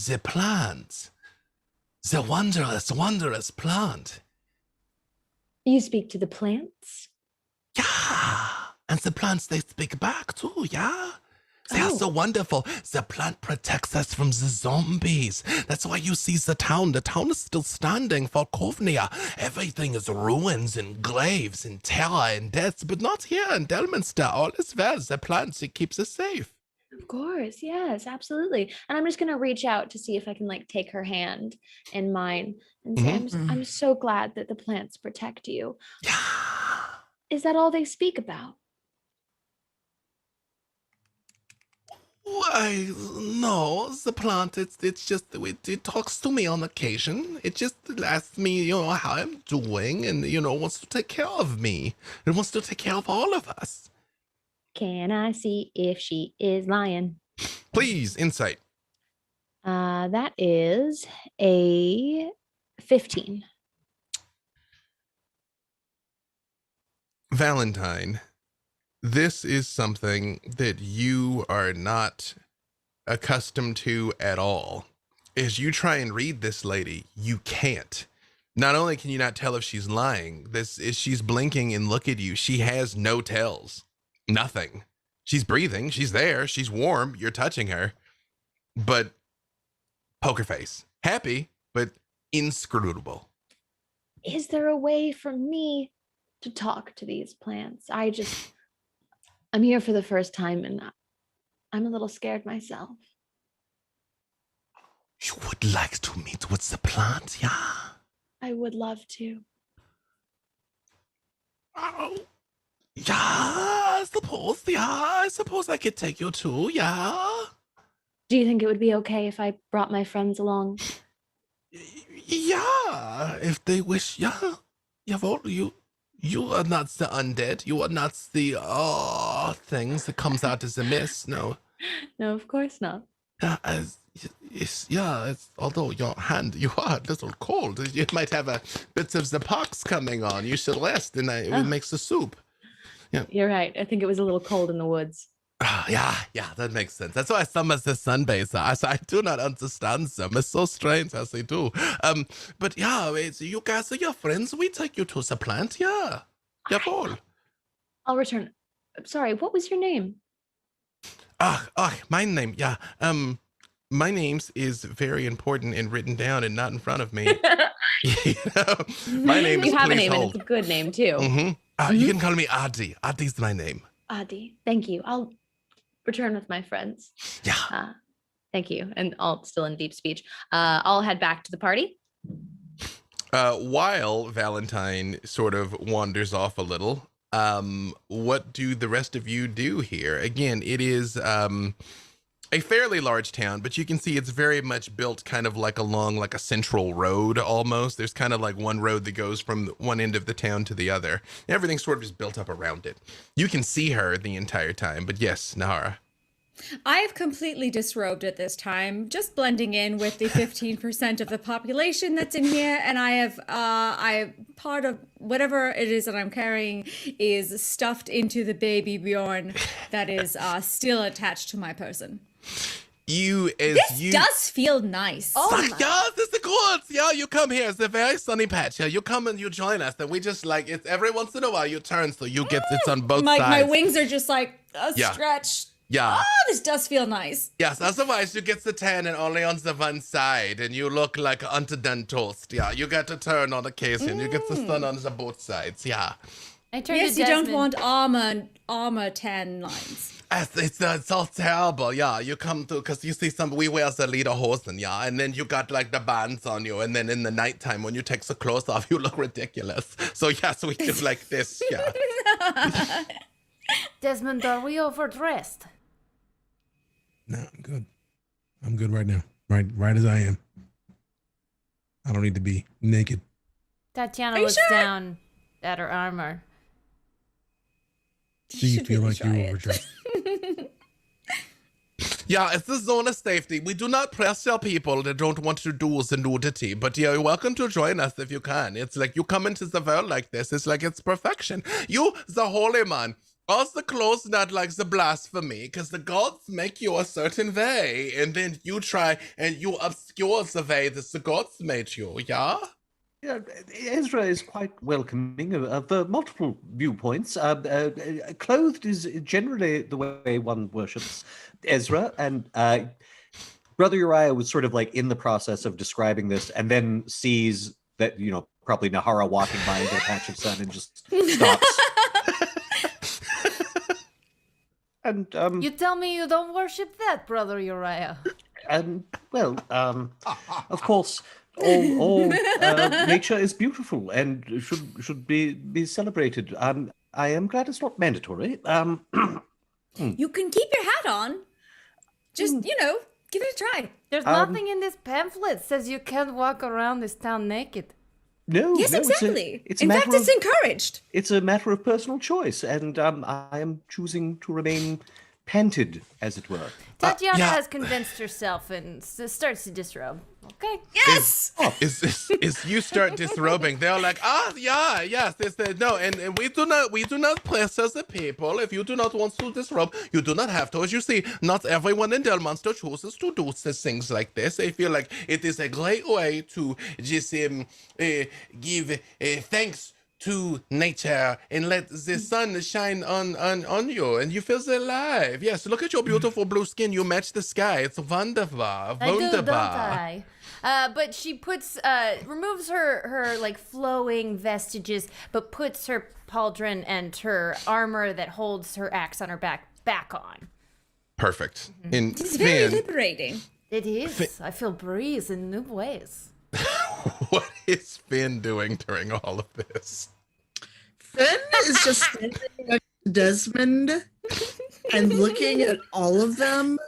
the plant. The wondrous plant. You speak to the plants? Yeah. And the plants, they speak back too, yeah? They are so wonderful. The plant protects us from the zombies. That's why you see the town. The town is still standing. Falkovnia. Everything is ruins and graves and terror and deaths, but not here in Delmunster. All is well. The plant, it keeps us safe. Of course, yes, absolutely. And I'm just gonna reach out to see if I can like take her hand in mine and say, I'm so glad that the plants protect you. Yeah. Is that all they speak about? Why, no, the plant, it's just, it talks to me on occasion. It just asks me, how I'm doing and, wants to take care of me. It wants to take care of all of us. Can I see if she is lying? Please, insight. That is a 15. Valentine, this is something that you are not accustomed to at all. As you try and read this lady, you can't. Not only can you not tell if she's lying, she's blinking and look at you. She has no tells. Nothing. She's breathing. She's there. She's warm. You're touching her. But poker face. Happy, but inscrutable. Is there a way for me to talk to these plants? I'm here for the first time and I'm a little scared myself. You would like to meet with the plant, yeah? I would love to. Oh, yeah, I suppose I could take you too, yeah? Do you think it would be okay if I brought my friends along? Yeah, if they wish, yeah. You are not the undead. You are not the things that comes out as a mist. No. No, of course not. Although your hand, you are a little cold. You might have bits of the pox coming on. You should rest, and it makes the soup. Yeah. You're right. I think it was a little cold in the woods. Yeah, that makes sense. That's why some of the sunbathers, I do not understand them. It's so strange as they do. But yeah, you guys are your friends. We take you to the plant, yeah. Jawohl. I'll return. Sorry, what was your name? My name, yeah. My name's is very important and written down and not in front of me. My name is You have a Please name Hold. and it's a good name too. You can call me Adi. Adi's my name. Adi, thank you. I'll return with my friends. Yeah. Thank you. And all still in deep speech. I'll head back to the party. While Valentine sort of wanders off a little, what do the rest of you do here? Again, it is a fairly large town, but you can see it's very much built kind of like along like a central road almost. There's kind of like one road that goes from one end of the town to the other. Everything sort of is built up around it. You can see her the entire time, but yes, Nahara. I've completely disrobed at this time, just blending in with the 15% of the population that's in here, and I part of whatever it is that I'm carrying is stuffed into the baby Bjorn that is still attached to my person. This does feel nice. Yeah, this is good. Yeah, you come here. It's a very sunny patch. Yeah, you come and you join us. And we just like it's every once in a while you turn, so you get it's on both sides. My wings are just like stretched. Yeah. Oh, this does feel nice. Yes, otherwise you get the tan and only on the one side, and you look like underdone toast. Yeah, you get to turn on occasion. You get the sun on the both sides. Yeah. Yes, you don't want armor tan lines. It's all terrible, yeah. You come to, because you see we wear the lederhosen, yeah, and then you got like the bands on you, and then in the nighttime when you take the clothes off, you look ridiculous. So yes, we do like this, yeah. Desmond, are we overdressed? No, I'm good. I'm good right now. Right as I am. I don't need to be naked. Tatiana looks down at her armor. Do you feel like you're overdressed? Yeah, it's the zone of safety. We do not pressure people that don't want to do the nudity, but yeah, you're welcome to join us if you can. It's like you come into the world like this. It's like it's perfection. You, the holy man, all the clothes not like the blasphemy, because the gods make you a certain way, and then you try and you obscure the way that the gods made you, yeah? Yeah, Ezra is quite welcoming of multiple viewpoints. Clothed is generally the way one worships Ezra, and Brother Uriah was sort of like in the process of describing this, and then sees that, probably Nahara walking by into a patch of sun and just stops. And You tell me you don't worship that, Brother Uriah. well, of course, all nature is beautiful and should be celebrated. I am glad it's not mandatory. You can keep your hat on. Just, give it a try. There's nothing in this pamphlet says you can't walk around this town naked. No, Yes, no, exactly. It's a In matter fact, it's of, encouraged. it's a matter of personal choice, and I am choosing to remain panted, as it were. Tatiana yeah. has convinced herself and starts to disrobe. Okay. Yes! Is you start disrobing, they're like, yes, no, and we do not press as a people. If you do not want to disrobe, you do not have to. As you see, not everyone in Delmunster chooses to do things like this. I feel like it is a great way to just give thanks to nature and let the sun shine on you, and you feel alive. Yes, look at your beautiful blue skin. You match the sky. It's wonderful. I do, don't I? But she removes her like flowing vestiges, but puts her pauldron and her armor that holds her axe on her back on. Perfect. In It's very Finn, liberating. It is. I feel breeze in new ways. what is Finn doing during all of this? Finn is just standing next to Desmond and looking at all of them.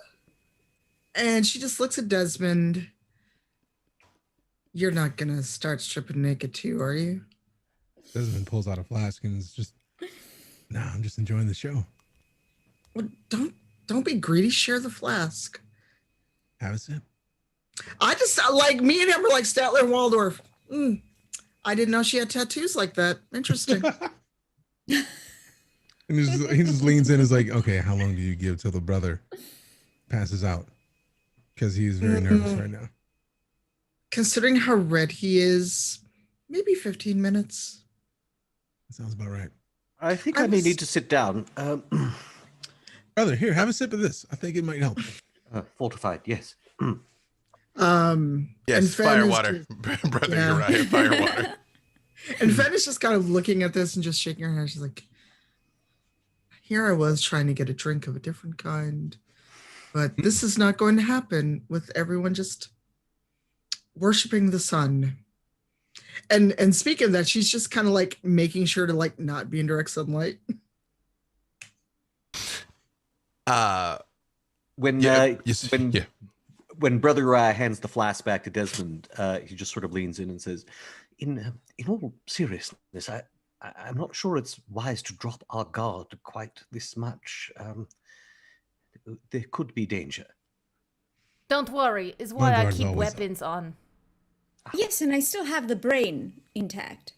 And she just looks at Desmond. You're not going to start stripping naked too, are you? Desmond pulls out a flask and is just, nah, I'm just enjoying the show. Well, don't be greedy. Share the flask. Have a sip. I just like me and him are like Statler and Waldorf. I didn't know she had tattoos like that. Interesting. And he just leans in and is like, okay, how long do you give till the brother passes out? Because he is very nervous right now. Considering how red he is, maybe 15 minutes. That sounds about right. I think I may need to sit down. Brother, here, have a sip of this. I think it might help. Fortified, yes. Yes, and Fen firewater. is Brother yeah. Uriah, firewater. And Fen is just kind of looking at this and just shaking her head. She's like, here I was trying to get a drink of a different kind, but this is not going to happen with everyone just worshiping the sun. And speaking of that, she's just kind of like making sure to like not be in direct sunlight. When Brother Uriah hands the flask back to Desmond, he just sort of leans in and says, in all seriousness, I'm not sure it's wise to drop our guard quite this much. There could be danger. Don't worry, is why My I guard's keep always weapons on. Yes, and I still have the brain intact.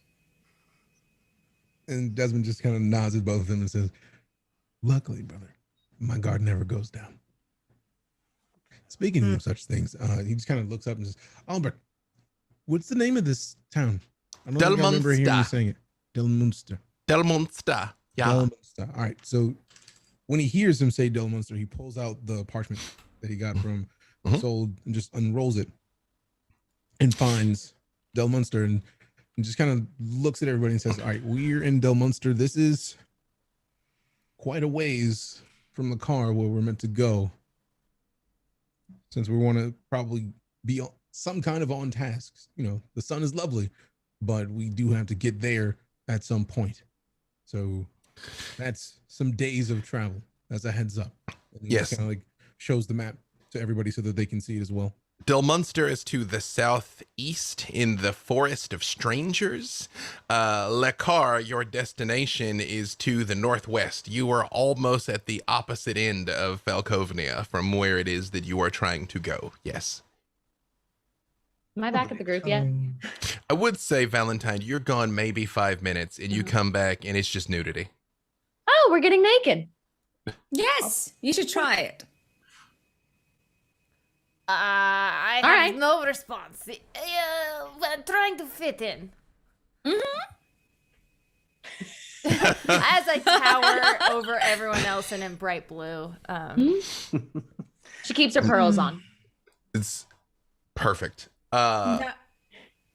And Desmond just kind of nods at both of them and says, luckily, brother, my guard never goes down. Speaking of such things, he just kind of looks up and says, Albrecht, what's the name of this town? I don't think I remember hearing you saying it. Delmunster. Delmunster. Yeah. Delmunster. All right. So when he hears him say Delmunster, he pulls out the parchment that he got from Sold and just unrolls it and finds Delmunster and just kind of looks at everybody and says, all right, we're in Delmunster. This is quite a ways from the car where we're meant to go. Since we want to probably be some kind of on task. You know, the sun is lovely, but we do have to get there at some point. So that's some days of travel as a heads up. And he Yes. kind of like shows the map to everybody so that they can see it as well. Delmunster is to the southeast in the Forest of Strangers. Lekar, your destination, is to the northwest. You are almost at the opposite end of Falkovnia from where it is that you are trying to go. Yes. Am I back at the group yet? I would say, Valentine, you're gone maybe 5 minutes and you come back and it's just nudity. Oh, we're getting naked. Yes, you should try it. I All have right. no response. I'm trying to fit in. As I tower over everyone else and in bright blue. She keeps her pearls on. It's perfect. Now,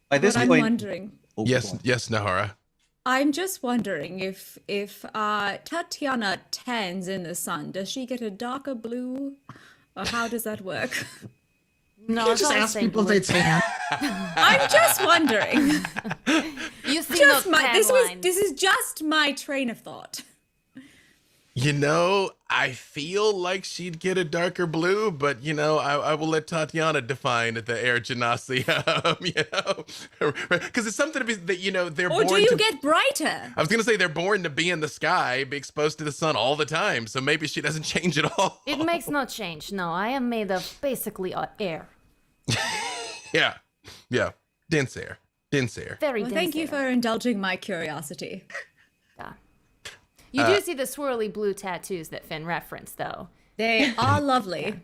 By this what I'm point, wondering. oh, Yes, go on. yes, Nahara. I'm just wondering if Tatiana tans in the sun, does she get a darker blue, or how does that work? No, You it's just all the ask same people if blue. they tan. I'm just wondering. You see Just no my tan this lines. is just my train of thought. You know, I feel like she'd get a darker blue, but I will let Tatiana define the air genasi. Because it's something to be that they're Or born do you to. get brighter? I was gonna say they're born to be in the sky, be exposed to the sun all the time. So maybe she doesn't change at all. It makes no change. No, I am made of basically air. Yeah. Dense air. Very Well, dense thank you air. for indulging my curiosity. Yeah. You do see the swirly blue tattoos that Finn referenced, though. They are lovely.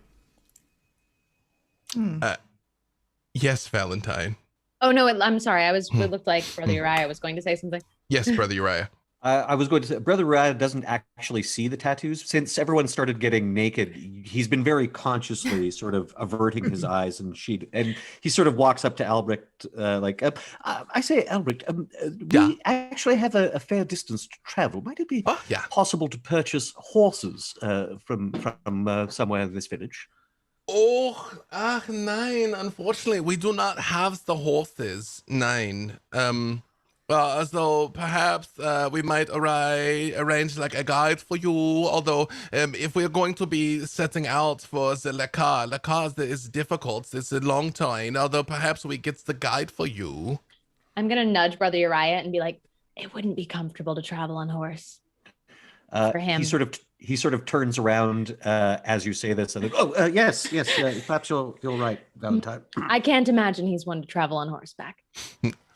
Yes, Valentine. Oh no, I'm sorry. It looked like Brother Uriah was going to say something. Yes, Brother Uriah. I was going to say, Brother Rad doesn't actually see the tattoos. Since everyone started getting naked, he's been very consciously sort of averting his eyes, and he sort of walks up to Albrecht, I say, Albrecht, we actually have a fair distance to travel. Might it be possible to purchase horses from somewhere in this village? Nein. Unfortunately, we do not have the horses. Nein. So perhaps we might arrange like a guide for you. Although, if we're going to be setting out for the Lakar is difficult. It's a long time. Although perhaps we get the guide for you. I'm gonna nudge Brother Uriah and be like, it wouldn't be comfortable to travel on horse. For him. He sort of turns around as you say this, and yes, perhaps you're right, Valentine. I can't imagine he's one to travel on horseback.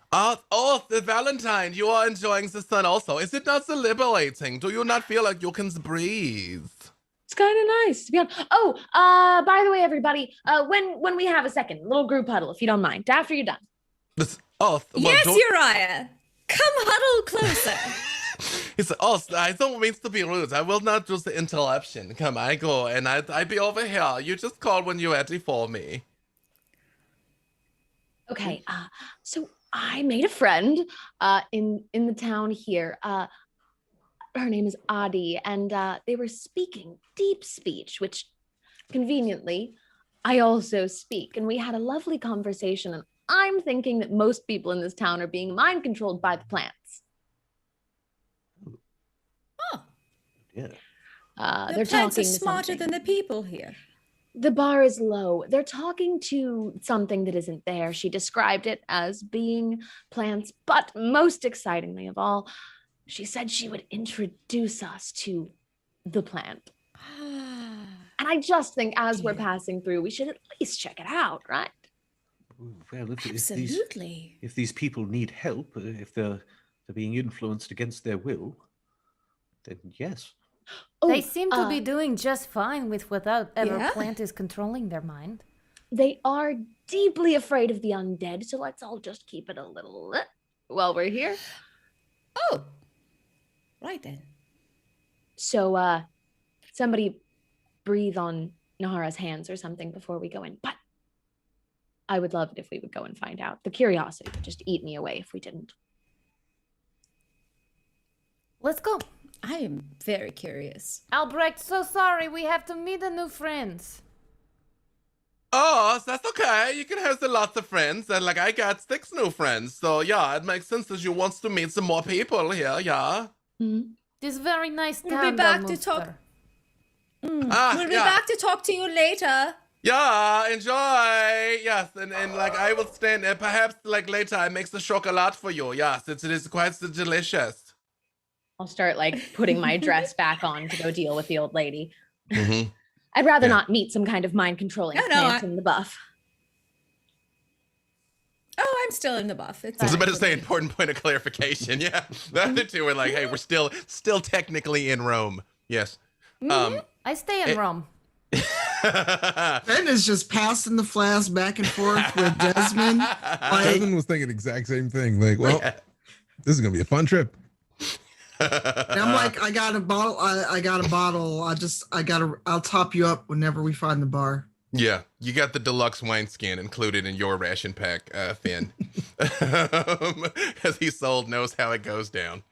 The Valentine, you are enjoying the sun also. Is it not so liberating? Do you not feel like you can breathe? It's kind of nice to be on. By the way, everybody, when we have a second, little group huddle, if you don't mind, after you're done. Yes, Uriah. Come huddle closer. I don't mean to be rude. I will not do the interruption. Come, I go, and I be over here. You just call when you're ready for me. Okay, so I made a friend in the town here. Her name is Adi, and they were speaking deep speech, which conveniently I also speak. And we had a lovely conversation, and I'm thinking that most people in this town are being mind controlled by the plants. Yeah. The plants are smarter than the people here. The bar is low. They're talking to something that isn't there. She described it as being plants, but most excitingly of all, she said she would introduce us to the plant. And I just think as we're passing through, we should at least check it out, right? Well, Absolutely. if these people need help, if they're being influenced against their will, then yes. They seem to be doing just fine with whatever plant is controlling their mind. They are deeply afraid of the undead, so let's all just keep it a little lit while we're here. Oh, right then. So, somebody breathe on Nahara's hands or something before we go in. But I would love it if we would go and find out. The curiosity would just eat me away if we didn't. Let's go. I am very curious. Albrecht, so sorry. We have to meet the new friends. Oh, that's okay. You can have lots of friends. And I got 6 new friends. So yeah, it makes sense that you want to meet some more people here. Yeah. Mm-hmm. This very nice town, We'll be back to Delmunster. talk. We'll be back to talk to you later. Yeah, enjoy. Yes, and I will stand. Perhaps later I make the chocolate for you. Yes, it is quite delicious. I'll start putting my dress back on to go deal with the old lady. Mm-hmm. I'd rather not meet some kind of mind controlling plant in the buff. Oh, I'm still in the buff. I was about to say important point of clarification. Yeah, the other two were hey, we're still technically in Rome. Yes. I stay in Rome. Ben is just passing the flask back and forth with Desmond. Desmond was thinking the exact same thing. This is gonna be a fun trip. And I'm I got a bottle. I got a bottle. I'll top you up whenever we find the bar. Yeah, you got the deluxe wineskin included in your ration pack, Finn. As Isolde knows how it goes down.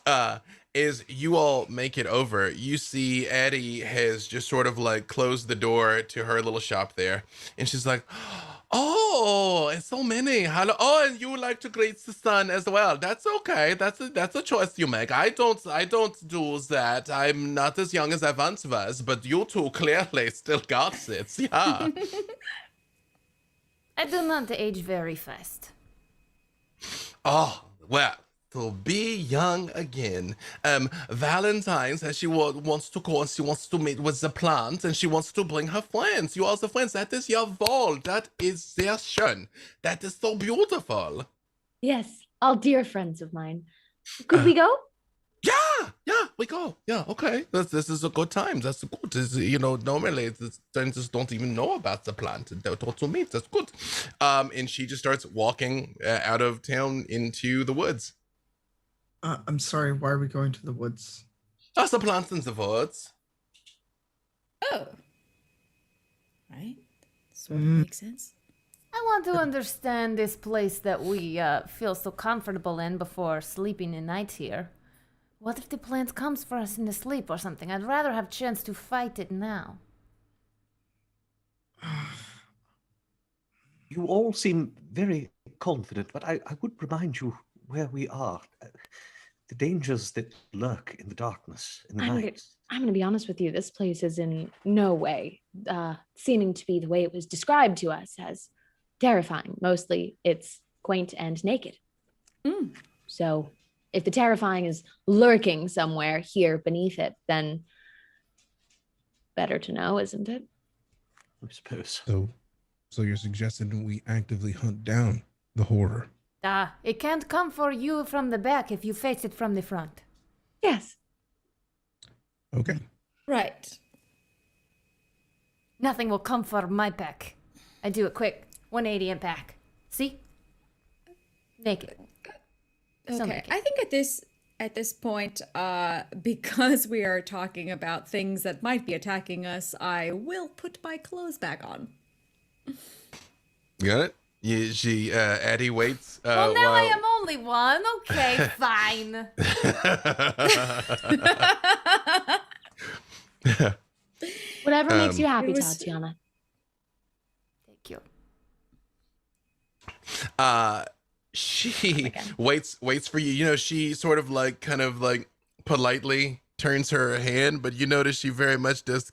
As you all make it over, you see Addie has just sort of like closed the door to her little shop there. And she's like, oh, it's so many. Hello. Oh, and you would like to greet the sun as well. That's okay. That's a choice you make. I don't do that. I'm not as young as I once was, but you two clearly still got it. Yeah. I do not age very fast. Oh, well. To be young again. Valentine says she wants to go and she wants to meet with the plants and she wants to bring her friends. You are the friends. That is your vault. That is their shun. That is so beautiful. Yes, all dear friends of mine. Could we go? Yeah, we go. Yeah, okay. This is a good time. That's good. Normally the strangers don't even know about the plant and they're told to meet. That's good. And she just starts walking out of town into the woods. I'm sorry, why are we going to the woods? That's the plants in the woods. Oh. Right. Sort of makes sense. I want to understand this place that we feel so comfortable in before sleeping a night here. What if the plant comes for us in the sleep or something? I'd rather have chance to fight it now. You all seem very confident, but I would remind you where we are. The dangers that lurk in the darkness, in the night. I'm going to be honest with you. This place is in no way seeming to be the way it was described to us as terrifying. Mostly it's quaint and naked. So if the terrifying is lurking somewhere here beneath it, then better to know, isn't it? I suppose. So you're suggesting we actively hunt down the horror? It can't come for you from the back if you face it from the front. Yes. Okay. Right. Nothing will come for my back. I do a quick 180 and back. See? Naked. So Okay. naked. I think at this point, because we are talking about things that might be attacking us, I will put my clothes back on. You got it? Addie waits. Well, now I am only one. Okay, fine. Whatever makes you happy, it was- Tatiana. Thank you. She waits for you. You know, she sort of like kind of like politely turns her hand, but you notice she very much does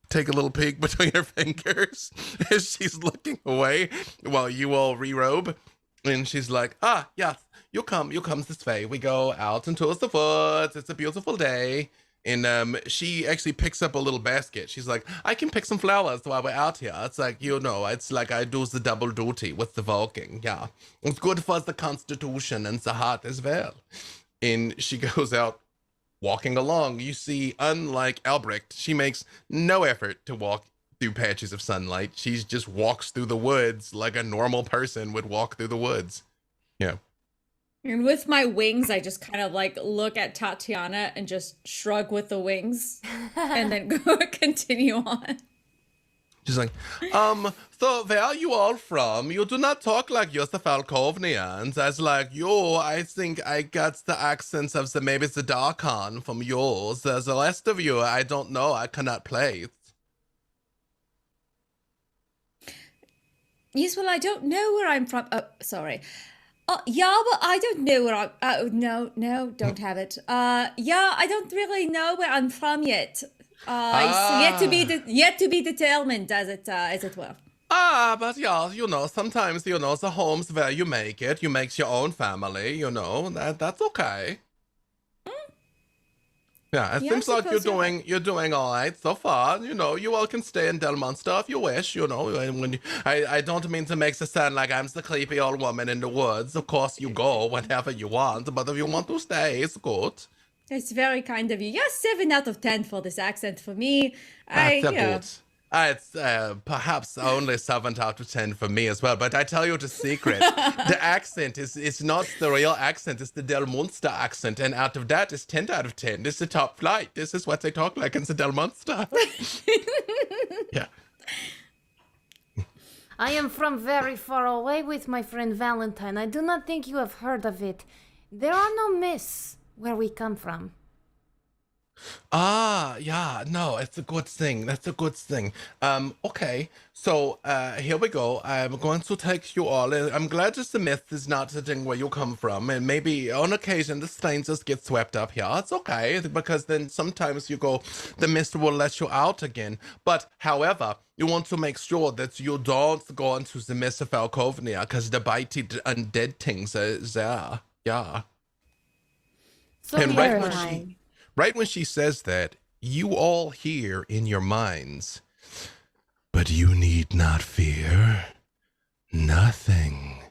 take a little peek between her fingers as she's looking away while you all re-robe. And she's like, yes, you come this way. We go out into the woods. It's a beautiful day. And she actually picks up a little basket. She's like, I can pick some flowers while we're out here. It's like, it's like I do the double duty with the walking. Yeah. It's good for the constitution and the heart as well. And she goes out walking along. You see, unlike Albrecht, she makes no effort to walk through patches of sunlight. She just walks through the woods like a normal person would walk through the woods. Yeah. And with my wings, I just kind of like look at Tatiana and just shrug with the wings and then go continue on. She's like, so where are you all from? You do not talk like you're the Falkovnians. As like, I think I got the accents of maybe the Darkon from yours. The rest of you, I don't know. I cannot place. Yes, well, I don't know where I'm from. Oh, sorry. Yeah, but I don't know where I'm. No, don't have it. Yeah, I don't really know where I'm from yet. It's yet to be determined, as it were. But yeah, sometimes, the homes where you make it, you make your own family, that's okay. Yeah, it Yeah, seems I like suppose you're doing all right so far. You all can stay in Delmunster if you wish, and I don't mean to make it sound like I'm the creepy old woman in the woods. Of course you go whenever you want, but if you want to stay, it's good. It's very kind of you. Yeah, 7 out of 10 for this accent for me. That's good. It's perhaps only 7 out of 10 for me as well, but I tell you the secret. The accent is not the real accent, it's the Delmunster accent, and out of that is 10 out of 10. This is the top flight. This is what they talk like in the Delmunster. Yeah. I am from very far away with my friend Valentine. I do not think you have heard of it. There are no myths where we come from. Ah, yeah, no, it's a good thing. That's a good thing. Okay, so here we go. I'm going to take you all. I'm glad just the myth is not the thing where you come from, and maybe on occasion the things just get swept up here. It's okay because then sometimes you go, the mist will let you out again. But however, you want to make sure that you don't go into the mist of Falkovnia because the bitey undead things are there. Yeah. So And we right are when Terrifying. right when she says that, you all hear in your minds, but you need not fear. Nothing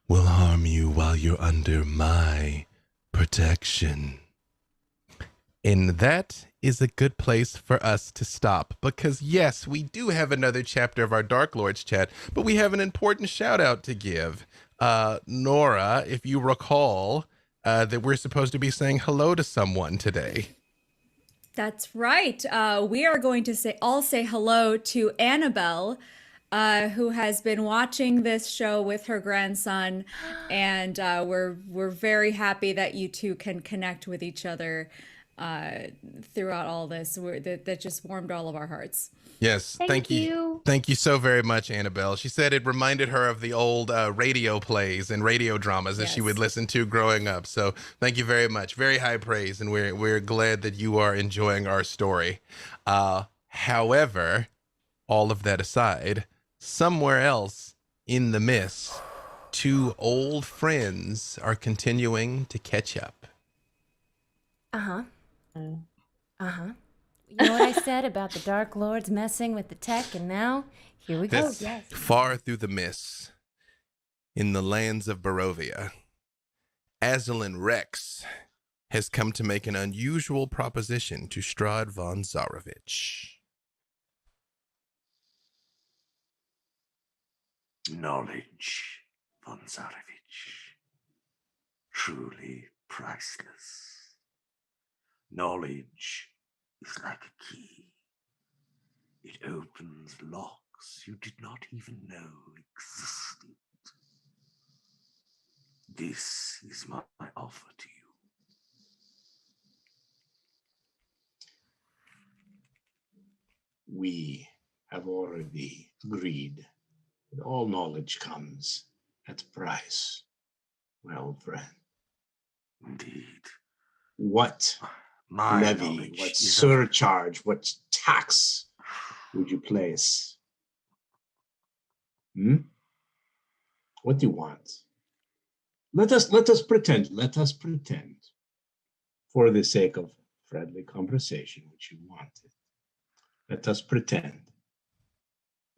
will harm you while you're under my protection. And that is a good place for us to stop because, yes, we do have another chapter of our Dark Lords chat, but we have an important shout out to give. Nora, if you recall, that we're supposed to be saying hello to someone today. That's right. We are going to say hello to Annabelle, who has been watching this show with her grandson, and we're very happy that you two can connect with each other throughout all this. That just warmed all of our hearts. Yes, Thank you. Thank you so very much, Annabelle. She said it reminded her of the old radio plays and radio dramas that she would Yes. listen to growing up. So thank you very much. Very high praise, and we're glad that you are enjoying our story. However, all of that aside, somewhere else in the mist, two old friends are continuing to catch up. Uh-huh. Uh-huh. You know what I said about the Dark Lords messing with the tech, and now here we go. This far through the mists, in the lands of Barovia, Azalin Rex has come to make an unusual proposition to Strahd von Zarovich. Knowledge, von Zarovich, truly priceless. Knowledge is like a key. It opens locks you did not even know existed. This is my offer to you. We have already agreed that all knowledge comes at a price, my old friend. Indeed. What My levy, knowledge what is surcharge, what tax would you place? What do you want? Let us pretend, for the sake of friendly conversation, which you wanted. Let us pretend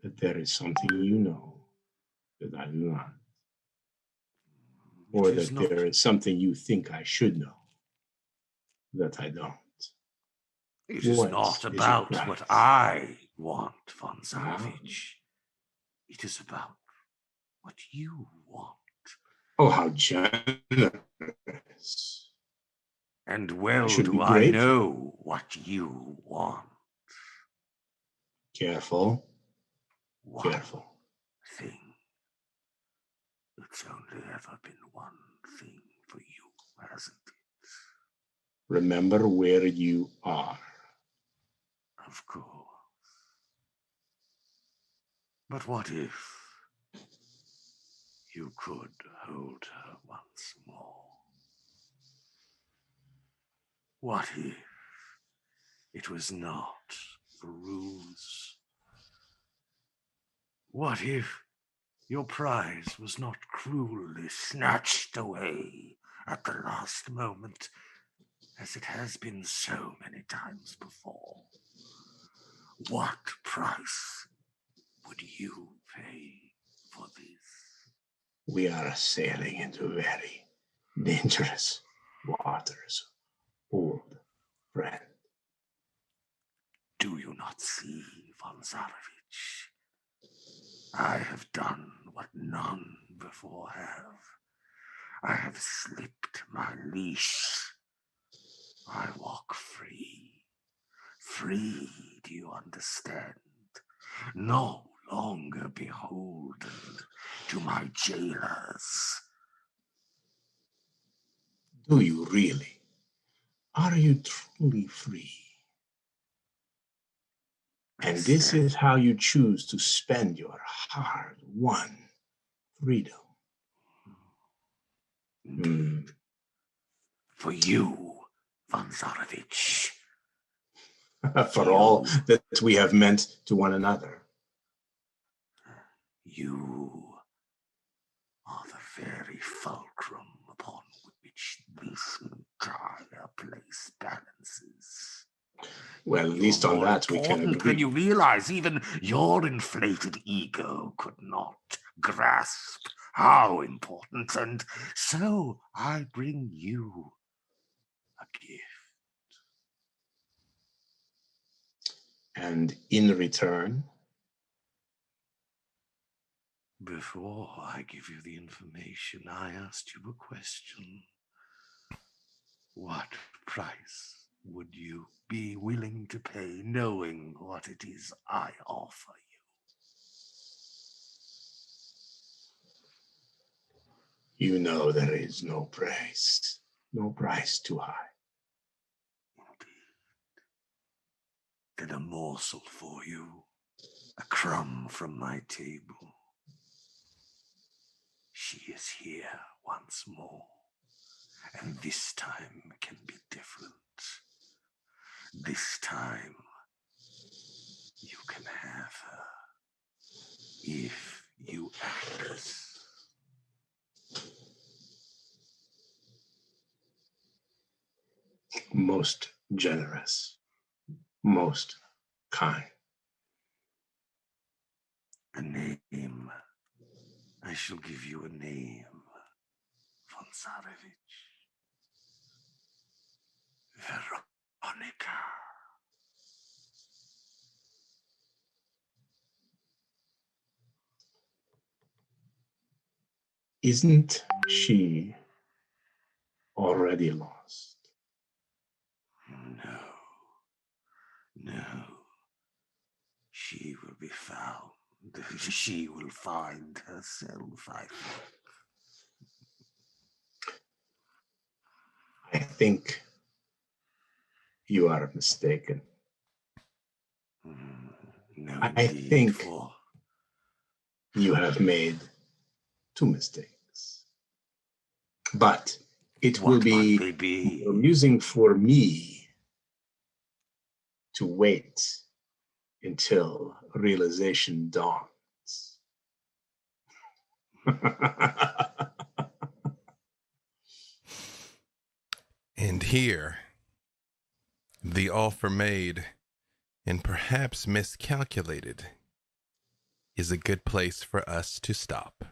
that there is something you know that I do not. Or that there is something you think I should know that I don't. It is not about what I want, von Zarovich. It is about what you want. Oh, how generous. And well should do be I grateful. know what you want. Careful. One Careful. thing. It's only ever been one thing for you, hasn't it? Remember where you are. Of course. But what if you could hold her once more? What if it was not a ruse? What if your prize was not cruelly snatched away at the last moment, as it has been so many times before? What price would you pay for this? We are sailing into very dangerous waters, old friend. Do you not see, von Zarovich? I have done what none before have. I have slipped my leash. I walk free. Free, do you understand? No longer beholden to my jailers. Do you really? Are you truly free? And this is how you choose to spend your hard-won freedom. For you, von Zarovich. For all that we have meant to one another. You are the very fulcrum upon which this entire place balances. Well, at least on that we can agree. Than you realize, even your inflated ego could not grasp how important, and so I bring you a gift. And in return? Before I give you the information, I asked you a question. What price would you be willing to pay, knowing what it is I offer you? You know there is no price too high. Indeed. Then a morsel for you, a crumb from my table. She is here once more, and this time can be different. This time, you can have her if you act. Most generous, most kind. A name. I shall give you a name, von Zarovich. Veronica. Isn't she already lost? No. She will be found. She will find herself, I think. I think you are mistaken. No, I think you have made 2 mistakes. But it will be amusing for me to wait until realization dawns. And here, the offer made and perhaps miscalculated is a good place for us to stop.